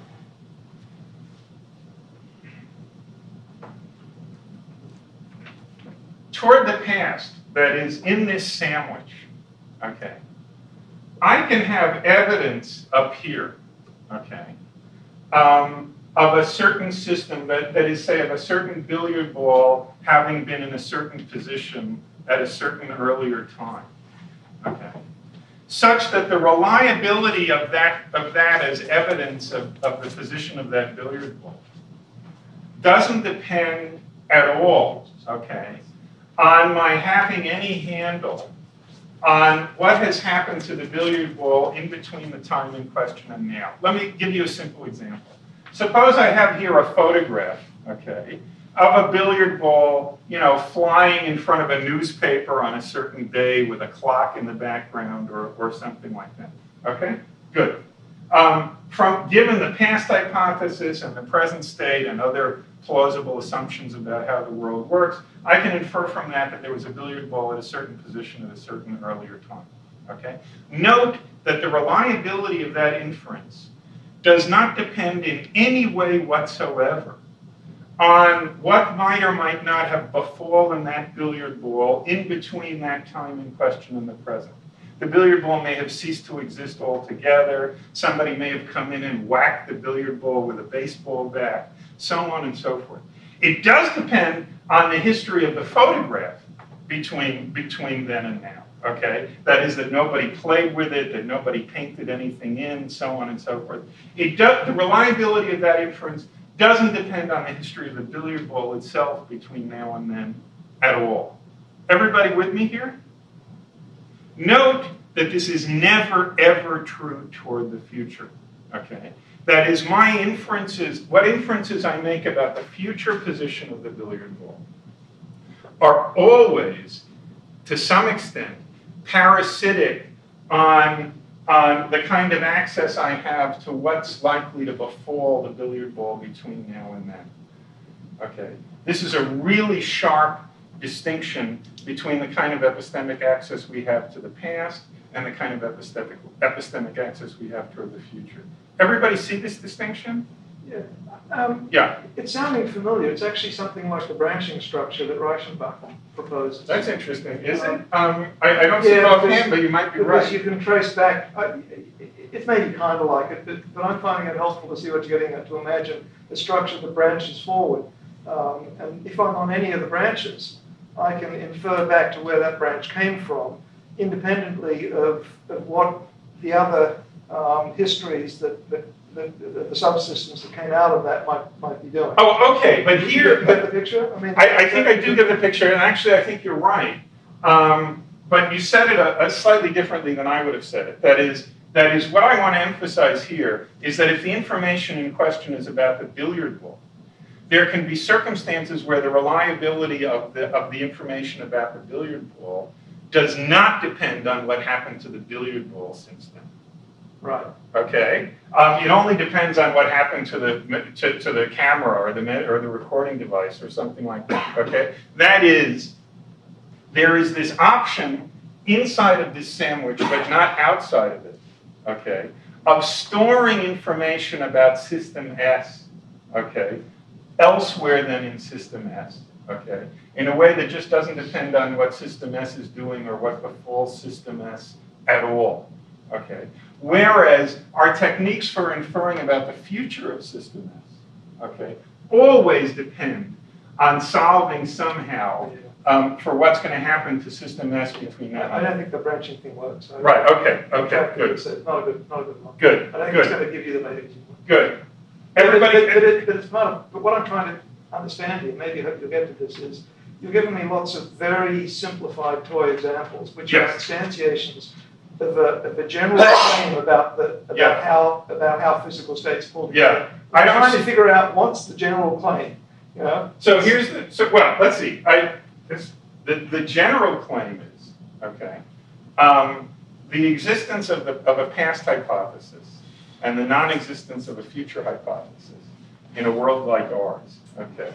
Toward the past, that is in this sandwich, okay, I can have evidence up here, okay, of a certain system that is, say, of a certain billiard ball having been in a certain position at a certain earlier time, okay, such that the reliability of that as evidence of the position of that billiard ball doesn't depend at all, okay, on my having any handle on what has happened to the billiard ball in between the time in question and now. Let me give you a simple example. Suppose I have here a photograph, okay, of a billiard ball, flying in front of a newspaper on a certain day with a clock in the background or something like that. Okay, good. Given the past hypothesis and the present state and other plausible assumptions about how the world works, I can infer from that there was a billiard ball at a certain position at a certain earlier time. Okay? Note that the reliability of that inference does not depend in any way whatsoever on what might or might not have befallen that billiard ball in between that time in question and the present. The billiard ball may have ceased to exist altogether. Somebody may have come in and whacked the billiard ball with a baseball bat, so on and so forth. It does depend on the history of the photograph between then and now, okay? That is, that nobody played with it, that nobody painted anything in, so on and so forth. The reliability of that inference doesn't depend on the history of the billiard ball itself between now and then at all. Everybody with me here? Note that this is never, ever true toward the future, okay? That is, my inferences, what inferences I make about the future position of the billiard ball are always to some extent, parasitic on the kind of access I have to what's likely to befall the billiard ball between now and then. Okay, this is a really sharp distinction between the kind of epistemic access we have to the past and the kind of epistemic access we have toward the future. Everybody see this distinction? Yeah. Yeah. It's sounding familiar. It's actually something like the branching structure that Reichenbach proposes. That's interesting, is it? I don't see it offhand, but you might be right. Because you can trace back, it's maybe kind of like it, but I'm finding it helpful to see what you're getting at, to imagine a structure that branches forward. And if I'm on any of the branches, I can infer back to where that branch came from, independently of what the other histories that the subsystems that came out of that might be doing. Oh, okay, but here... You get the picture? I mean, I think I do get the picture, and actually I think you're right. But you said it slightly differently than I would have said it. That is what I want to emphasize here is that if the information in question is about the billiard ball, there can be circumstances where the reliability of the information about the billiard ball does not depend on what happened to the billiard ball since then. right. Okay, it only depends on what happened to the camera or the recording device or something like that. Okay, that is, there is this option inside of this sandwich, but not outside of it. Okay, of storing information about system S. Okay, elsewhere than in system S. Okay, in a way that just doesn't depend on what system S is doing or what befalls system S at all. Okay. Whereas our techniques for inferring about the future of system S, okay, always depend on solving somehow for what's going to happen to system S between now and I don't think the branching thing works. Right. Okay. Okay. Good. It's not a good one. Good. I think Good. it's going to give you the maybe. Good. Everybody. But it's not. But what I'm trying to understand here, maybe I hope you'll get to this, is you're giving me lots of very simplified toy examples, which are instantiations of a general claim about how physical states pull together. I'm trying to figure out what's the general claim. You know. So here's well, let's see. The general claim is the existence of a past hypothesis and the non-existence of a future hypothesis in a world like ours. Okay,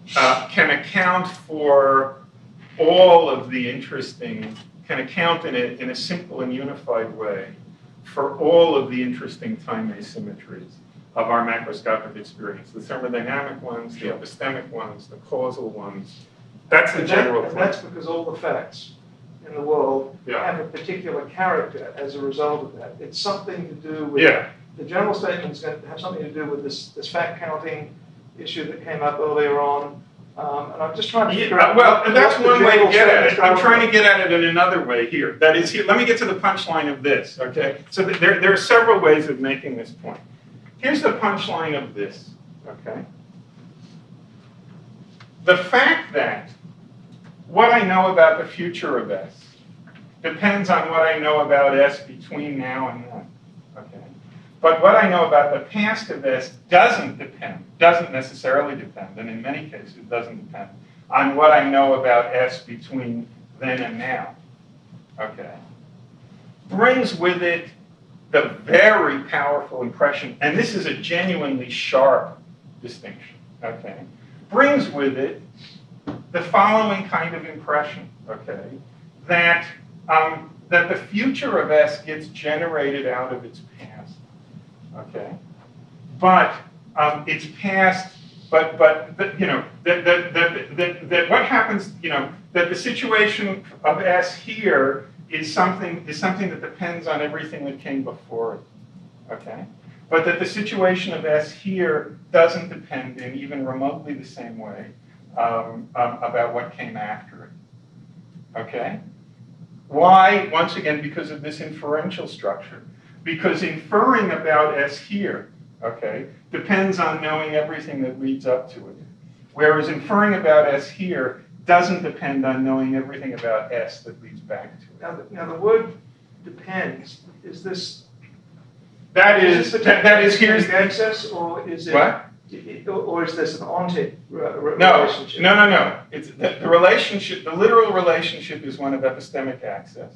can account for all of the interesting. Can account in a simple and unified way for all of the interesting time asymmetries of our macroscopic experience. The thermodynamic ones, the epistemic ones, the causal ones. That's the general claim. And that's because all the facts in the world have a particular character as a result of that. It's something to do with, the general statement is going to have something to do with this fact counting issue that came up earlier on. And I'm just trying to figure out. Well, and that's one way to get at it. I'm trying to get at it in another way here. That is, here. Let me get to the punchline of this. Okay. So there are several ways of making this point. Here's the punchline of this. Okay. The fact that what I know about the future of S depends on what I know about S between now and then. Okay. But what I know about the past of S doesn't necessarily depend, and in many cases doesn't depend, on what I know about S between then and now. Okay. Brings with it the very powerful impression, and this is a genuinely sharp distinction, okay? Brings with it the following kind of impression, okay? That the future of S gets generated out of its past. Okay, but it's past. But you know that what happens. You know that the situation of S here is something that depends on everything that came before it. Okay, but that the situation of S here doesn't depend in even remotely the same way about what came after it. Okay, why? Once again, because of this inferential structure. Because inferring about S here, okay, depends on knowing everything that leads up to it. Whereas inferring about S here doesn't depend on knowing everything about S that leads back to it. Now the word depends, is this... That is here's access, or is it... What? Or is this an ontic No, relationship? no. It's the relationship, the literal relationship is one of epistemic access.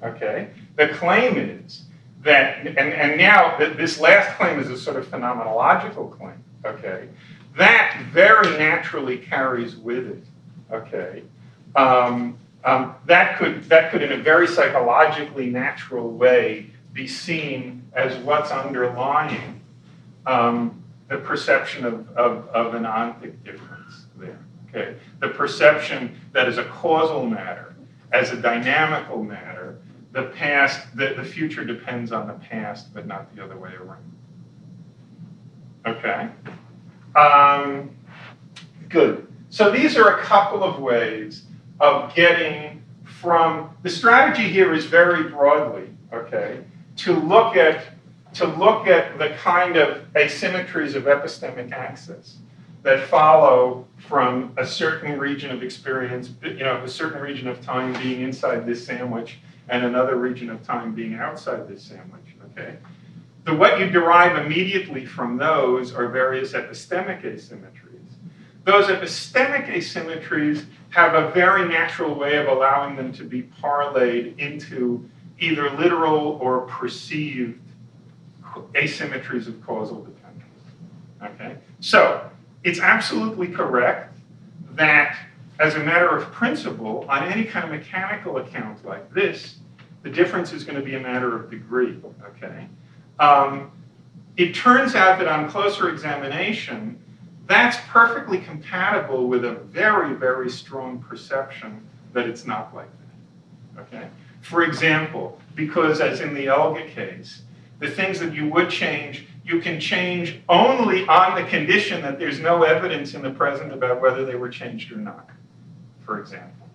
Okay? The claim is that, and now this last claim is a sort of phenomenological claim. Okay? That very naturally carries with it. Okay? That could in a very psychologically natural way be seen as what's underlying the perception of an ontic difference there. Okay, the perception that as a causal matter, as a dynamical matter, the future depends on the past, but not the other way around. Okay, good. So these are a couple of ways of getting from the strategy here is very broadly, okay, to look at the kind of asymmetries of epistemic access that follow from a certain region of experience, a certain region of time being inside this sandwich and another region of time being outside this sandwich, okay? What you derive immediately from those are various epistemic asymmetries. Those epistemic asymmetries have a very natural way of allowing them to be parlayed into either literal or perceived asymmetries of causal dependence. Okay? So, it's absolutely correct that as a matter of principle, on any kind of mechanical account like this, the difference is going to be a matter of degree. Okay? It turns out that on closer examination, that's perfectly compatible with a very, very strong perception that it's not like that. Okay? For example, because as in the Elga case, the things that you would change, you can change only on the condition that there's no evidence in the present about whether they were changed or not, for example.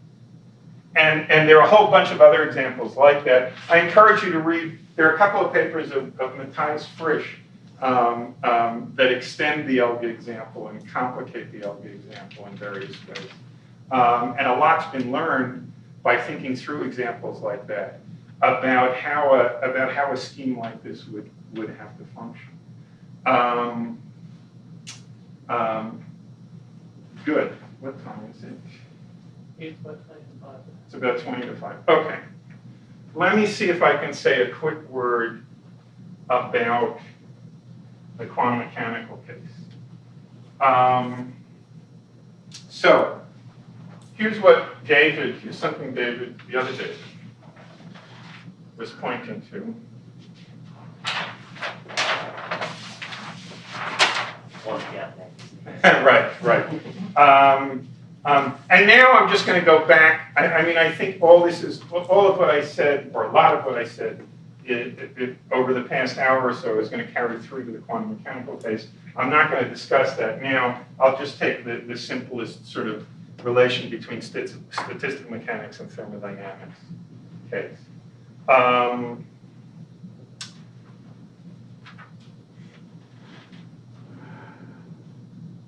And there are a whole bunch of other examples like that. I encourage you to read, there are a couple of papers of Matthias Frisch that extend the Elga example and complicate the Elga example in various ways. And a lot's been learned by thinking through examples like that about how a scheme like this would have to function. Good. What time is it? It's about 20 to 5. Okay. Let me see if I can say a quick word about the quantum mechanical case. So, here's something David, the other David, was pointing to. Right. And now I'm just going to go back. I think all of what I said, or a lot of what I said over the past hour or so is going to carry through to the quantum mechanical case. I'm not going to discuss that now. I'll just take the simplest sort of relation between statistical mechanics and thermodynamics case.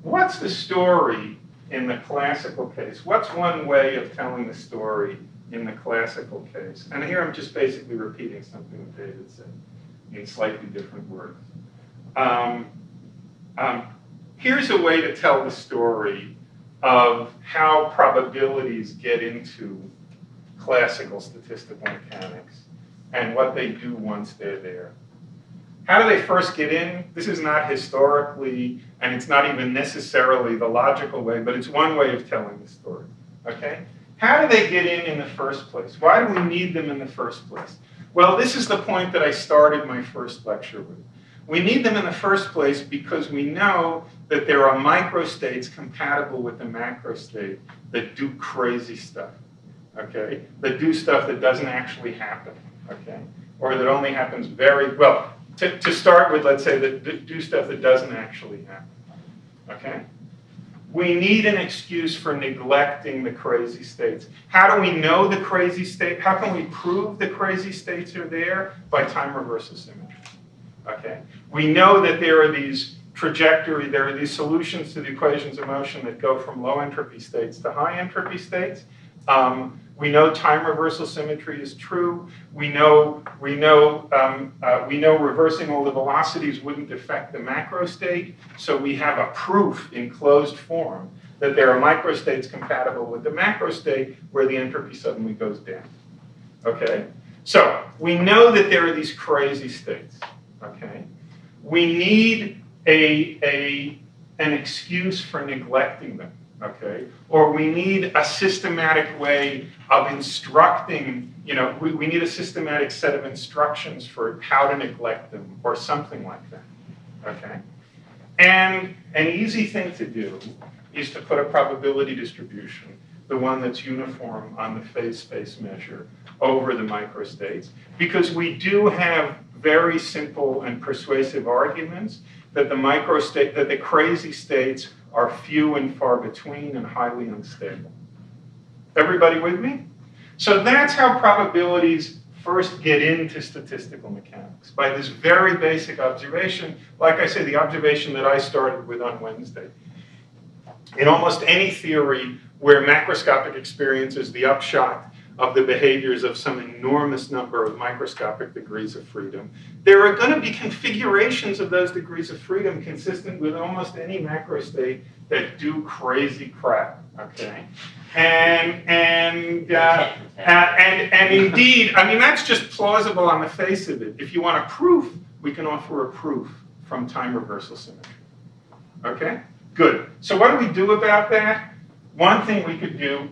What's the story in the classical case? What's one way of telling the story in the classical case? And here I'm just basically repeating something that David said in slightly different words. Here's a way to tell the story of how probabilities get into classical statistical mechanics and what they do once they're there. How do they first get in? This is not historically, and it's not even necessarily the logical way, but it's one way of telling the story, okay? How do they get in the first place? Why do we need them in the first place? Well, this is the point that I started my first lecture with. We need them in the first place because we know that there are microstates compatible with the macrostate that do crazy stuff, okay? That do stuff that doesn't actually happen, okay? Or that only happens very, well, to start with, let's say that do stuff that doesn't actually happen, okay? We need an excuse for neglecting the crazy states. How do we know the crazy state? How can we prove the crazy states are there? By time reverse asymmetry, okay? We know that there are these solutions to the equations of motion that go from low entropy states to high entropy states. We know time reversal symmetry is true. We know reversing all the velocities wouldn't affect the macro state. So we have a proof in closed form that there are microstates compatible with the macro state where the entropy suddenly goes down. Okay? So we know that there are these crazy states. Okay? We need an excuse for neglecting them. Okay? Or we need a systematic way of instructing, we need a systematic set of instructions for how to neglect them or something like that. Okay? And an easy thing to do is to put a probability distribution, the one that's uniform on the phase space measure, over the microstates, because we do have very simple and persuasive arguments that the crazy states are few and far between and highly unstable. Everybody with me? So that's how probabilities first get into statistical mechanics, by this very basic observation, like I say, the observation that I started with on Wednesday. In almost any theory where macroscopic experience is the upshot of the behaviors of some enormous number of microscopic degrees of freedom, there are going to be configurations of those degrees of freedom consistent with almost any macro state that do crazy crap, okay? And indeed, I mean, that's just plausible on the face of it. If you want a proof, we can offer a proof from time reversal symmetry, okay? Good. So what do we do about that? One thing we could do,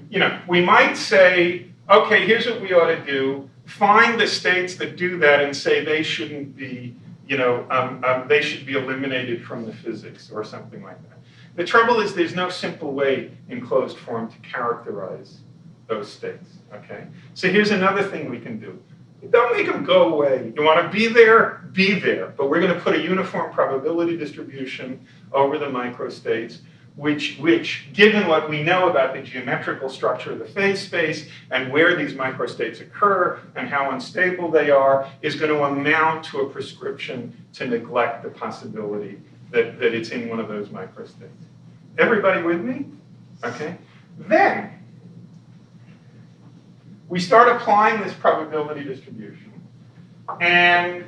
we might say, okay, here's what we ought to do. Find the states that do that and say they shouldn't be, they should be eliminated from the physics or something like that. The trouble is there's no simple way in closed form to characterize those states, okay? So here's another thing we can do. Don't make them go away. You want to be there, but we're going to put a uniform probability distribution over the microstates, which, given what we know about the geometrical structure of the phase space and where these microstates occur and how unstable they are, is going to amount to a prescription to neglect the possibility that it's in one of those microstates. Everybody with me? Okay. Then we start applying this probability distribution, and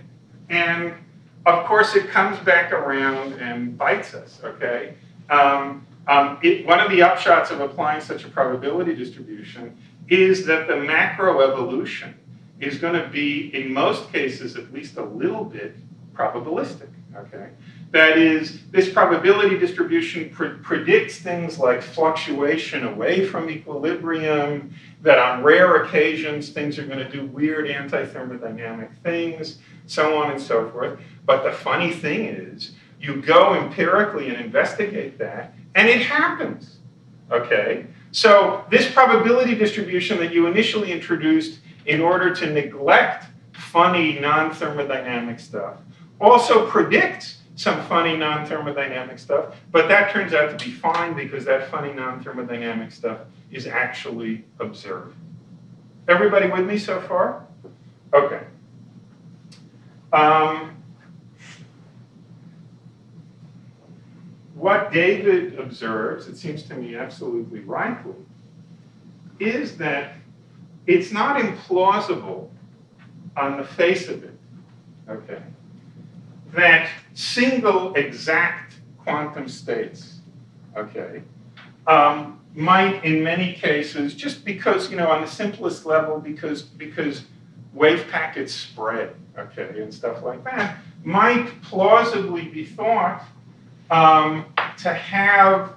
of course it comes back around and bites us. Okay. One of the upshots of applying such a probability distribution is that the macro evolution is going to be, in most cases, at least a little bit probabilistic. Okay. That is, this probability distribution predicts things like fluctuation away from equilibrium, that on rare occasions things are going to do weird anti-thermodynamic things, so on and so forth. But the funny thing is, you go empirically and investigate that, and it happens. Okay? So this probability distribution that you initially introduced in order to neglect funny non-thermodynamic stuff also predicts some funny non-thermodynamic stuff, but that turns out to be fine because that funny non-thermodynamic stuff is actually observed. Everybody with me so far? Okay. What David observes, it seems to me absolutely rightly, is that it's not implausible on the face of it, okay, that single exact quantum states, okay, might in many cases, just because, on the simplest level, because wave packets spread, okay, and stuff like that, might plausibly be thought to have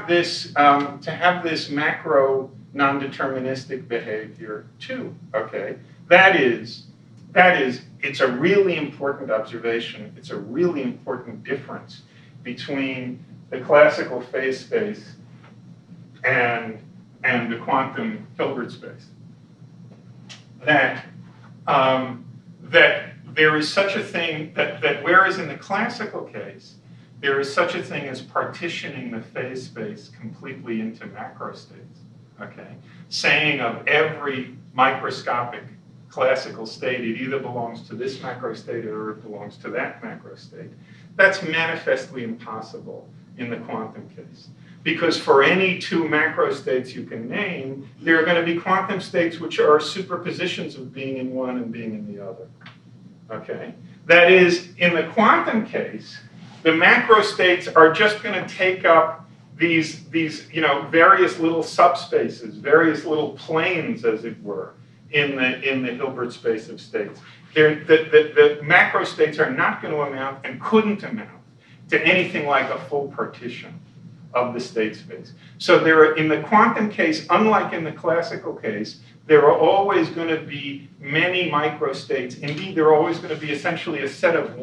this macro non-deterministic behavior too, okay? That is, it's a really important observation. It's a really important difference between the classical phase space and the quantum Hilbert space. That there is such a thing that whereas in the classical case, there is such a thing as partitioning the phase space completely into macro states, okay? Saying of every microscopic classical state, it either belongs to this macro state or it belongs to that macro state. That's manifestly impossible in the quantum case. Because for any two macro states you can name, there are going to be quantum states which are superpositions of being in one and being in the other. Okay? That is, in the quantum case, the macro states are just going to take up these various little subspaces, various little planes, as it were, in the Hilbert space of states. The macro states are not going to amount and couldn't amount to anything like a full partition of the state space. So there are, in the quantum case, unlike in the classical case, there are always going to be many microstates. Indeed, there are always going to be essentially a set of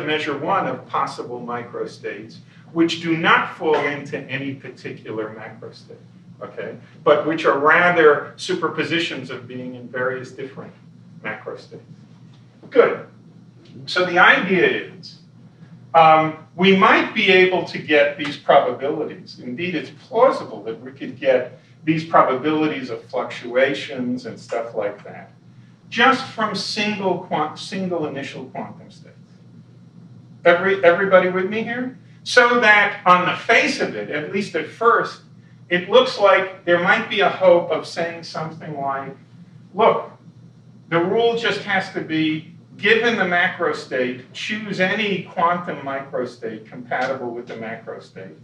measure one of possible microstates, which do not fall into any particular macrostate, okay? But which are rather superpositions of being in various different macrostates. Good. So the idea is, we might be able to get these probabilities. Indeed, it's plausible that we could get these probabilities of fluctuations and stuff like that just from single initial quantum states. Everybody with me here? So that on the face of it, at least at first, it looks like there might be a hope of saying something like, look, the rule just has to be, given the macro state, choose any quantum microstate compatible with the macro state.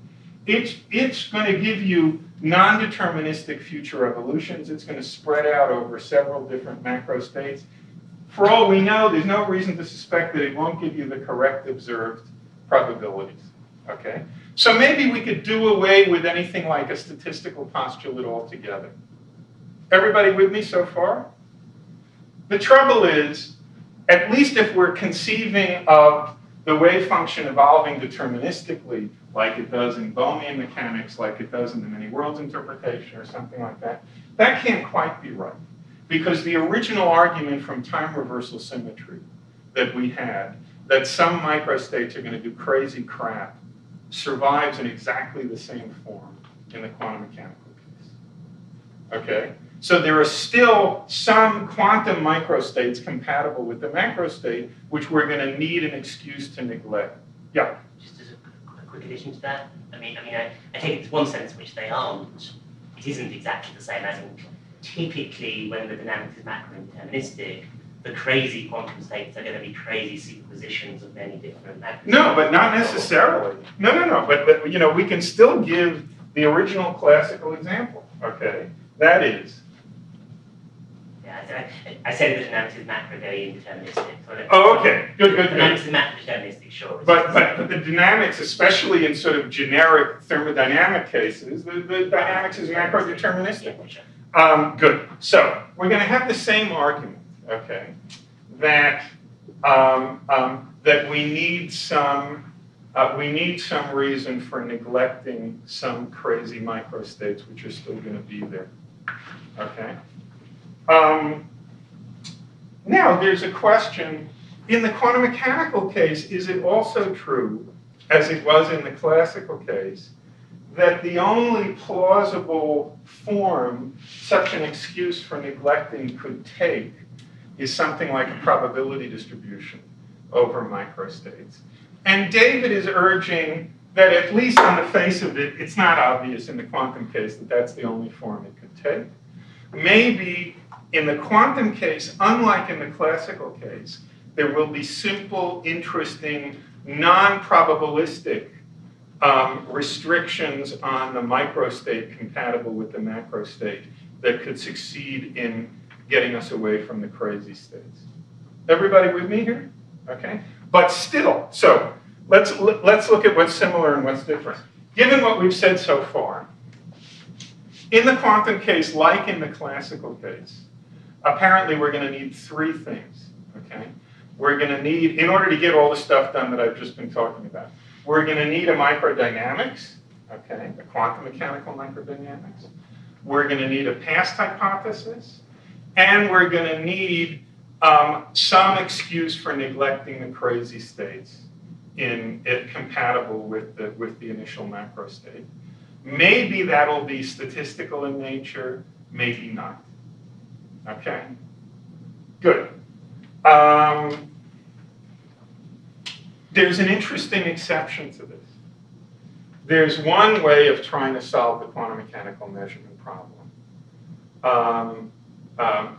It's going to give you non-deterministic future evolutions. It's going to spread out over several different macro states. For all we know, there's no reason to suspect that it won't give you the correct observed probabilities. Okay? So maybe we could do away with anything like a statistical postulate altogether. Everybody with me so far? The trouble is, at least if we're conceiving of the wave function evolving deterministically, like it does in Bohmian mechanics, like it does in the many worlds interpretation or something like that, that can't quite be right. Because the original argument from time reversal symmetry that we had, that some microstates are going to do crazy crap, survives in exactly the same form in the quantum mechanical case. Okay? So there are still some quantum microstates compatible with the macrostate, which we're going to need an excuse to neglect. Yeah? Just as a quick addition to that, I take there's one sense in which they aren't. It isn't exactly the same as in typically when the dynamics is macro-deterministic, the crazy quantum states are going to be crazy superpositions of many different macro. No, but not necessarily. No. But we can still give the original classical example. Okay, that is. Yeah, I said the dynamics is macro very indeterministic. Oh, okay. Good. Dynamics is macro-deterministic, sure. But the dynamics, especially in sort of generic thermodynamic cases, the dynamics is macro-deterministic. Yeah, sure. Good. So we're going to have the same argument, okay, that that we need some reason for neglecting some crazy microstates which are still going to be there, okay. Now there's a question in the quantum mechanical case. Is it also true, as it was in the classical case, that the only plausible form such an excuse for neglecting could take is something like a probability distribution over microstates? And David is urging that at least on the face of it, it's not obvious in the quantum case that that's the only form it could take. Maybe in the quantum case, unlike in the classical case, there will be simple, interesting, non-probabilistic restrictions on the microstate compatible with the macrostate that could succeed in getting us away from the crazy states. Everybody with me here? Okay. But still, so let's look at what's similar and what's different. Given what we've said so far, in the quantum case, like in the classical case, apparently we're going to need three things. Okay. We're going to need, in order to get all the stuff done that I've just been talking about, we're going to need a microdynamics, okay, a quantum mechanical microdynamics. We're going to need a past hypothesis, and we're going to need some excuse for neglecting the crazy states compatible with the initial macro state. Maybe that'll be statistical in nature, maybe not. Okay, good. There's an interesting exception to this. there's one way of trying to solve the quantum mechanical measurement problem.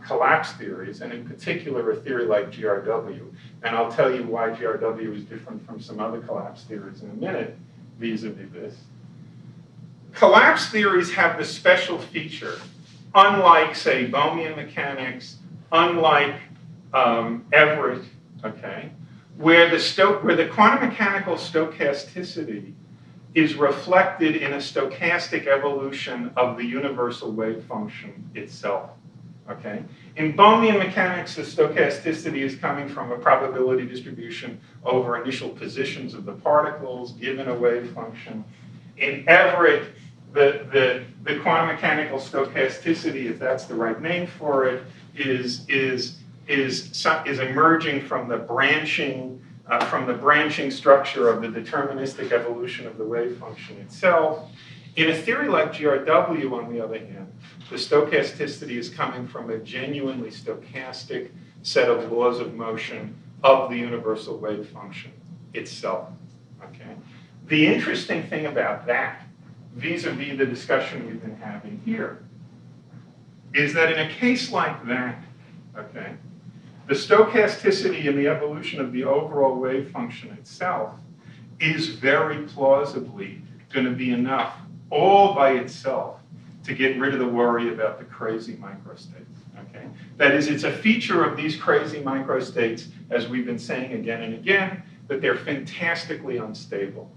Collapse theories, and in particular a theory like GRW, and I'll tell you why GRW is different from some other collapse theories in a minute, vis-a-vis this. Collapse theories have the special feature, unlike, say, Bohmian mechanics, unlike Everett, okay, where the quantum mechanical stochasticity is reflected in a stochastic evolution of the universal wave function itself. Okay? In Bohmian mechanics, the stochasticity is coming from a probability distribution over initial positions of the particles given a wave function. In Everett, the quantum mechanical stochasticity, if that's the right name for it, is emerging from the branching structure of the deterministic evolution of the wave function itself. In a theory like GRW, on the other hand, the stochasticity is coming from a genuinely stochastic set of laws of motion of the universal wave function itself. Okay? The interesting thing about that, vis-a-vis the discussion we've been having here, is that in a case like that, okay, the stochasticity in the evolution of the overall wave function itself is very plausibly going to be enough all by itself to get rid of the worry about the crazy microstates. Okay? That is, it's a feature of these crazy microstates, as we've been saying again and again, that they're fantastically unstable,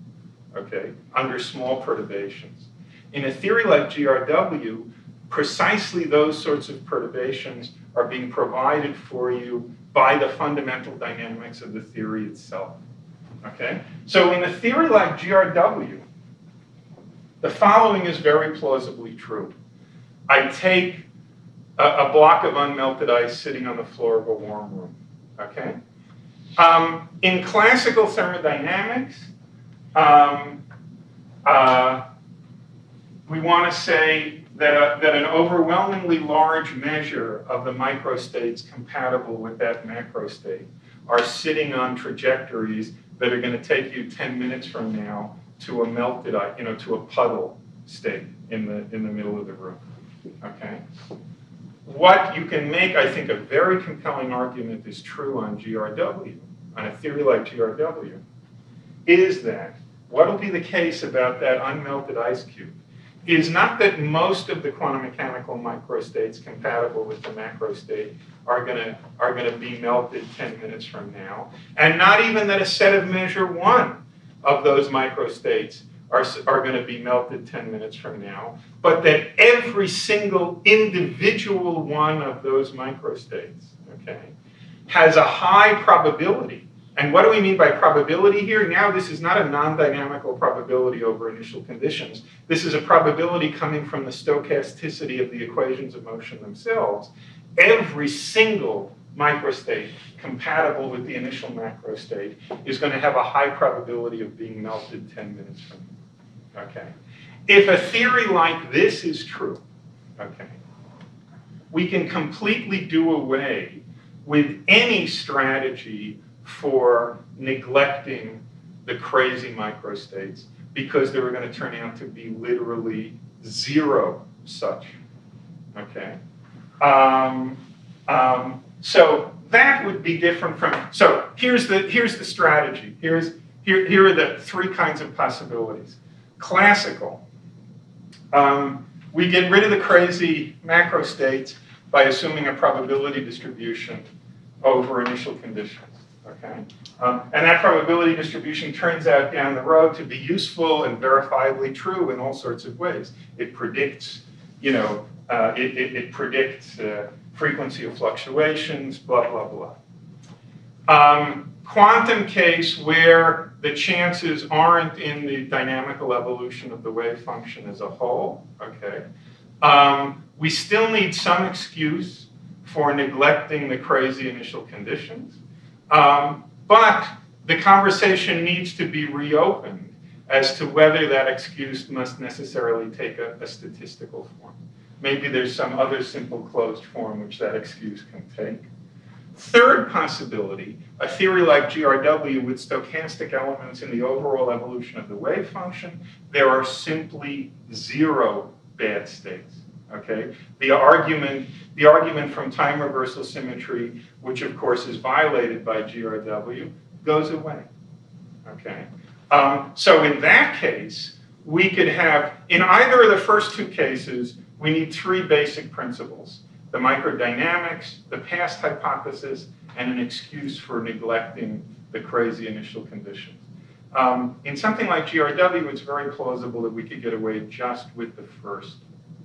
okay, under small perturbations. In a theory like GRW, precisely those sorts of perturbations are being provided for you by the fundamental dynamics of the theory itself. Okay? So in a theory like GRW, the following is very plausibly true. I take a block of unmelted ice sitting on the floor of a warm room. Okay? In classical thermodynamics, we want to say that an overwhelmingly large measure of the microstates compatible with that macrostate are sitting on trajectories that are going to take you 10 minutes from now to a melted, to a puddle state in the middle of the room. Okay. What you can make, I think, a very compelling argument is true on GRW, on a theory like GRW, is that what will be the case about that unmelted ice cube is not that most of the quantum mechanical microstates compatible with the macrostate are going to be melted 10 minutes from now, and not even that a set of measure one of those microstates are going to be melted 10 minutes from now, but that every single individual one of those microstates, okay, has a high probability. And what do we mean by probability here? Now, this is not a non-dynamical probability over initial conditions. This is a probability coming from the stochasticity of the equations of motion themselves. Every single microstate compatible with the initial macrostate is going to have a high probability of being melted 10 minutes from now. Okay. If a theory like this is true, okay, we can completely do away with any strategy for neglecting the crazy microstates because they were going to turn out to be literally zero such. Okay. So that would be different from. So here's the strategy. Here are the three kinds of possibilities. Classical. We get rid of the crazy macrostates by assuming a probability distribution over initial conditions. Okay, and that probability distribution turns out down the road to be useful and verifiably true in all sorts of ways. It predicts, it predicts frequency of fluctuations, blah, blah, blah. Quantum case where the chances aren't in the dynamical evolution of the wave function as a whole, okay. We still need some excuse for neglecting the crazy initial conditions. But the conversation needs to be reopened as to whether that excuse must necessarily take a statistical form. Maybe there's some other simple closed form which that excuse can take. Third possibility, a theory like GRW with stochastic elements in the overall evolution of the wave function, there are simply 0 bad states. Okay, the argument from time reversal symmetry, which of course is violated by GRW, goes away. Okay, so in that case, we could have, in either of the first 2 cases, we need 3 basic principles: the microdynamics, the past hypothesis, and an excuse for neglecting the crazy initial conditions. In something like GRW, it's very plausible that we could get away just with the first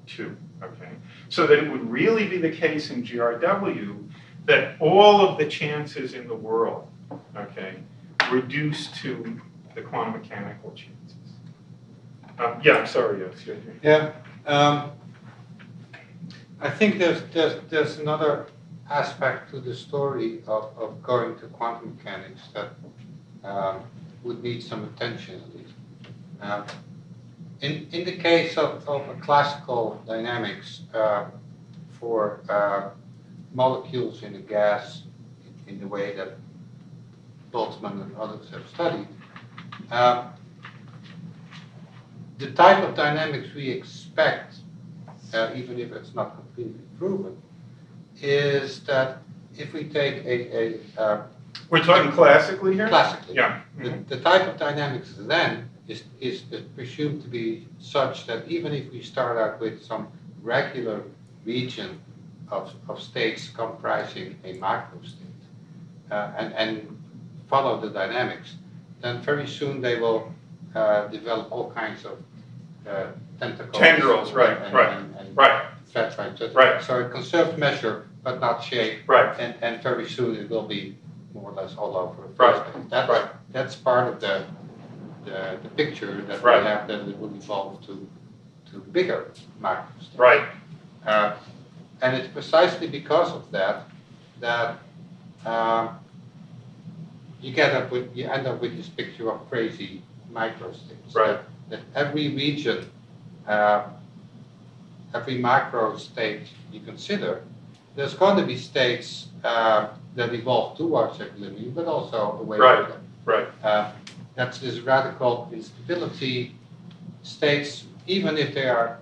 2. Okay, so that it would really be the case in GRW that all of the chances in the world, okay, reduce to the quantum mechanical chances. Yeah, I'm sorry, yes. Yeah, I think there's another aspect to the story of going to quantum mechanics that would need some attention at least. In the case of a classical dynamics for molecules in a gas in the way that Boltzmann and others have studied, the type of dynamics we expect, even if it's not completely proven, is that if we take we're talking classically here? Classically. Yeah. The type of dynamics then is presumed to be such that even if we start out with some regular region of states comprising a macro state and follow the dynamics, then very soon they will develop all kinds of tentacles. Tendrils, right. That's right. Right. So a conserved measure, but not shape. Right. And very soon it will be more or less all over. Right. That's part of the picture that Right. we have, that it will evolve to bigger macro states. Right. And it's precisely because of that you end up with this picture of crazy microstates. Right. That every region, every macro state you consider, there's going to be states that evolve towards equilibrium, but also away from them. Right. That's this radical instability states, even if they are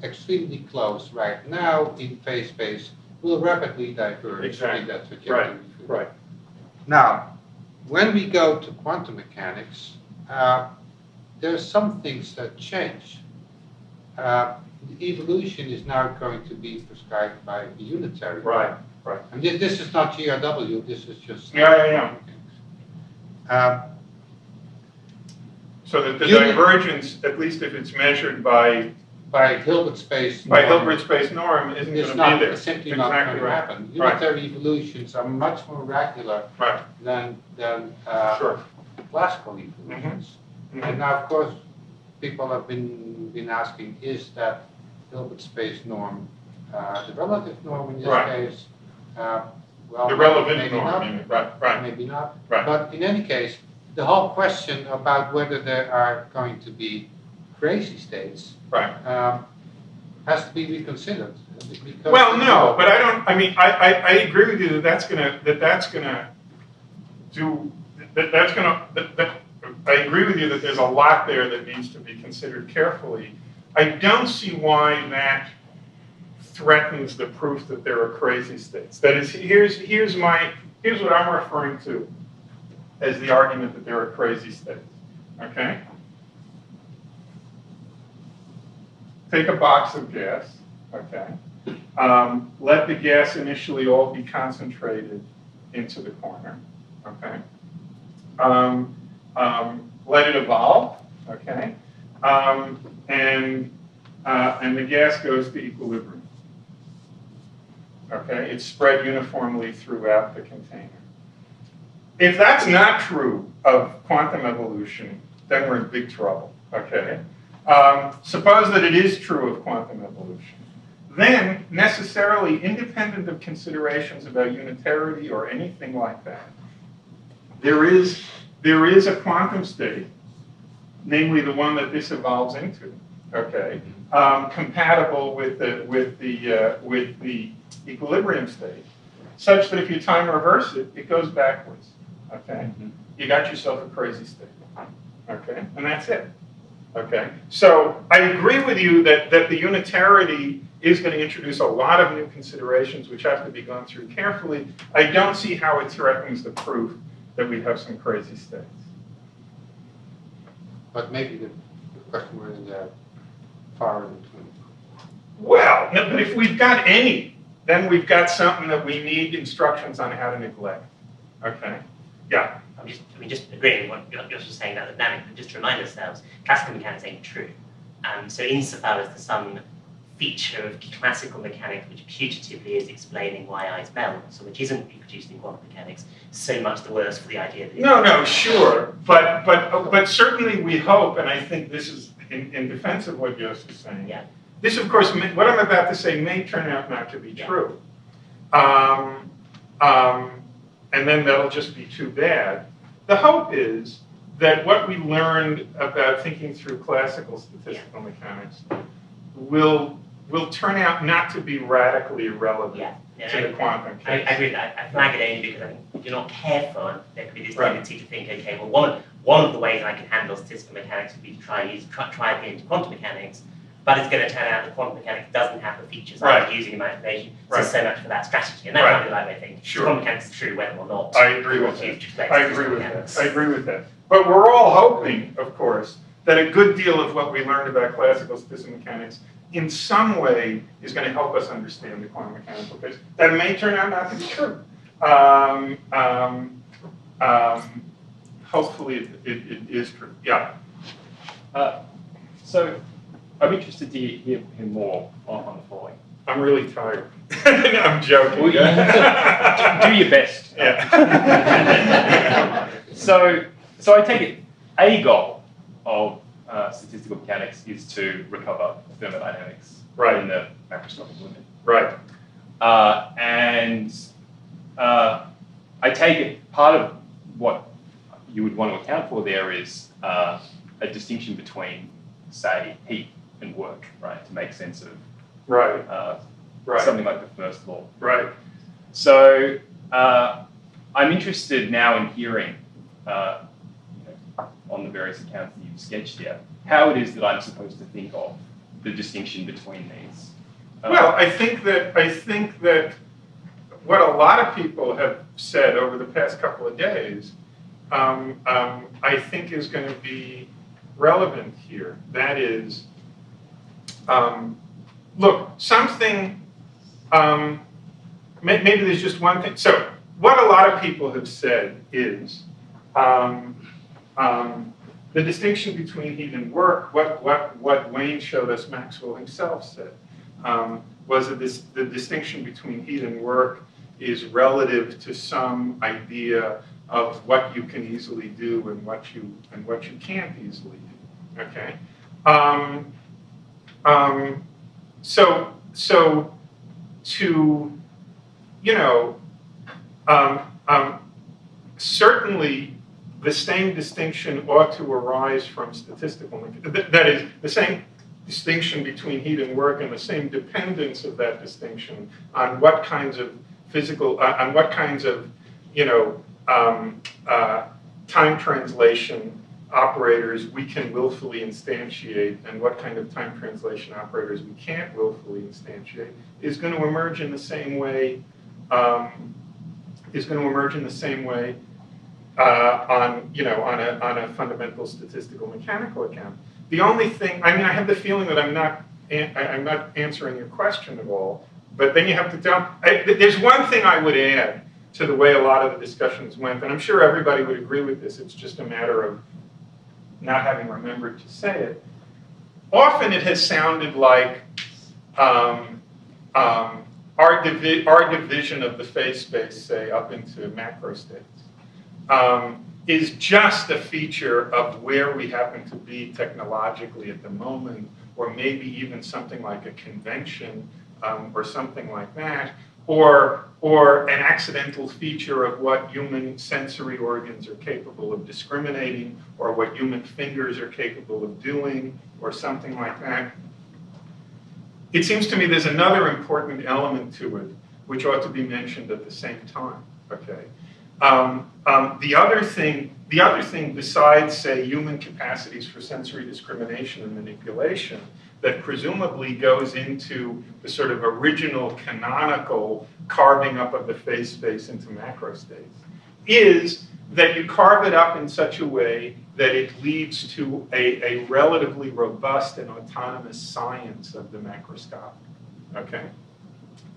extremely close right now in phase space, will rapidly diverge Exactly. in that trajectory. Right. Now, when we go to quantum mechanics, there's some things that change. Evolution is now going to be prescribed by a unitary. Right. And this is not GRW, this is just... Yeah. So that the divergence, at least if it's measured by Hilbert space Hilbert space norm, isn't going to be there. It's simply not going to happen. Unitary evolutions are much more regular than classical evolutions. Mm-hmm. And now, of course, people have been asking, is that Hilbert space norm the relative norm in this case? Well, the relevant maybe norm, not. Maybe not. Right. But in any case, the whole question about whether there are going to be crazy states has to be reconsidered. Well, no, but I don't. I mean, I agree with you that that's gonna I agree with you that there's a lot there that needs to be considered carefully. I don't see why that threatens the proof that there are crazy states. That is, here's what I'm referring to as the argument that there are crazy states. Okay? Take a box of gas, okay? Let the gas initially all be concentrated into the corner, okay? Let it evolve, okay? And the gas goes to equilibrium, okay? It's spread uniformly throughout the container. If that's not true of quantum evolution, then we're in big trouble, okay? Suppose that it is true of quantum evolution. Then, necessarily, independent of considerations about unitarity or anything like that, there is a quantum state, namely the one that this evolves into, okay, compatible with the equilibrium state. such that if you time reverse it, it goes backwards. Okay? You got yourself a crazy state. Okay? And that's it. Okay? So I agree with you that the unitarity is going to introduce a lot of new considerations which have to be gone through carefully. I don't see how it threatens the proof that we have some crazy states. But maybe the question was far in between. Well, but if we've got any, then we've got something that we need instructions on how to neglect. Okay? Yeah. Just agreeing with what you're just saying about the dynamic, but just to remind ourselves, classical mechanics ain't true. So insofar as there's some feature of classical mechanics which putatively is explaining why ice melts, which isn't reproduced in quantum mechanics, so much the worse for the idea that No, sure. But certainly we hope, and I think this is in defense of what Jos is saying. Yeah. This, of course, what I'm about to say may turn out not to be true. And then that'll just be too bad. The hope is that what we learned about thinking through classical statistical mechanics will turn out not to be radically irrelevant to the quantum case. I agree with that. I flag it only because I think if you're not careful, there could be this tendency to think, okay, well, one of the ways I can handle statistical mechanics would be to try it into quantum mechanics, but it's going to turn out that quantum mechanics doesn't have the features I'm using in my information, so much for that strategy. And that might be the right way to think. Sure. Quantum mechanics is true whether or not. I agree with that. I agree with that. But we're all hoping, of course, that a good deal of what we learned about classical statistical mechanics in some way is going to help us understand the quantum mechanical case. That may turn out not to be true. Hopefully it is true. Yeah. So I'm interested to hear more on the following. I'm really tired. I'm joking. Well, do your best. Yeah. So I take it a goal of statistical mechanics is to recover thermodynamics in the macroscopic limit. Right. And I take it part of what you would want to account for there is a distinction between, say, heat and work, right, to make sense of something like the first law. Right. So I'm interested now in hearing, on the various accounts that you've sketched here, how it is that I'm supposed to think of the distinction between these. Well, I think that what a lot of people have said over the past couple of days, I think is going to be relevant here. That is, look, something, maybe there's just one thing. So what a lot of people have said is the distinction between heat and work, what Wayne showed us, Maxwell himself said, was that the distinction between heat and work is relative to some idea of what you can easily do and what you can't easily do. Okay. So to certainly the same distinction ought to arise from statistical. That is, the same distinction between heat and work and the same dependence of that distinction on what kinds of on what kinds of, time translation operators we can willfully instantiate and what kind of time translation operators we can't willfully instantiate is going to emerge in the same way. On a fundamental statistical mechanical account. The only thing, I have the feeling that I'm not answering your question at all. But then you have to tell. There's one thing I would add to the way a lot of the discussions went, and I'm sure everybody would agree with this. It's just a matter of not having remembered to say it. Often it has sounded like our division of the phase space, say, up into macro states, is just a feature of where we happen to be technologically at the moment, or maybe even something like a convention, or something like that, or an accidental feature of what human sensory organs are capable of discriminating, or what human fingers are capable of doing, or something like that. It seems to me there's another important element to it, which ought to be mentioned at the same time. Okay. The other thing besides, say, human capacities for sensory discrimination and manipulation, that presumably goes into the sort of original canonical carving up of the phase space into macro states, is that you carve it up in such a way that it leads to a relatively robust and autonomous science of the macroscopic. Okay?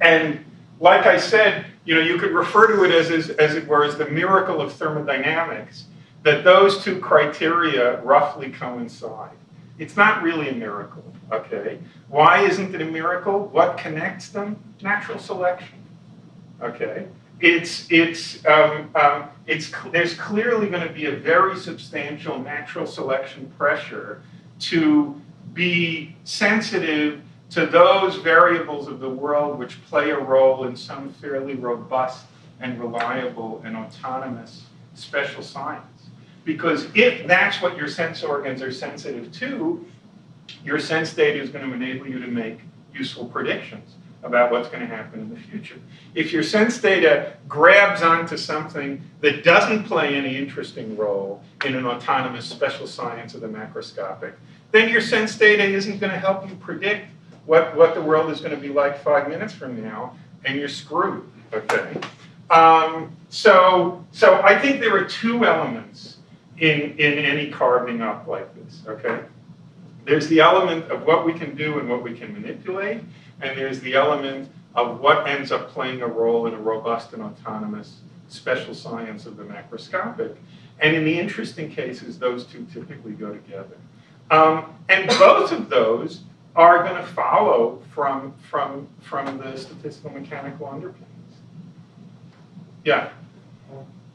And like I said, you could refer to it as it were as the miracle of thermodynamics, that those two criteria roughly coincide. It's not really a miracle, okay? Why isn't it a miracle? What connects them? Natural selection, okay? There's clearly going to be a very substantial natural selection pressure to be sensitive to those variables of the world which play a role in some fairly robust and reliable and autonomous special science. Because if that's what your sense organs are sensitive to, your sense data is going to enable you to make useful predictions about what's going to happen in the future. If your sense data grabs onto something that doesn't play any interesting role in an autonomous special science of the macroscopic, then your sense data isn't going to help you predict what the world is going to be like 5 minutes from now, and you're screwed, okay? So I think there are two elements in any carving up like this, okay? There's the element of what we can do and what we can manipulate, and there's the element of what ends up playing a role in a robust and autonomous special science of the macroscopic. And in the interesting cases, those two typically go together. And both of those are going to follow from the statistical mechanical underpinnings. Yeah?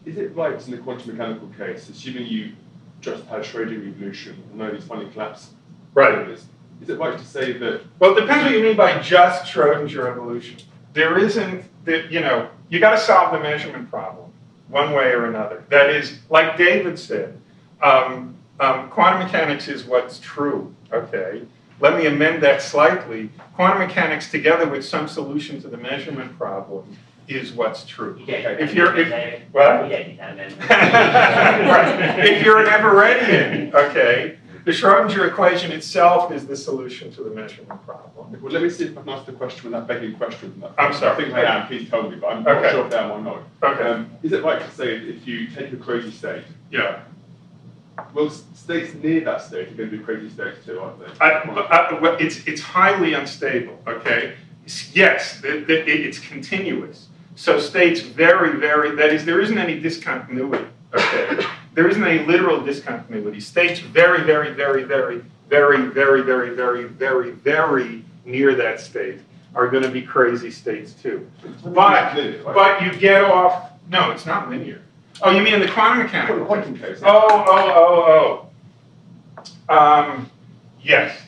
Is it right in the quantum mechanical case, assuming you just had Schrödinger evolution and no these finally collapsed? Right. Is it right to say that? Well, it depends what you mean by just Schrödinger evolution. There isn't, you got to solve the measurement problem one way or another. That is, like David said, quantum mechanics is what's true, okay? Let me amend that slightly. Quantum mechanics, together with some solution to the measurement problem, is what's true. If you're an Everettian, okay, the Schrödinger equation itself is the solution to the measurement problem. Well, let me see if I can ask the question without begging question. I'm sorry. I think I am. Please tell me, but I'm not sure if I am or not. Okay. Is it right to say that if you take a crazy state, Yeah. well, states near that state are going to be crazy states too, aren't they? It's highly unstable, okay? Yes, it's continuous. So states very, that is, there isn't any discontinuity, okay? There isn't any literal discontinuity. States very near that state are going to be crazy states too. But you get off, no, it's not linear. Oh, you mean in the quantum mechanical quantum case? Yes.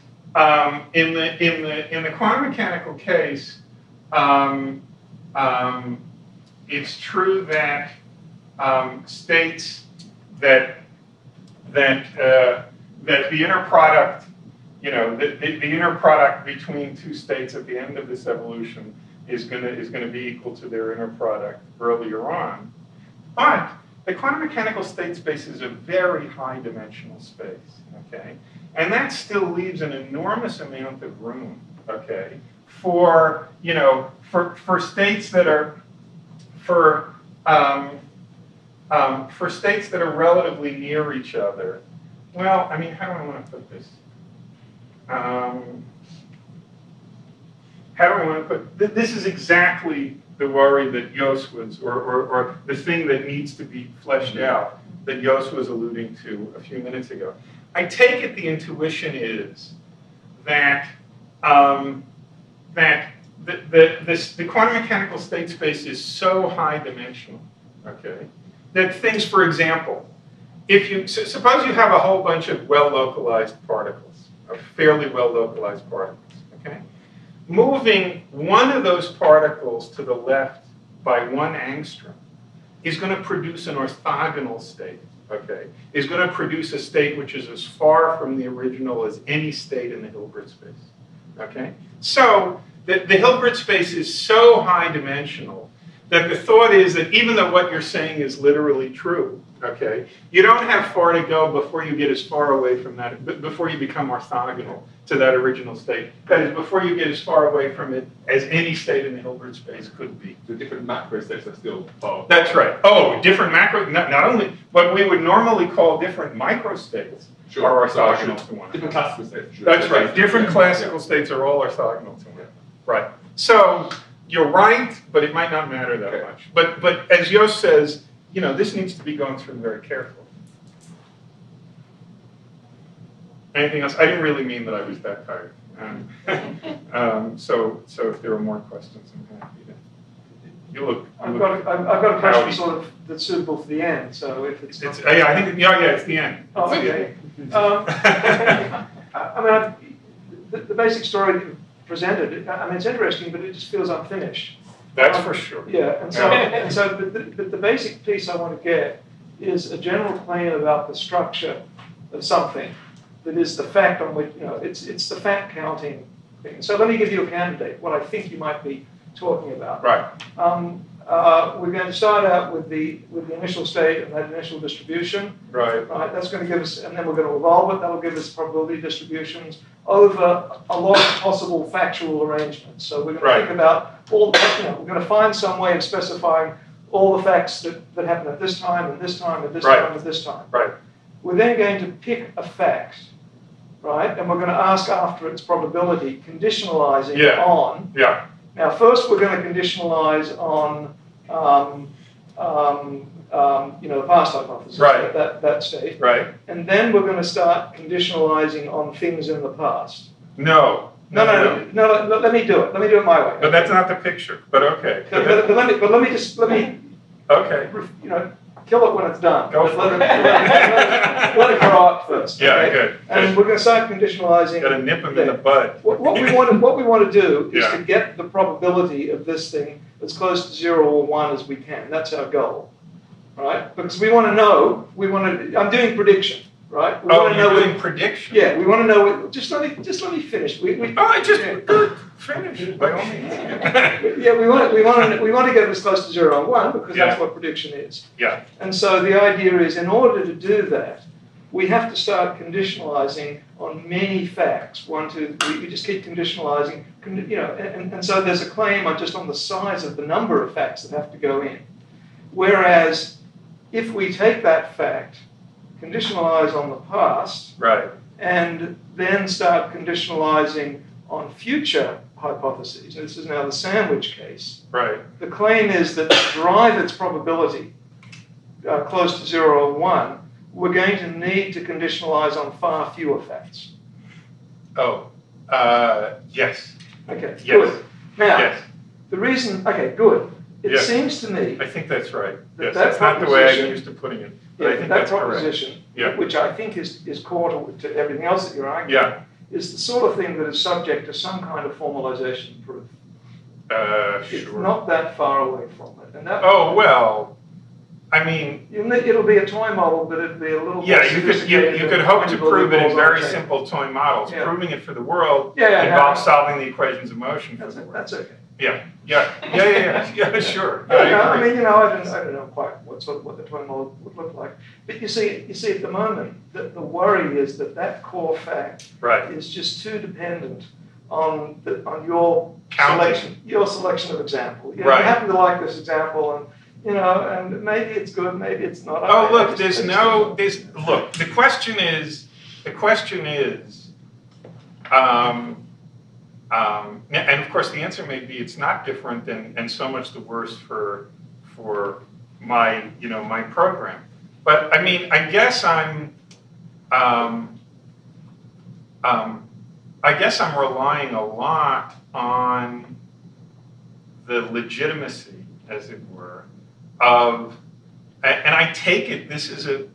In the quantum mechanical case, it's true that states that the inner product, the inner product between two states at the end of this evolution is going to be equal to their inner product earlier on. But the quantum mechanical state space is a very high dimensional space, okay? And that still leaves an enormous amount of room, okay, for states that are for states that are relatively near each other. Well, I mean, how do I want to put this? This is exactly the worry that Jos was, or the thing that needs to be fleshed out that Jos was alluding to a few minutes ago. I take it the intuition is that the quantum mechanical state space is so high dimensional, okay, that things, for example, if you suppose you have a whole bunch of well-localized particles, or fairly well-localized particles, okay, moving one of those particles to the left by 1 angstrom is going to produce an orthogonal state, okay, is going to produce a state which is as far from the original as any state in the Hilbert space, okay? So the Hilbert space is so high dimensional that the thought is that even though what you're saying is literally true, okay, you don't have far to go before you get as far away from that, before you become orthogonal to that original state. That is, before you get as far away from it as any state in the Hilbert space could be. The different macro states are still far. That's right. Oh, different macro, not only what we would normally call different microstates are orthogonal to one another. Different classical states. That's right. Different classical states are all orthogonal to one another. Right. So you're right, but it might not matter that much. But as Yost says, you know, this needs to be gone through very carefully. Anything else? I didn't really mean that I was that tired. So if there are more questions, I'm happy to. You look. I've got a question sort of that's suitable for the end. So if it's not, yeah, I think it's the end. Oh, okay. I mean, the basic story that you presented, I mean, it's interesting, but it just feels unfinished. That's for sure. Yeah, and so the basic piece I want to get is a general claim about the structure of something that is the fact on which, you know, it's the fact counting thing. So let me give you a candidate, what I think you might be talking about. Right. We're going to start out with the initial state and that initial distribution. Right. Right. That's going to give us, and then we're going to evolve it. That'll give us probability distributions over a lot of possible factual arrangements. So we're going to think about all. You know, we're going to find some way of specifying all the facts that happen at this time and this time and this time and this time. Right. We're then going to pick a fact, right, and we're going to ask after its probability, conditionalizing on. Yeah. Now, first we're going to conditionalize on, you know, the past hypothesis, right. that state. Right. And then we're going to start conditionalizing on things in the past. No. No, let me do it. Let me do it my way. But that's not the picture. But okay. But let me. Okay. You know, kill it when it's done. Go for it. Let it grow up first. Yeah, okay? good. And we're going to start conditionalizing. Got to nip them in the bud. What we want to do is to get the probability of this thing as close to 0 or 1 as we can. That's our goal, right? Because we want to know. I'm doing prediction, right? We want to know doing prediction. Yeah, we want to know. Just let me finish. Finish by all means. Yeah, we want to get as close to 0 or 1 because that's what prediction is. Yeah. And so the idea is, in order to do that, we have to start conditionalizing on many facts. We just keep conditionalizing, you know, and so there's a claim on the size of the number of facts that have to go in. Whereas, if we take that fact, conditionalize on the past, right, and then start conditionalizing on future hypotheses. This is now the sandwich case. Right. The claim is that to drive its probability close to 0 or 1, we're going to need to conditionalize on far fewer facts. Oh, yes. Okay, yes. Good. Now, yes. The reason, okay, good. It yes. seems to me... I think that's right. Yes, that that's not the way I'm used to putting it. But I think that that's proposition, which I think is core to everything else that you're arguing, is the sort of thing that is subject to some kind of formalization proof. It's not that far away from it. And that I mean... It'll be a toy model, but it'll be a little more sophisticated. You could hope to prove it in very simple toy models. Yeah. Proving it for the world involves solving the equations of motion for the world. That's okay. Yeah, sure. I mean, you know, I don't know quite what the toy model would look like. But you see at the moment, the worry is that core fact is just too dependent on your selection of example. You know, I happen to like this example, and you know, and maybe it's good, maybe it's not. Look, the question is, and of course the answer may be it's not different and so much the worse for my my program. But I mean, I guess I'm relying a lot on the legitimacy, as it were, of, and I take it this is a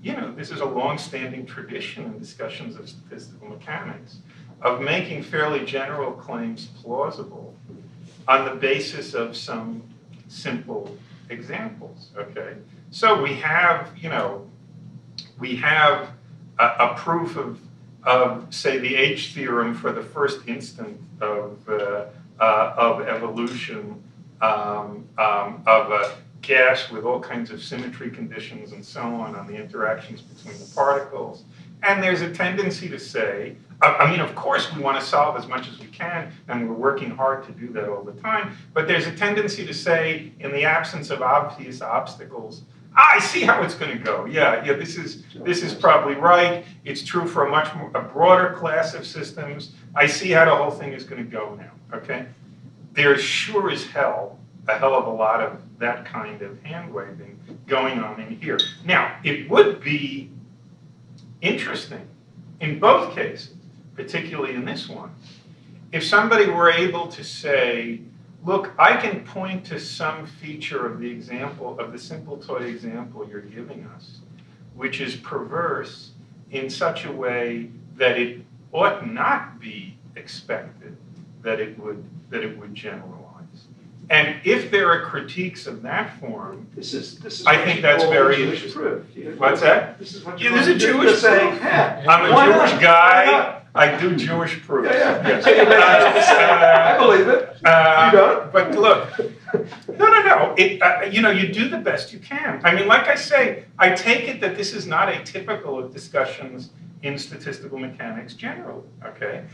long-standing tradition in discussions of statistical mechanics of making fairly general claims plausible on the basis of some simple examples. Okay, so we have a proof of say the H theorem for the first instant of of evolution of a gas with all kinds of symmetry conditions and so on the interactions between the particles. And there's a tendency to say, I mean, of course we want to solve as much as we can, and we're working hard to do that all the time, but there's a tendency to say, in the absence of obvious obstacles, I see how it's going to go. Yeah, this is probably right. It's true for a broader class of systems. I see how the whole thing is going to go now, okay? There's sure as hell a hell of a lot of that kind of hand-waving going on in here. Now, it would be interesting in both cases, particularly in this one, if somebody were able to say, look, I can point to some feature of the example, of the simple toy example you're giving us, which is perverse in such a way that it ought not be expected that it would generalize. And if there are critiques of that form, This is I think that's very Jewish interesting. proof. What's that? This is what Yeah, you there's a Jewish proof. Saying, proof. yeah, I'm a why Jewish not? Why guy. not? I do Jewish proofs. Yeah. Yes. So you may have to say, I believe it. You don't. But look, no. You do the best you can. I mean, like I say, I take it that this is not atypical of discussions in statistical mechanics generally. Okay.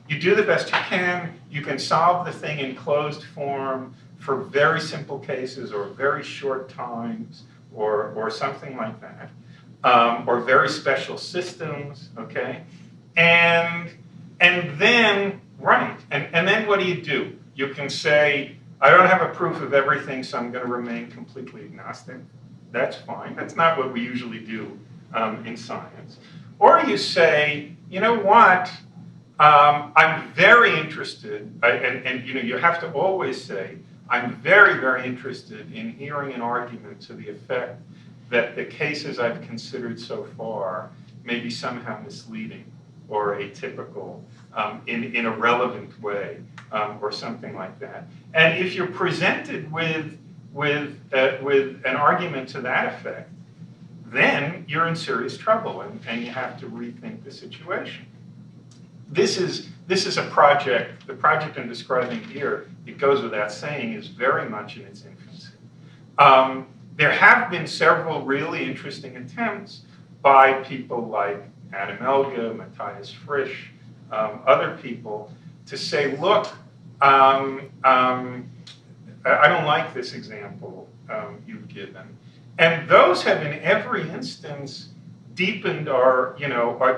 You do the best you can. You can solve the thing in closed form for very simple cases or very short times or something like that, or very special systems, okay? And then, right, and then what do? You can say, I don't have a proof of everything, so I'm going to remain completely agnostic. That's fine. That's not what we usually do in science. Or you say, you know what? I'm very interested, and you have to always say, I'm very, very interested in hearing an argument to the effect that the cases I've considered so far may be somehow misleading or atypical in a relevant way or something like that. And if you're presented with an argument to that effect, then you're in serious trouble and you have to rethink the situation. This is a project, the project I'm describing here, it goes without saying, is very much in its infancy. There have been several really interesting attempts by people like Adam Elga, Matthias Frisch, other people, to say, look, I don't like this example you've given. And those have in every instance deepened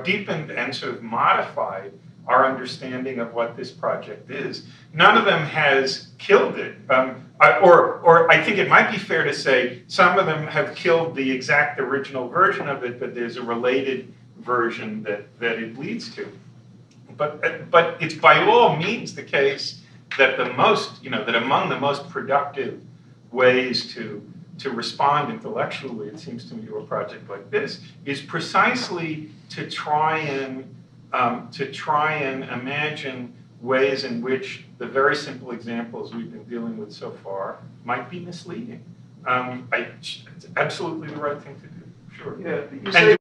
deepened and sort of modified our understanding of what this project is. None of them has killed it. Or I think it might be fair to say some of them have killed the exact original version of it, but there's a related version that it leads to. But it's by all means the case that that among the most productive ways to respond intellectually, it seems to me, to a project like this, is precisely to try and imagine ways in which the very simple examples we've been dealing with so far might be misleading. It's absolutely the right thing to do, sure. Yeah, but you say